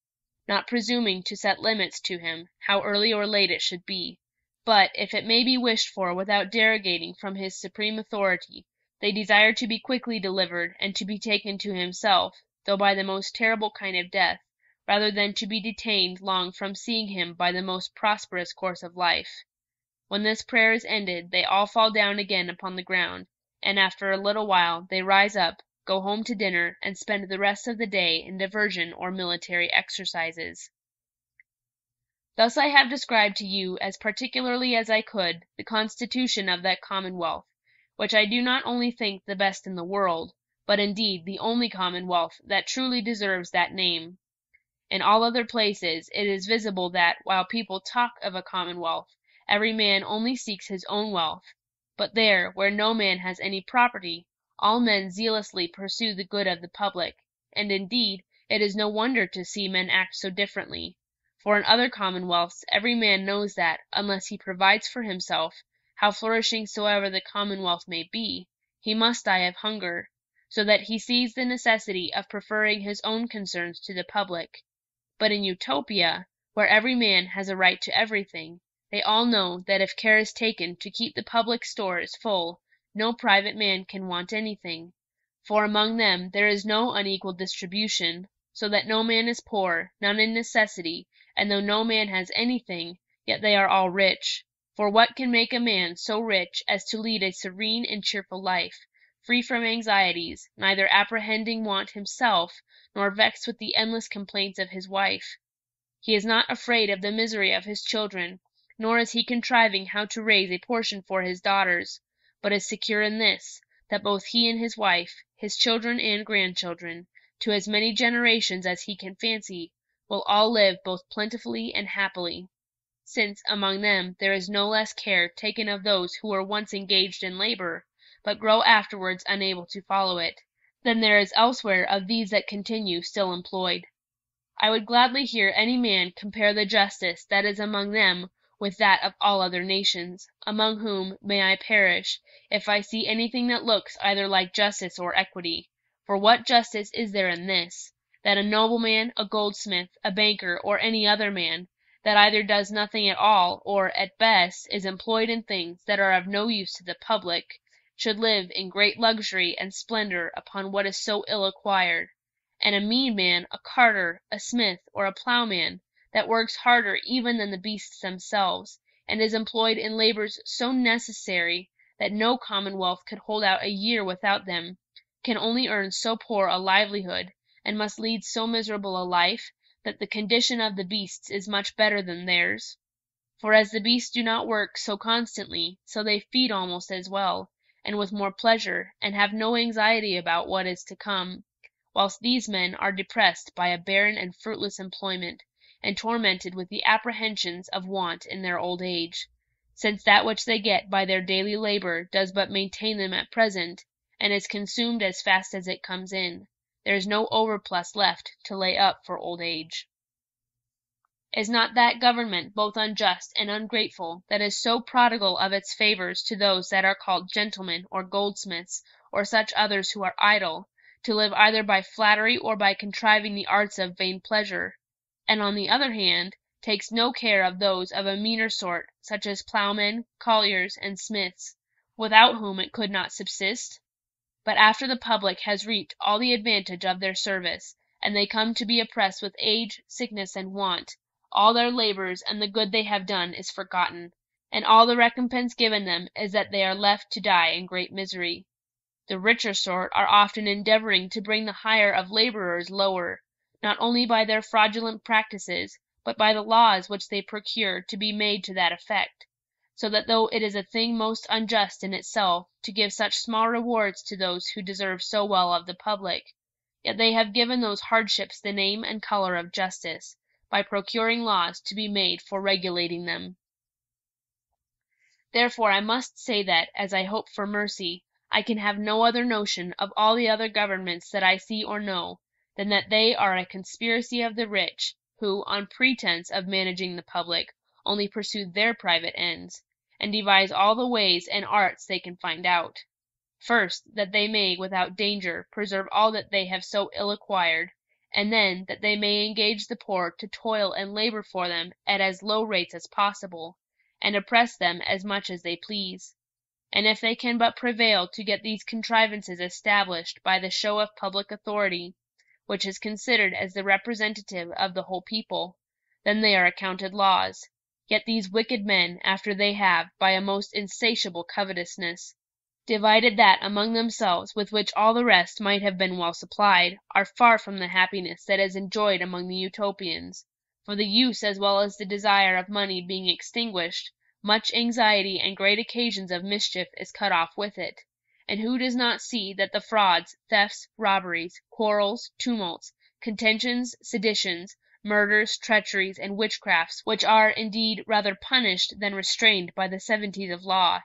not presuming to set limits to Him, how early or late it should be, but, if it may be wished for without derogating from His supreme authority, they desire to be quickly delivered, and to be taken to Himself, though by the most terrible kind of death, rather than to be detained long from seeing Him by the most prosperous course of life. When this prayer is ended, they all fall down again upon the ground, and after a little while they rise up, go home to dinner, and spend the rest of the day in diversion or military exercises. Thus I have described to you, as particularly as I could, the constitution of that commonwealth, which I do not only think the best in the world, but indeed the only commonwealth that truly deserves that name. In all other places it is visible that, while people talk of a commonwealth, every man only seeks his own wealth; but there, where no man has any property, all men zealously pursue the good of the public, and indeed it is no wonder to see men act so differently. For in other commonwealths every man knows that, unless he provides for himself, how flourishing soever the commonwealth may be, he must die of hunger, so that he sees the necessity of preferring his own concerns to the public. But in Utopia, where every man has a right to everything, they all know that if care is taken to keep the public stores full, no private man can want anything. For among them there is no unequal distribution, so that no man is poor, none in necessity, and though no man has anything, yet they are all rich. For what can make a man so rich as to lead a serene and cheerful life, free from anxieties, neither apprehending want himself, nor vexed with the endless complaints of his wife? He is not afraid of the misery of his children, nor is he contriving how to raise a portion for his daughters, but is secure in this, that both he and his wife, his children and grandchildren, to as many generations as he can fancy, will all live both plentifully and happily; since, among them, there is no less care taken of those who were once engaged in labor, but grow afterwards unable to follow it, than there is elsewhere of these that continue still employed. I would gladly hear any man compare the justice that is among them with that of all other nations, among whom may I perish, if I see anything that looks either like justice or equity. For what justice is there in this, that a nobleman, a goldsmith, a banker, or any other man, that either does nothing at all, or, at best, is employed in things that are of no use to the public, should live in great luxury and splendor upon what is so ill acquired; and a mean man, a carter, a smith, or a plowman, that works harder even than the beasts themselves, and is employed in labors so necessary that no commonwealth could hold out a year without them, can only earn so poor a livelihood, and must lead so miserable a life, that the condition of the beasts is much better than theirs. For as the beasts do not work so constantly, so they feed almost as well, and with more pleasure, and have no anxiety about what is to come, whilst these men are depressed by a barren and fruitless employment, and tormented with the apprehensions of want in their old age, since that which they get by their daily labor does but maintain them at present, and is consumed as fast as it comes in. There is no overplus left to lay up for old age. Is not that government both unjust and ungrateful that is so prodigal of its favors to those that are called gentlemen or goldsmiths, or such others who are idle, to live either by flattery or by contriving the arts of vain pleasure; and on the other hand, takes no care of those of a meaner sort, such as ploughmen, colliers, and smiths, without whom it could not subsist? But after the public has reaped all the advantage of their service, and they come to be oppressed with age, sickness, and want, all their labors and the good they have done is forgotten, and all the recompense given them is that they are left to die in great misery. The richer sort are often endeavoring to bring the hire of laborers lower, not only by their fraudulent practices, but by the laws which they procure to be made to that effect; so that though it is a thing most unjust in itself to give such small rewards to those who deserve so well of the public, yet they have given those hardships the name and color of justice, by procuring laws to be made for regulating them. Therefore I must say that, as I hope for mercy, I can have no other notion of all the other governments that I see or know, than that they are a conspiracy of the rich, who, on pretense of managing the public, only pursue their private ends, and devise all the ways and arts they can find out. First, that they may, without danger, preserve all that they have so ill acquired, and then, that they may engage the poor to toil and labor for them at as low rates as possible, and oppress them as much as they please. And if they can but prevail to get these contrivances established by the show of public authority, which is considered as the representative of the whole people, then they are accounted laws. Yet these wicked men, after they have, by a most insatiable covetousness, divided that among themselves with which all the rest might have been well supplied, are far from the happiness that is enjoyed among the Utopians. For the use as well as the desire of money being extinguished, much anxiety and great occasions of mischief is cut off with it. And who does not see that the frauds, thefts, robberies, quarrels, tumults, contentions, seditions, murders, treacheries, and witchcrafts, which are, indeed, rather punished than restrained by the severities of law,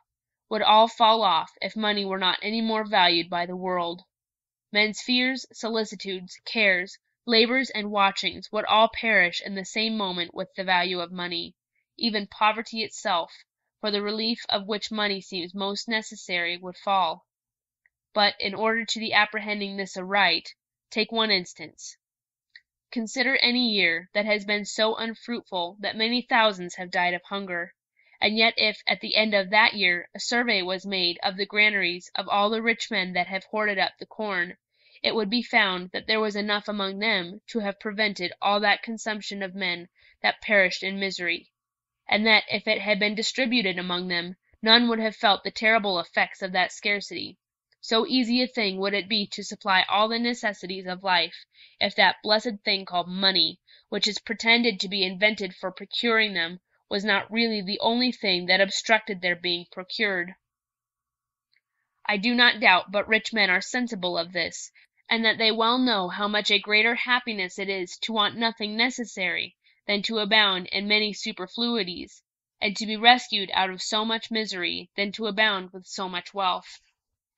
would all fall off if money were not any more valued by the world. Men's fears, solicitudes, cares, labors, and watchings would all perish in the same moment with the value of money, even poverty itself, for the relief of which money seems most necessary, would fall. But, in order to the apprehending this aright, take one instance. Consider any year that has been so unfruitful that many thousands have died of hunger. And yet if, at the end of that year, a survey was made of the granaries of all the rich men that have hoarded up the corn, it would be found that there was enough among them to have prevented all that consumption of men that perished in misery, and that if it had been distributed among them, none would have felt the terrible effects of that scarcity. So easy a thing would it be to supply all the necessities of life, if that blessed thing called money, which is pretended to be invented for procuring them, was not really the only thing that obstructed their being procured. I do not doubt but rich men are sensible of this, and that they well know how much a greater happiness it is to want nothing necessary than to abound in many superfluities, and to be rescued out of so much misery than to abound with so much wealth.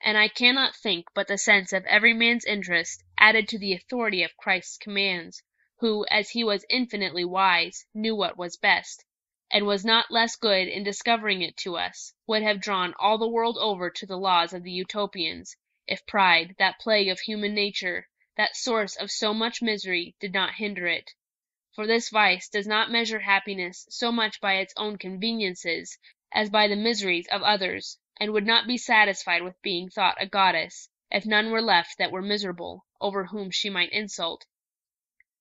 And I cannot think but the sense of every man's interest, added to the authority of Christ's commands, who, as he was infinitely wise, knew what was best, and was not less good in discovering it to us, would have drawn all the world over to the laws of the Utopians, if pride, that plague of human nature, that source of so much misery, did not hinder it. For this vice does not measure happiness so much by its own conveniences as by the miseries of others, and would not be satisfied with being thought a goddess, if none were left that were miserable, over whom she might insult.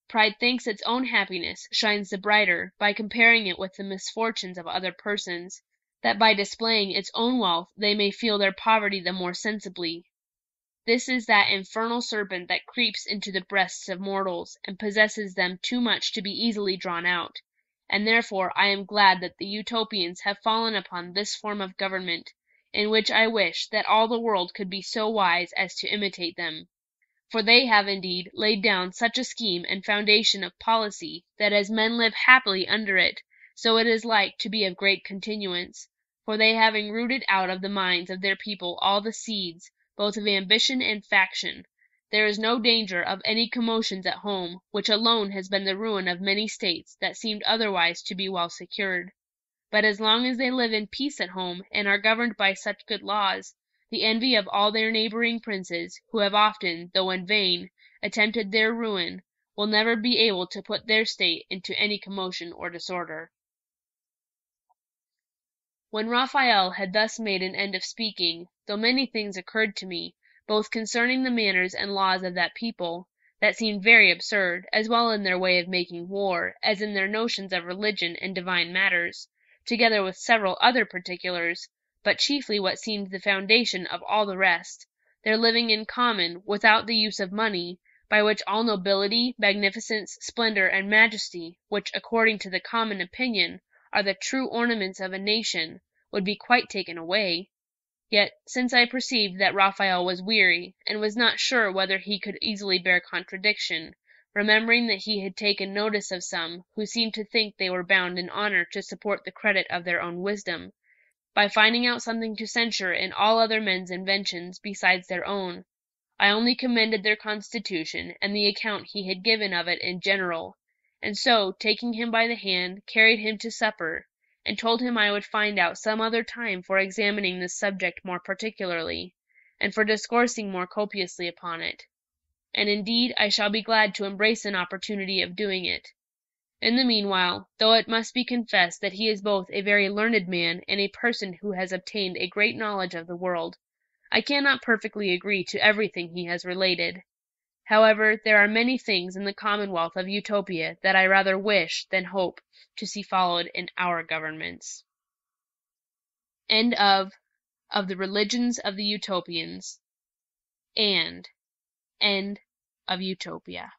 Pride thinks its own happiness shines the brighter by comparing it with the misfortunes of other persons, that by displaying its own wealth they may feel their poverty the more sensibly. This is that infernal serpent that creeps into the breasts of mortals, and possesses them too much to be easily drawn out, and therefore I am glad that the Utopians have fallen upon this form of government, in which I wish that all the world could be so wise as to imitate them. For they have indeed laid down such a scheme and foundation of policy, that as men live happily under it, so it is like to be of great continuance, for they having rooted out of the minds of their people all the seeds, both of ambition and faction, there is no danger of any commotions at home, which alone has been the ruin of many states that seemed otherwise to be well secured. But as long as they live in peace at home, and are governed by such good laws, the envy of all their neighboring princes, who have often, though in vain, attempted their ruin, will never be able to put their state into any commotion or disorder. When Raphael had thus made an end of speaking, though many things occurred to me, both concerning the manners and laws of that people, that seemed very absurd, as well in their way of making war, as in their notions of religion and divine matters, together with several other particulars, but chiefly what seemed the foundation of all the rest, their living in common, without the use of money, by which all nobility, magnificence, splendor, and majesty, which, according to the common opinion, are the true ornaments of a nation, would be quite taken away. Yet, since I perceived that Raphael was weary, and was not sure whether he could easily bear contradiction, remembering that he had taken notice of some who seemed to think they were bound in honor to support the credit of their own wisdom, by finding out something to censure in all other men's inventions besides their own, I only commended their constitution and the account he had given of it in general, and so, taking him by the hand, carried him to supper, and told him I would find out some other time for examining this subject more particularly, and for discoursing more copiously upon it. And indeed I shall be glad to embrace an opportunity of doing it. In the meanwhile, though it must be confessed that he is both a very learned man and a person who has obtained a great knowledge of the world, I cannot perfectly agree to everything he has related. However, there are many things in the commonwealth of Utopia that I rather wish than hope to see followed in our governments. End of of the religions of the Utopians, and end of Utopia.